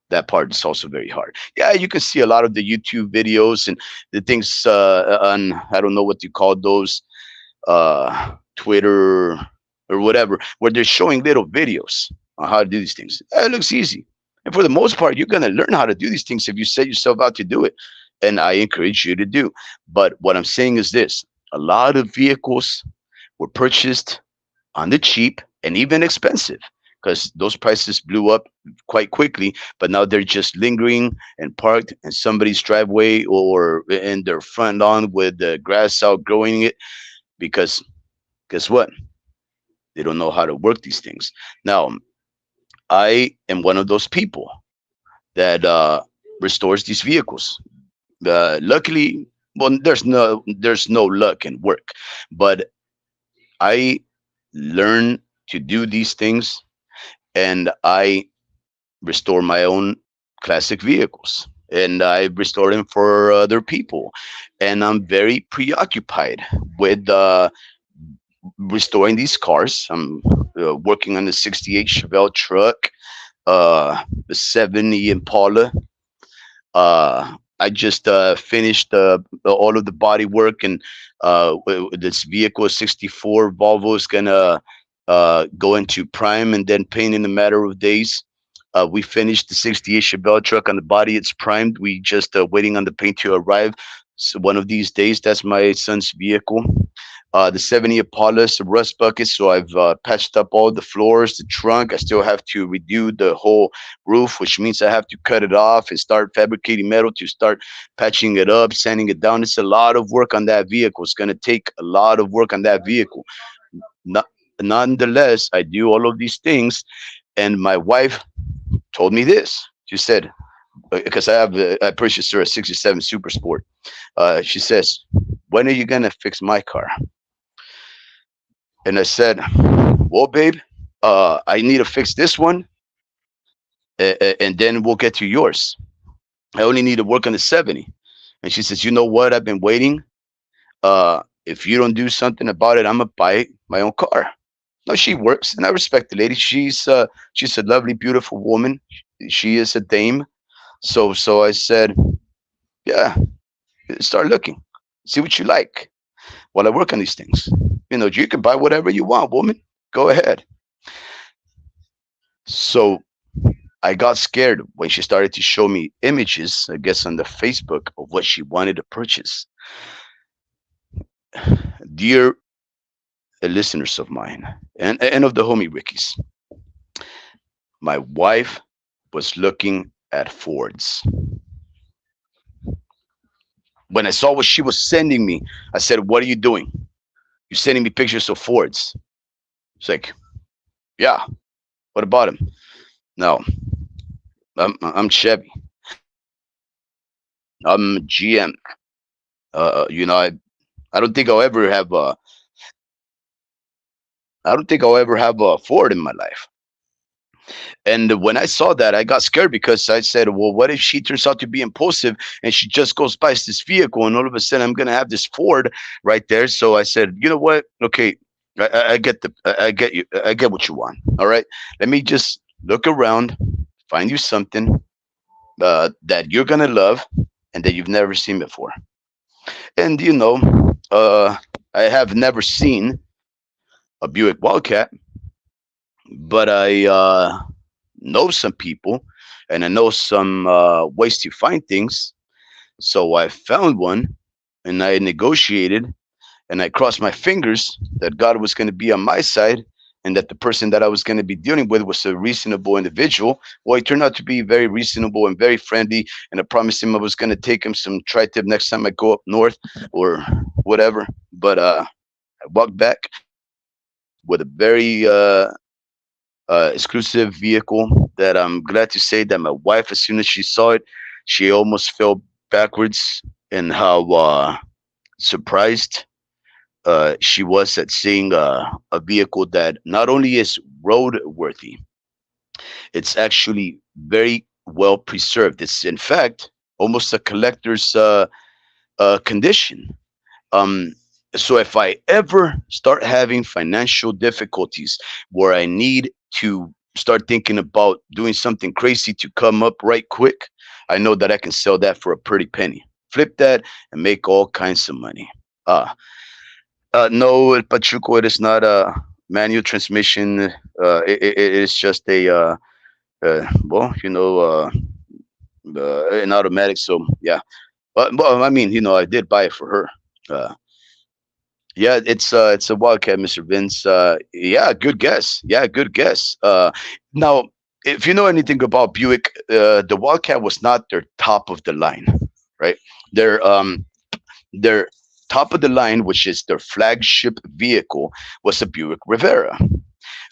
that part is also very hard. Yeah, you can see a lot of the YouTube videos and the things on, I don't know what you call those, Twitter or whatever, where they're showing little videos on how to do these things. It looks easy. And for the most part, you're going to learn how to do these things if you set yourself out to do it. And I encourage you to do. But what I'm saying is this: a lot of vehicles were purchased on the cheap and even expensive because those prices blew up quite quickly. But now they're just lingering and parked in somebody's driveway or in their front lawn with the grass outgrowing it. Because guess what? They don't know how to work these things. Now, I am one of those people that restores these vehicles. Luckily, well, there's no luck in work, but I learn to do these things, and I restore my own classic vehicles, and I restore them for other people, and I'm very preoccupied with restoring these cars. I'm working on the '68 Chevelle truck, the '70 Impala. I just finished all of the body work, and this vehicle, 64 Volvo, is gonna go into prime and then paint in a matter of days. We finished the '68 Chevelle truck on the body; it's primed. We just waiting on the paint to arrive. So one of these days, that's my son's vehicle. The '70 Impala is a rust bucket, so I've patched up all the floors, the trunk. I still have to redo the whole roof, which means I have to cut it off and start fabricating metal to start patching it up, sanding it down. It's a lot of work on that vehicle. It's going to take a lot of work on that vehicle. No- Nonetheless, I do all of these things, and my wife told me this. She said, because I purchased her a '67 Super Sport. She says, "When are you going to fix my car?" And I said, "Well, babe, I need to fix this one, and then we'll get to yours. I only need to work on the '70." And she says, "You know what? I've been waiting. If you don't do something about it, I'm gonna buy my own car." No, she works, and I respect the lady. She's a lovely, beautiful woman. She is a dame. So I said, "Yeah, start looking, see what you like while I work on these things. You can buy whatever you want, woman. Go ahead." So I got scared when she started to show me images, I guess, on the Facebook of what she wanted to purchase. Dear listeners of mine, and of the homie Ricky's, my wife was looking at Fords. When I saw what she was sending me, I said, "What are you doing? You're sending me pictures of Fords." It's like, "Yeah, what about him?" No, I'm Chevy. I'm GM. I don't think I'll ever have a. I don't think I'll ever have a Ford in my life. And when I saw that, I got scared because I said, "Well, what if she turns out to be impulsive and she just goes buys this vehicle, and all of a sudden I'm gonna have this Ford right there?" So I said, "You know what? Okay, I get I get you, I get what you want. All right, let me just look around, find you something that you're gonna love and that you've never seen before." And I have never seen a Buick Wildcat, but I know some people, and I know some ways to find things. So I found one, and I negotiated, and I crossed my fingers that God was going to be on my side, and that the person that I was going to be dealing with was a reasonable individual. Well, he turned out to be very reasonable and very friendly, and I promised him I was going to take him some tri-tip next time I go up north or whatever. But I walked back with a very exclusive vehicle that I'm glad to say that my wife, as soon as she saw it, she almost fell backwards in how surprised she was at seeing a vehicle that not only is road worthy, it's actually very well preserved. It's in fact almost a collector's condition. Um, so if I ever start having financial difficulties where I need to start thinking about doing something crazy to come up right quick, I know that I can sell that for a pretty penny, flip that, and make all kinds of money. Uh, no, El Pachuco, it is not a manual transmission. It is just a, well, an automatic. So, yeah. Well, I mean, I did buy it for her. Uh, Yeah, it's a Wildcat, Mr. Vince. Yeah, good guess. Yeah, good guess. Now, if you know anything about Buick, the Wildcat was not their top of the line, right? Their their top of the line, which is their flagship vehicle, was a Buick Rivera.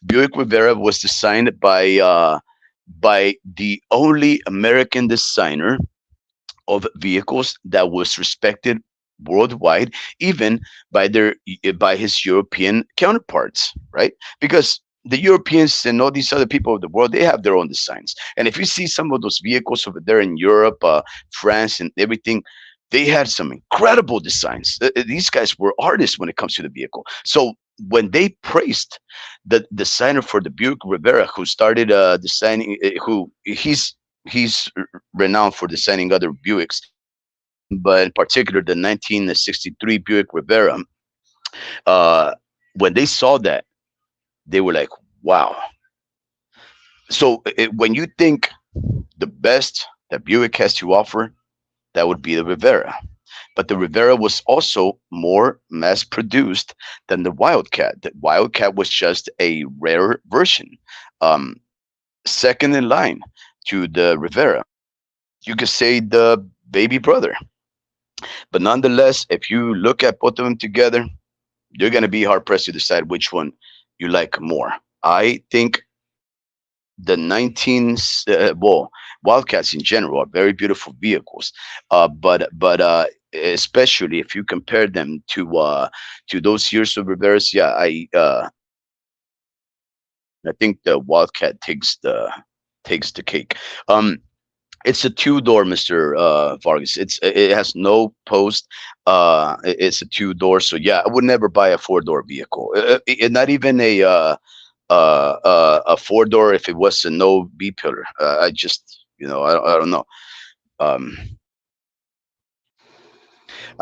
Buick Rivera was designed by the only American designer of vehicles that was respected worldwide, even by his European counterparts, right? Because the Europeans and all these other people of the world, they have their own designs. And if you see some of those vehicles over there in Europe, France, and everything, they had some incredible designs. These guys were artists when it comes to the vehicle. So when they praised the designer for the Buick Rivera, who started designing, who he's renowned for designing other Buicks, but in particular the 1963 Buick Rivera. Uh, when they saw that, they were like, "Wow!" So when you think the best that Buick has to offer, that would be the Rivera. But the Rivera was also more mass produced than the Wildcat. The Wildcat was just a rare version, um, second in line to the Rivera. You could say the baby brother. But nonetheless, if you look at both of them together, you're going to be hard pressed to decide which one you like more. I think the 19s, well, Wildcats in general are very beautiful vehicles, but especially if you compare them to those years of Rivera's, yeah, I think the Wildcat takes the cake. It's a two door, Mister Vargas. It has no post. It's a two door, so yeah, I would never buy a four-door vehicle. Not even a four door if it was a no B pillar. I just I don't know. Um,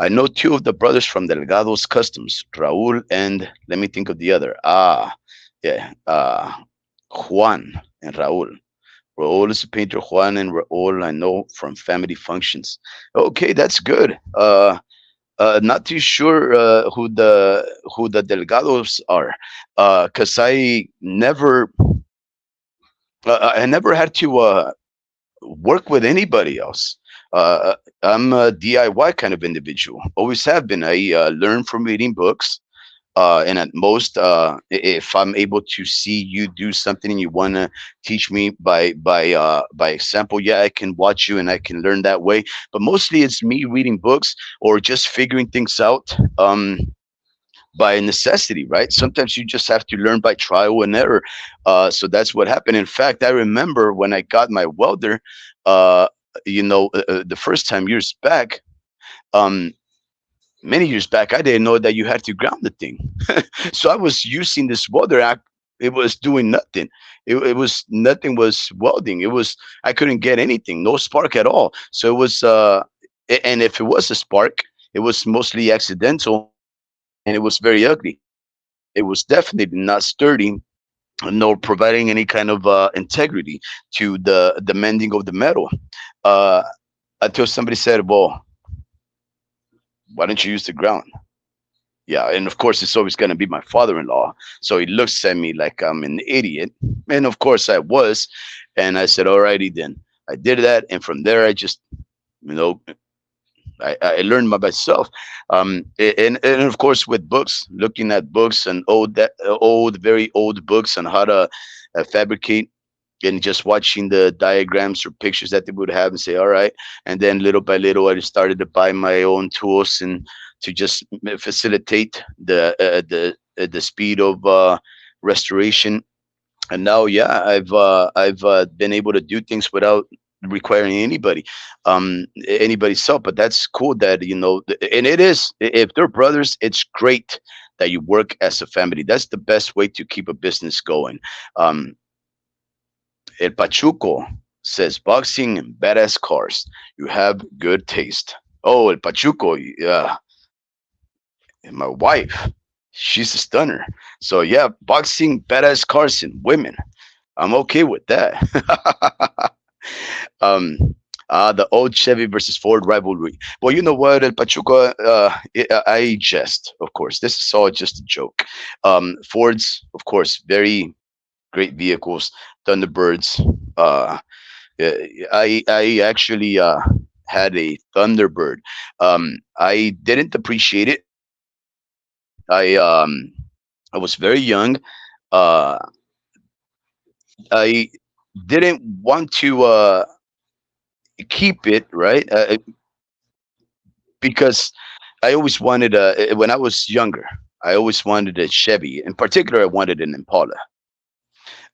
I know two of the brothers from Delgado's Customs, Raul and let me think of the other. Yeah, Juan and Raul. Raul is a painter. Juan and Raul I know from family functions. Okay, that's good. Not too sure who the Delgados are, because I never had to work with anybody else. I'm a DIY kind of individual. Always have been. I learn from reading books. And at most, if I'm able to see you do something and you want to teach me by example, yeah, I can watch you and I can learn that way. But mostly, it's me reading books or just figuring things out. By necessity, right? Sometimes you just have to learn by trial and error. So that's what happened. In fact, I remember when I got my welder, uh, the first time years back, um, many years back, I didn't know that you had to ground the thing. So I was using this welder act. It was doing nothing. It was nothing was welding. I couldn't get anything, no spark at all. So it was, and if it was a spark, it was mostly accidental and it was very ugly. It was definitely not sturdy, nor providing any kind of integrity to the mending of the metal. Uh, until somebody said, "Well, why don't you use the ground?" Yeah, and of course, it's always going to be my father-in-law. So he looks at me like I'm an idiot, and of course I was. And I said, "Alrighty then." I did that, and from there, I just, you know, I learned by myself, and of course with books, looking at books and old, very old books on how to fabricate, and just watching the diagrams or pictures that they would have, and say, "All right." And then little by little, I just started to buy my own tools and to just facilitate the speed of restoration. And now, yeah, I've been able to do things without requiring anybody's help. But that's cool that and it is, if they're brothers, it's great that you work as a family. That's the best way to keep a business going. um El Pachuco says boxing and badass cars, you have good taste. Oh, El Pachuco, yeah, my wife, she's a stunner. So yeah, boxing, badass cars, and women, I'm okay with that. um, The old Chevy versus Ford rivalry. Well, you know what, El Pachuca, I jest, of course. This is all just a joke. Fords, of course, very great vehicles. Thunderbirds. Uh, I actually had a Thunderbird. I didn't appreciate it. I was very young. Uh, I didn't want to keep it, right? Because I always wanted a when I was younger. I always wanted a Chevy. In particular, I wanted an Impala.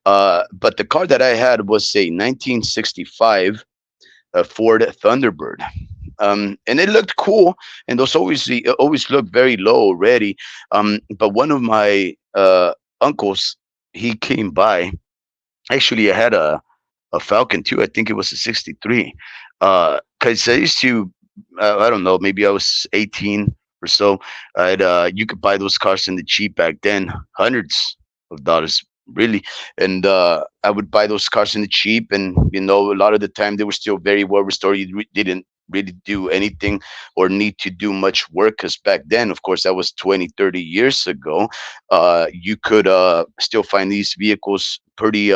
But the car that I had was a 1965 Ford Thunderbird, and it looked cool. And those always looked very low already. But one of my uncles, he came by. Actually, I had a Falcon too. I think it was a '63. Because I used to, I don't know, maybe I was 18 or so. I'd You could buy those cars in the cheap back then, hundreds of dollars, really. And I would buy those cars in the cheap, and a lot of the time they were still very well restored. You didn't really do anything or need to do much work, because back then, of course, that was 20, 30 years ago. You could still find these vehicles pretty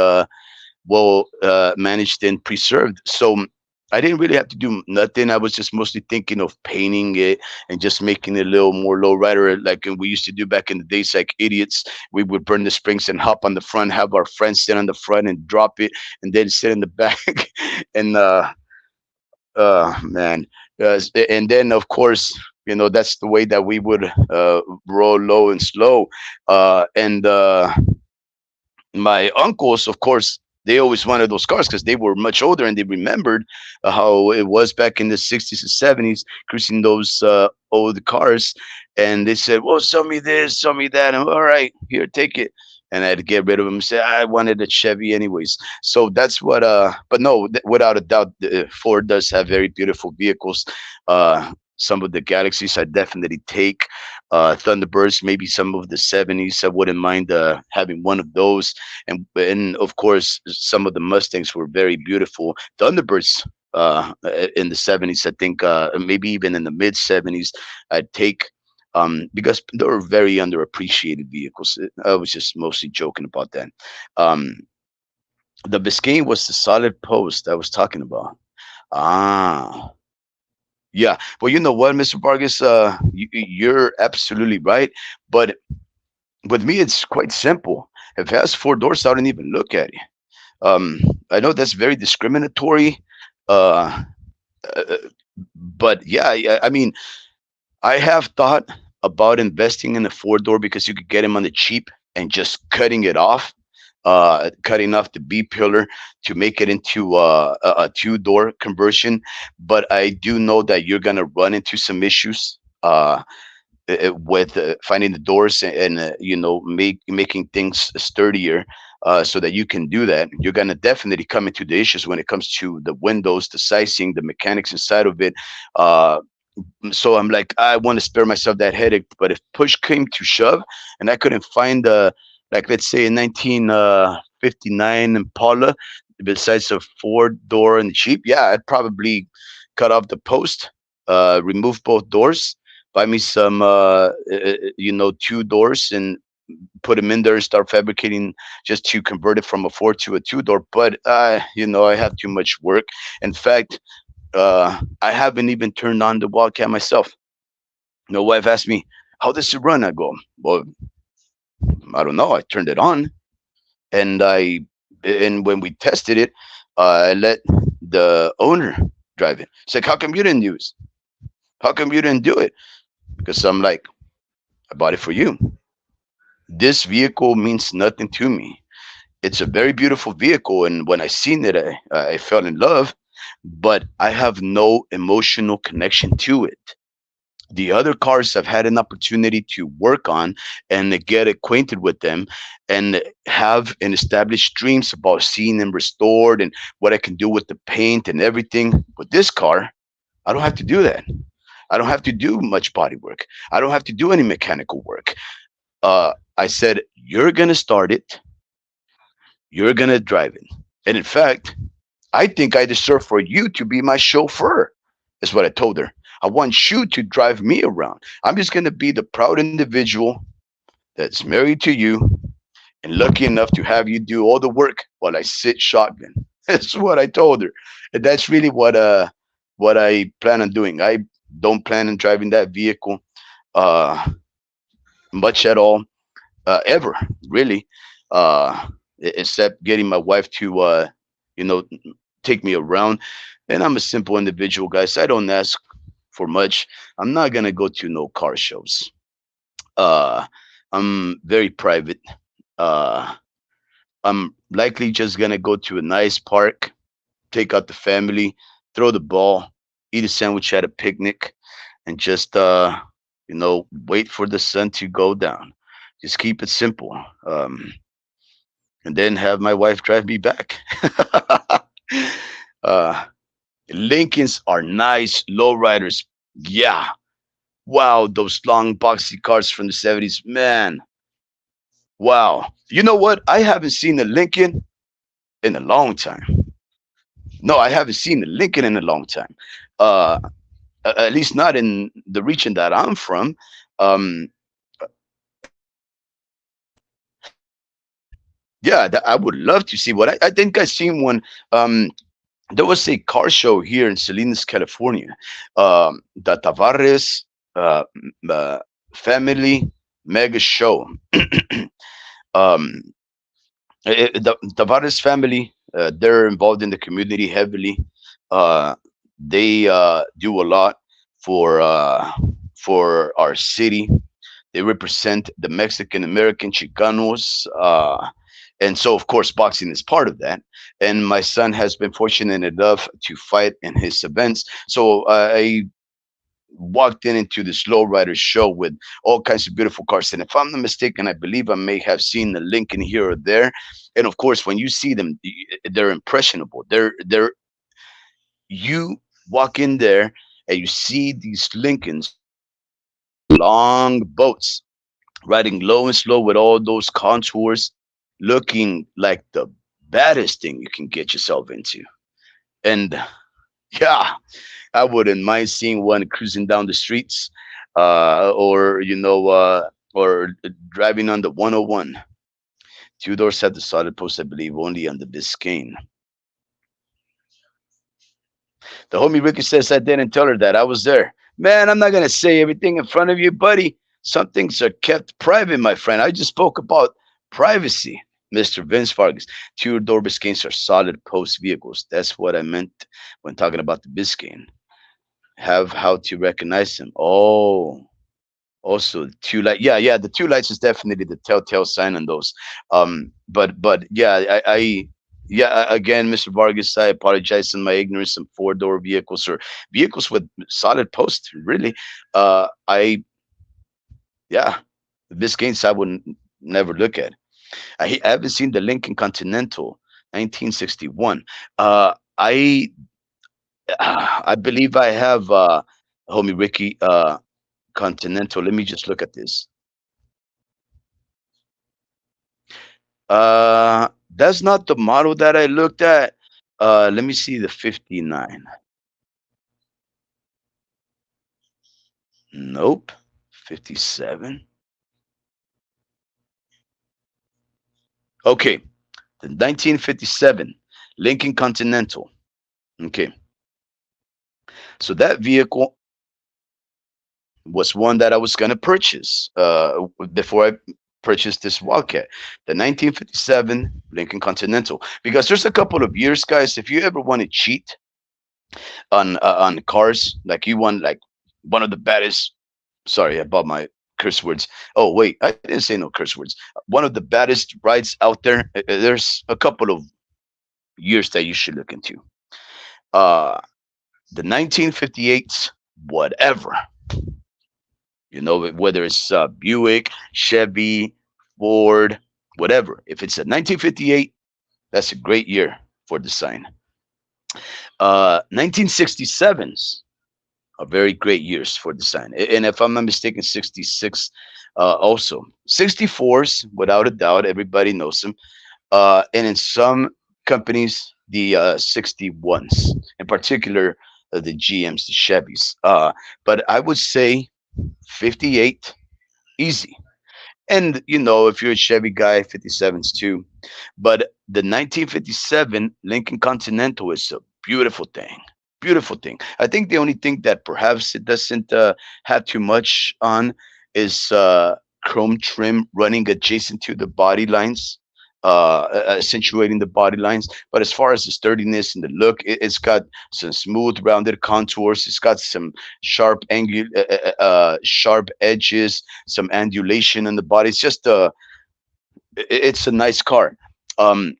well managed and preserved. So I didn't really have to do nothing. I was just mostly thinking of painting it and just making it a little more low rider, like we used to do back in the days, like idiots. We would burn the springs and hop on the front, have our friends sit on the front and drop it, and then sit in the back. And man, and then of course, that's the way that we would roll low and slow. And My uncles, of course, they always wanted those cars because they were much older and they remembered how it was back in the 60s and 70s, cruising those old cars. And they said, well, sell me this, sell me that. And all right, here, take it. And I had to get rid of them and say, I wanted a Chevy anyways. So that's what, but no, without a doubt, Ford does have very beautiful vehicles. Some of the Galaxies I definitely take. Thunderbirds, maybe some of the '70s. I wouldn't mind having one of those. And of course, some of the Mustangs were very beautiful. Thunderbirds in the '70s, I think, maybe even in the mid '70s, I'd take. Because they were very underappreciated vehicles. I was just mostly joking about that. Um, the Biscayne was the solid post I was talking about. Ah, yeah. Well, you know what, Mr. Vargas, you're absolutely right. But with me, it's quite simple. If it has four doors, I don't even look at it. Um, I know that's very discriminatory, uh, uh, but yeah, I mean, I have thought about investing in a four door because you could get them on the cheap and just cutting it off, cutting off the B pillar to make it into a two-door conversion. But I do know that you're gonna run into some issues. With finding the doors and making things sturdier, so that you can do that. You're gonna definitely come into the issues when it comes to the windows, the sizing, the mechanics inside of it. Uh, so I'm like, I want to spare myself that headache. But if push came to shove, and I couldn't find like, let's say a 1959 Impala besides a four door and Jeep, yeah, I'd probably cut off the post, remove both doors, buy me some two doors, and put them in there and start fabricating just to convert it from a four to a two door. But I have too much work. In fact, I haven't even turned on the Wildcat myself. My wife asked me, "How does it run?" I go, "Well, I don't know." I turned it on, and when we tested it, I let the owner drive it. It's like, "How come you didn't use? How come you didn't do it?" Because I'm like, "I bought it for you. This vehicle means nothing to me. It's a very beautiful vehicle, and when I seen it, I fell in love, but I have no emotional connection to it. The other cars I've had an opportunity to work on and to get acquainted with them and have an established dreams about seeing them restored and what I can do with the paint and everything. With this car, I don't have to do that. I don't have to do much body work. I don't have to do any mechanical work. I said, you're going to start it, you're going to drive it. And in fact, I think I deserve for you to be my chauffeur, is what I told her. I want you to drive me around. I'm just going to be the proud individual that's married to you and lucky enough to have you do all the work while I sit shotgun. That's what I told her. And that's really what I plan on doing. I don't plan on driving that vehicle uh much at all, ever, really. Except getting my wife to you know take me around. And I'm a simple individual, guys. I don't ask for much. I'm not gonna go to no car shows. uh I'm very private. uh I'm likely just gonna go to a nice park, take out the family, throw the ball, eat a sandwich at a picnic, and just wait for the sun to go down. Just keep it simple. And then have my wife drive me back. uh Lincolns are nice lowriders. Yeah. Wow, those long boxy cars from the 70s. Man, wow. You know what? I haven't seen a Lincoln in a long time. No, I haven't seen a Lincoln in a long time. Uh, at least not in the region that I'm from. Um, yeah, I would love to see what I think I seen one. Um, there was a car show here in Salinas, California. The Tavares family mega show. um, the Tavares family, they're involved in the community heavily. Uh, they do a lot for uh, for our city. They represent the Mexican American Chicanos. And so, of course, boxing is part of that. And my son has been fortunate enough to fight in his events. So I walked into this lowrider show with all kinds of beautiful cars. And if I'm not mistaken, I believe I may have seen the Lincoln here or there. And of course, when you see them, they're impressionable. They're you walk in there and you see these Lincolns long boats riding low and slow with all those contours, looking like the baddest thing you can get yourself into. And yeah, I wouldn't mind seeing one cruising down the streets, or driving on the 101. Two doors had the solid post, I believe, only on the Biscayne. The homie Ricky says I didn't tell her that. I was there. Man, I'm not gonna say everything in front of you, buddy. Some things are kept private, my friend. I just spoke about privacy, Mr. Vince Vargas. Two-door Biscaynes are solid post vehicles. That's what I meant when talking about the Biscayne. Have how to recognize them. Oh, also the two light. Yeah, yeah, the two lights is definitely the telltale sign on those. But yeah, again, Mr. Vargas, I apologize in my ignorance on four-door vehicles or vehicles with solid posts. Really, I yeah, the Biscaynes I would never look at. I haven't seen the Lincoln Continental 1961. I believe I have homie Ricky Continental. Let me just look at this. That's not the model that I looked at. Let me see the 59. Nope. 57. Okay. The 1957 Lincoln Continental. Okay. So that vehicle was one that I was going to purchase before I purchased this Wildcat, the 1957 Lincoln Continental. Because there's a couple of years, guys, if you ever want to cheat on cars, like you want like one of the baddest. Sorry about my curse words. Oh wait, I didn't say no curse words. One of the baddest rides out there. There's a couple of years that you should look into. Uh, the 1958s, whatever. You know, whether it's Buick, Chevy, Ford, whatever. If it's a 1958, that's a great year for design. 1967s are very great years for design. And if I'm not mistaken, 66 also. 64s, without a doubt, everybody knows them. And in some companies, the 61s, in particular the GMs, the Chevys. But I would say 58 easy. And if you're a Chevy guy, 57s too. But the 1957 Lincoln Continental is a beautiful thing. Beautiful thing. I think the only thing that perhaps it doesn't have too much on is chrome trim running adjacent to the body lines, accentuating the body lines. But as far as the sturdiness and the look, it's got some smooth, rounded contours. It's got some sharp edges, some andulation in the body. It's just it's a nice car. Um,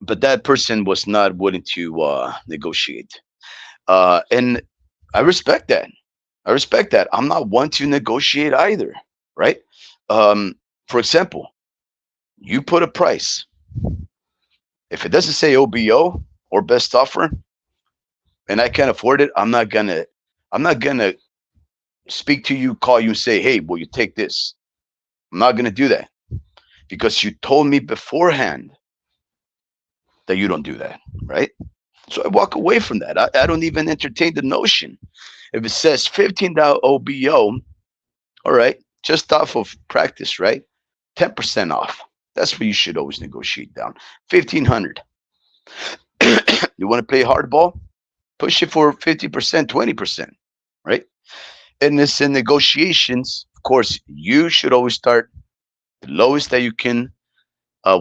but that person was not willing to negotiate, and I respect that. I respect that. I'm not one to negotiate either, right? Um, for example, you put a price. If it doesn't say OBO or best offer, and I can't afford it, I'm not gonna speak to you, call you, and say, "Hey, will you take this?" I'm not gonna do that because you told me beforehand that you don't do that, right? So I walk away from that. I don't even entertain the notion. If it says $15 OBO, all right, just off of practice, right? 10% off. That's what you should always negotiate down. 1500. You want to play hardball? Push it for 50%, 20%, right? And it's in negotiations. Of course, you should always start the lowest that you can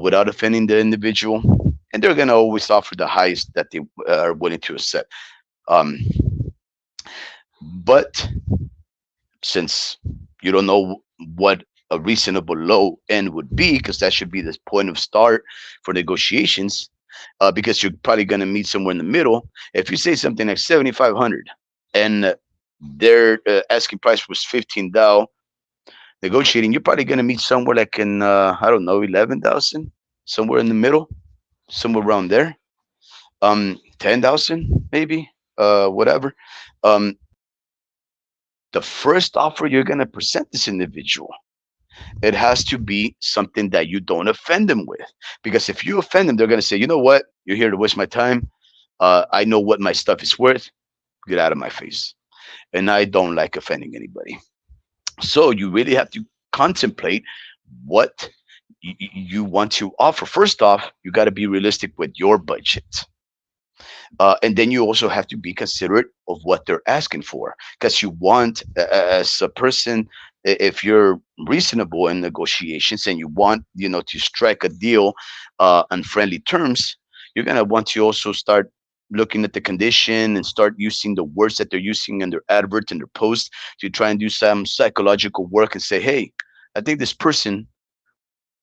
without offending the individual. And they're going to always offer the highest that they are willing to accept. Um, but since you don't know what a reasonable low end would be, because that should be the point of start for negotiations, because you're probably going to meet somewhere in the middle. If you say something like 7,500 and their asking price was 15 thou, negotiating, you're probably going to meet somewhere like in I don't know, 11,000, somewhere in the middle, somewhere around there. 10,000 maybe, whatever. Um, the first offer you're going to present this individual, it has to be something that you don't offend them with. Because if you offend them, they're going to say, you know what? You're here to waste my time. I know what my stuff is worth. Get out of my face. And I don't like offending anybody. So you really have to contemplate what you want to offer. First off, you got to be realistic with your budget. And then you also have to be considerate of what they're asking for, because you want, as a person, if you're reasonable in negotiations and you want, to strike a deal on friendly terms, you're gonna want to also start looking at the condition and start using the words that they're using in their advert and their post to try and do some psychological work and say, hey, I think this person,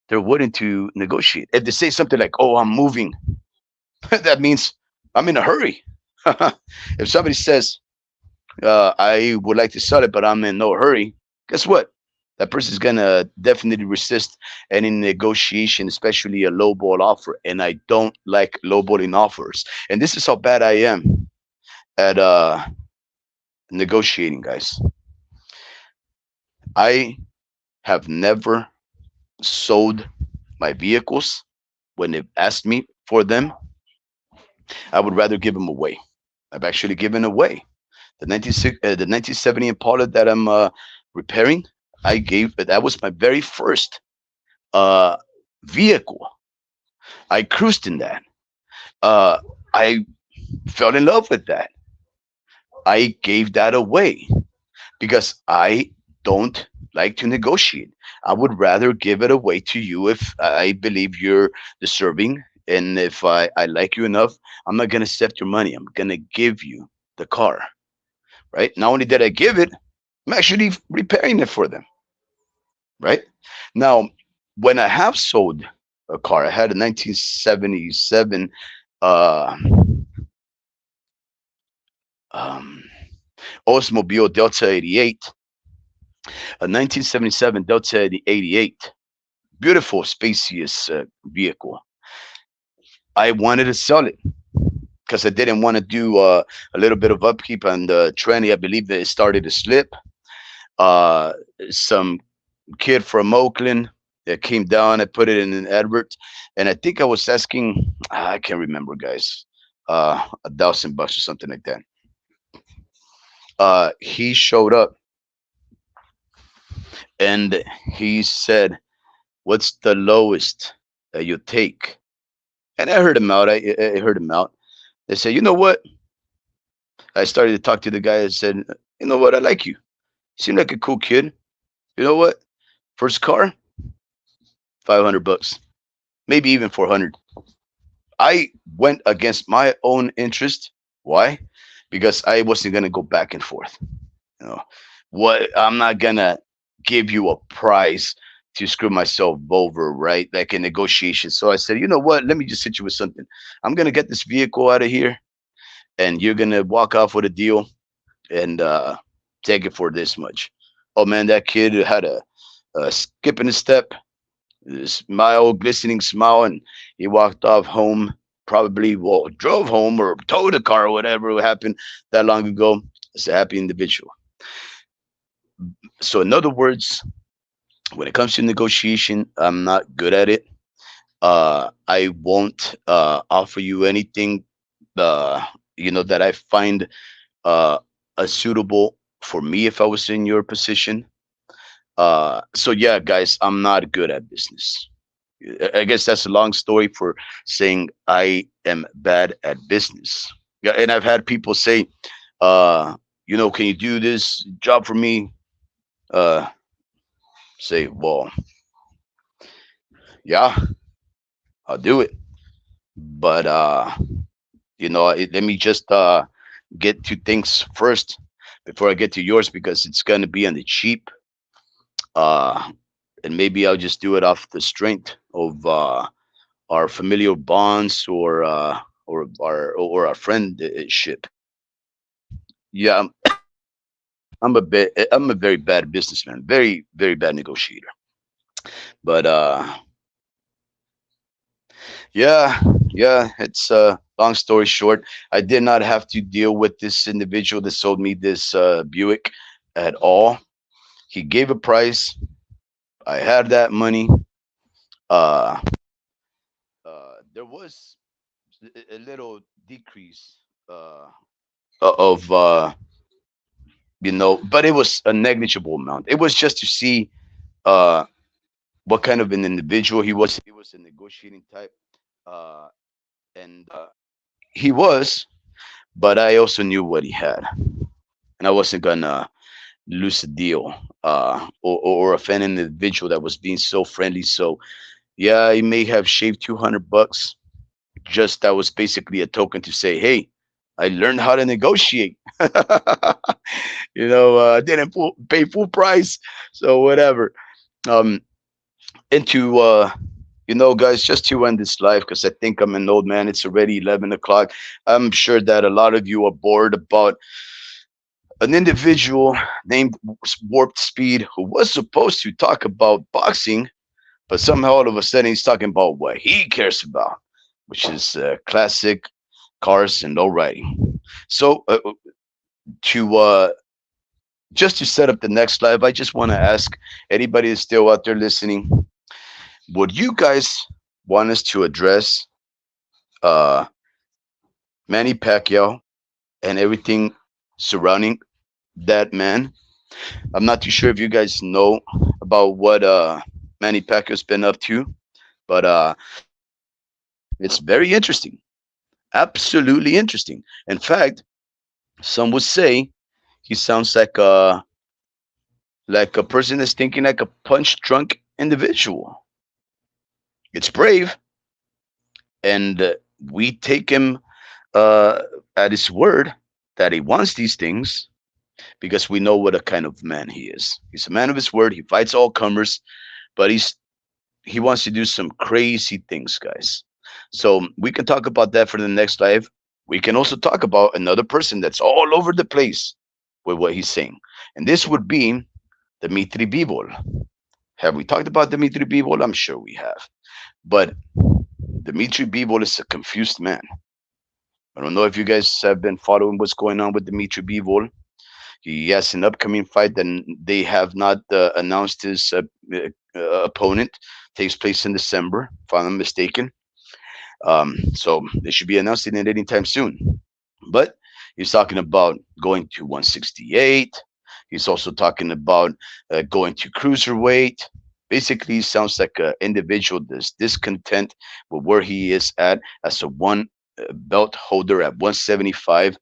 they're willing to negotiate. If they say something like, oh, I'm moving, that means I'm in a hurry. If somebody says, I would like to sell it, but I'm in no hurry, guess what? That person's gonna definitely resist any negotiation, especially a lowball offer. And I don't like lowballing offers. And this is how bad I am at negotiating, guys. I have never sold my vehicles when they've asked me for them. I would rather give them away. I've actually given away the 1970 Impala that I'm repairing. I gave that was my very first uh, vehicle. I cruised in that. I fell in love with that. I gave that away because I don't like to negotiate. I would rather give it away to you if I believe you're deserving. And if I like you enough, I'm not going to accept your money. I'm going to give you the car, right? Not only did I give it, I'm actually repairing it for them, right? Now, when I have sold a car, I had a 1977 uh, um, Oldsmobile Delta 88, a 1977 Delta 88, beautiful, spacious vehicle. I wanted to sell it because I didn't want to do a little bit of upkeep on the tranny. I believe that it started to slip. Uh, some kid from Oakland It came down. I put it in an advert, and I think I was asking. I can't remember, guys. $1,000 or something like that. He showed up and he said, "What's the lowest that you take?" And I heard him out. I heard him out. They said, "You know what?" I started to talk to the guy. I said, "You know what? I like you. You seem like a cool kid. You know what? First car, $500, maybe even 400." I went against my own interest. Why? Because I wasn't gonna go back and forth. You know what? I'm not gonna give you a price to screw myself over, right? Like a negotiation. So I said, you know what? Let me just hit you with something. I'm gonna get this vehicle out of here, and you're gonna walk off with a deal and take it for this much. Oh man, that kid had a skip in a step, a smile, glistening smile, and he walked off home. Probably well, drove home or towed a car or whatever happened that long ago. It's a happy individual. So, in other words, when it comes to negotiation, I'm not good at it. I won't offer you anything, uh, that I find uh, suitable for me if I was in your position. So yeah, guys, I'm not good at business. I guess that's a long story for saying I am bad at business. Yeah, and I've had people say, can you do this job for me? Uh, Say, well, yeah, I'll do it, but let me just get to things first before I get to yours because it's gonna be on the cheap. Uh, and maybe I'll just do it off the strength of our familial bonds or our friendship. Yeah, I'm a very bad businessman, very very bad negotiator. But yeah, yeah, it's long story short. I did not have to deal with this individual that sold me this Buick at all. He gave a price. I had that money. Uh, there was a little decrease of but it was a negligible amount. It was just to see uh what kind of an individual he was. He was a negotiating type, uh and he was, but I also knew what he had, and I wasn't gonna lose a deal or offend an individual that was being so friendly. So yeah, he may have shaved $200. Just that was basically a token to say, hey, I learned how to negotiate. I didn't pay full price, so whatever. Um, and to guys, just to end this live because I think I'm an old man. It's already 11 o'clock. I'm sure that a lot of you are bored about an individual named Warped Speed who was supposed to talk about boxing, but somehow all of a sudden he's talking about what he cares about, which is classic cars and low riding. So to just to set up the next live, I just want to ask anybody that's still out there listening, would you guys want us to address uh, Manny Pacquiao and everything surrounding that man? I'm not too sure if you guys know about what Manny Pacquiao's been up to, but it's very interesting, absolutely interesting. In fact, some would say he sounds like a person that's thinking like a punch drunk individual. It's brave, and we take him uh, at his word that he wants these things because we know what a kind of man he is. He's a man of his word. He fights all comers, but he wants to do some crazy things, guys. So we can talk about that for the next live. We can also talk about another person that's all over the place with what he's saying, and this would be Dmitry Bivol. Have we talked about Dmitry Bivol? I'm sure we have. But Dmitry Bivol is a confused man. I don't know if you guys have been following what's going on with Dmitry Bivol. He has an upcoming fight that they have not announced his opponent. Takes place in December, if I'm not mistaken. So they should be announcing it anytime soon. But he's talking about going to 168. He's also talking about going to cruiserweight. Basically, sounds like an individual that's discontent with where he is at as a one belt holder at 175,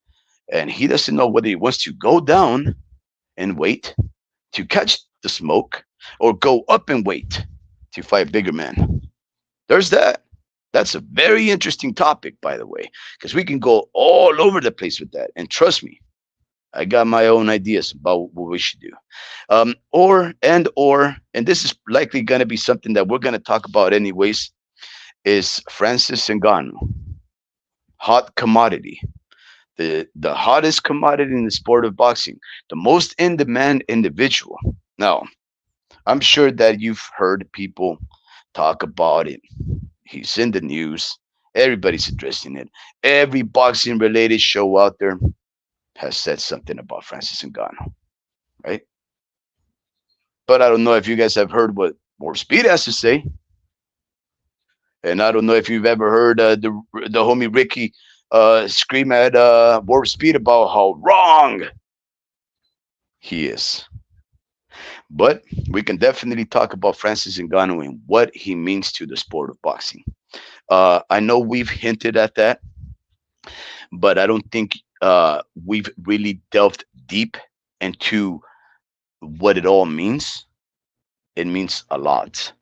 and he doesn't know whether he wants to go down and wait to catch the smoke or go up and wait to fight bigger men. There's that. That's a very interesting topic, by the way, because we can go all over the place with that. And trust me, I got my own ideas about what we should do. And this is likely going to be something that we're going to talk about anyways, is Francis Ngannou, hot commodity, the hottest commodity in the sport of boxing, the most in demand individual. Now, I'm sure that you've heard people talk about it. He's in the news. Everybody's addressing it. Every boxing related show out there has said something about Francis Ngannou, right? But I don't know if you guys have heard what Warp Speed has to say, and I don't know if you've ever heard the homie Ricky scream at Warp Speed about how wrong he is. But we can definitely talk about Francis Ngannou and what he means to the sport of boxing. I know we've hinted at that, but I don't think we've really delved deep into what it all means. It means a lot.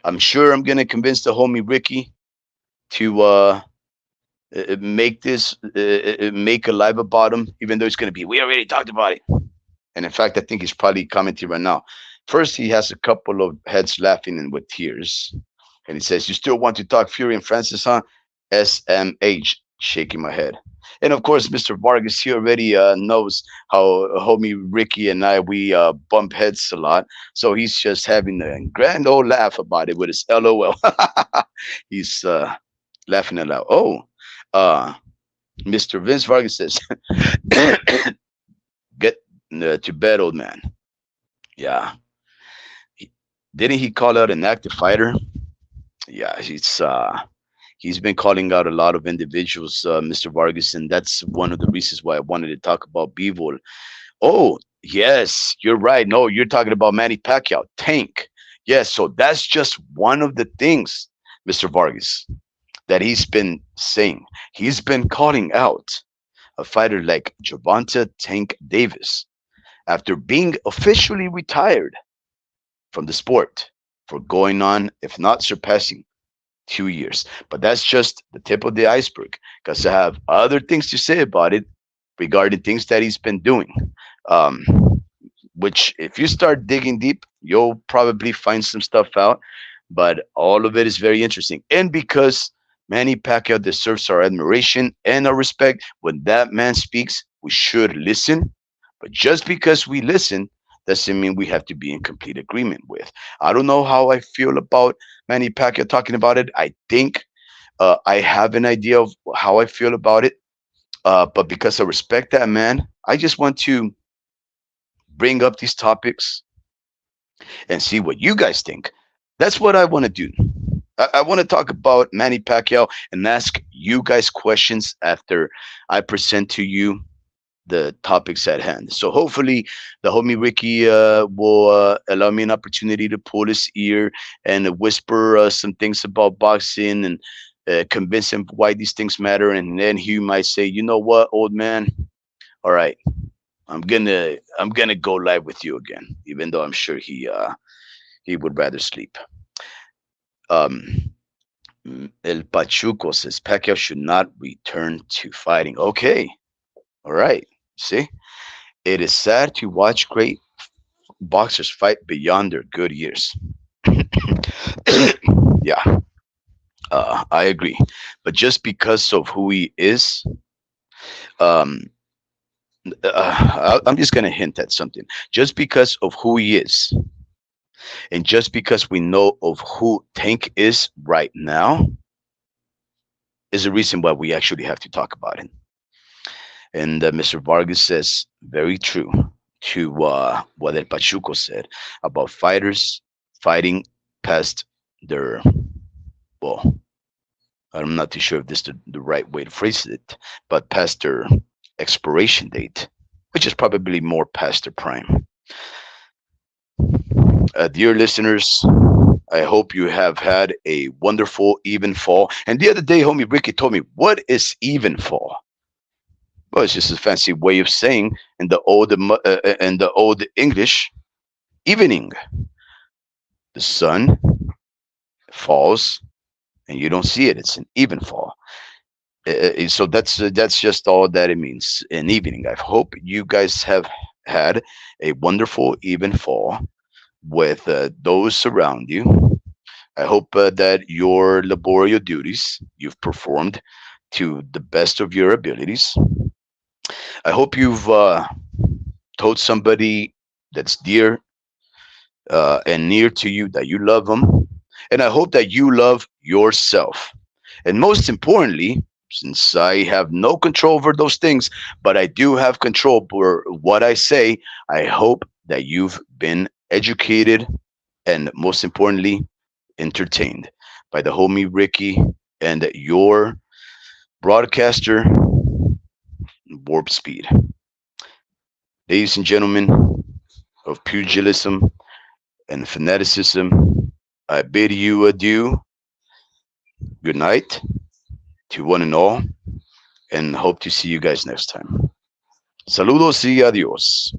I'm sure I'm gonna convince the homie Ricky to make this make a live about him, even though it's gonna be we already talked about it. And in fact, I think he's probably commenting right now. First, he has a couple of heads laughing and with tears, and he says, "You still want to talk Fury and Francis, huh?" SMH, shaking my head. And of course, Mr. Vargas, he already knows how homie Ricky and I we bump heads a lot, so he's just having a grand old laugh about it with his LOL. He's laughing it out. Oh, uh, Mr. Vince Vargas says, "Get to bed, old man." Yeah, he, didn't he call out an active fighter? Yeah, he's been calling out a lot of individuals, Mr. Vargas, and that's one of the reasons why I wanted to talk about Bivol. Oh, yes, you're right. No, you're talking about Manny Pacquiao, Tank. Yes, so that's just one of the things, Mr. Vargas, that he's been saying. He's been calling out a fighter like Gervonta Tank Davis after being officially retired from the sport for going on, if not surpassing, 2 years. But that's just the tip of the iceberg because I have other things to say about it regarding things that he's been doing. Um, which, if you start digging deep, you'll probably find some stuff out. But all of it is very interesting. And because Manny Pacquiao deserves our admiration and our respect, when that man speaks, we should listen. But just because we listen doesn't mean we have to be in complete agreement with. I don't know how I feel about Manny Pacquiao talking about it. I think I have an idea of how I feel about it. But because I respect that man, I just want to bring up these topics and see what you guys think. That's what I want to do. I want to talk about Manny Pacquiao and ask you guys questions after I present to you the topics at hand. So hopefully the homie Ricky will allow me an opportunity to pull his ear and whisper some things about boxing and convince him why these things matter. And then he might say, you know what, old man, all right, I'm gonna go live with you again, even though I'm sure he would rather sleep. Um, El Pachuco says Pacquiao should not return to fighting. Okay, all right. See, it is sad to watch great boxers fight beyond their good years. Yeah, I agree. But just because of who he is, um, I'm just going to hint at something. Just because of who he is, and just because we know of who Tank is right now, is the reason why we actually have to talk about it. And Mr. Vargas says, very true. to what El Pachuco said about fighters fighting past their, well, I'm not too sure if this is the right way to phrase it, but past their expiration date, which is probably more past their prime. Dear listeners, I hope you have had a wonderful even fall. And the other day, homie Ricky told me, "What is even fall?" Well, it's just a fancy way of saying in the old English, evening. The sun falls and you don't see it. It's an even fall. So that's just all that it means. An evening. I hope you guys have had a wonderful even fall with those around you. I hope that your laborial duties you've performed to the best of your abilities. I hope you've told somebody that's dear and near to you that you love them. And I hope that you love yourself. And most importantly, since I have no control over those things, but I do have control over what I say, I hope that you've been educated and most importantly, entertained by the homie Ricky and your broadcaster, Warp Speed. Ladies and gentlemen of pugilism and fanaticism, I bid you adieu, good night to one and all, and hope to see you guys next time. Saludos y adios.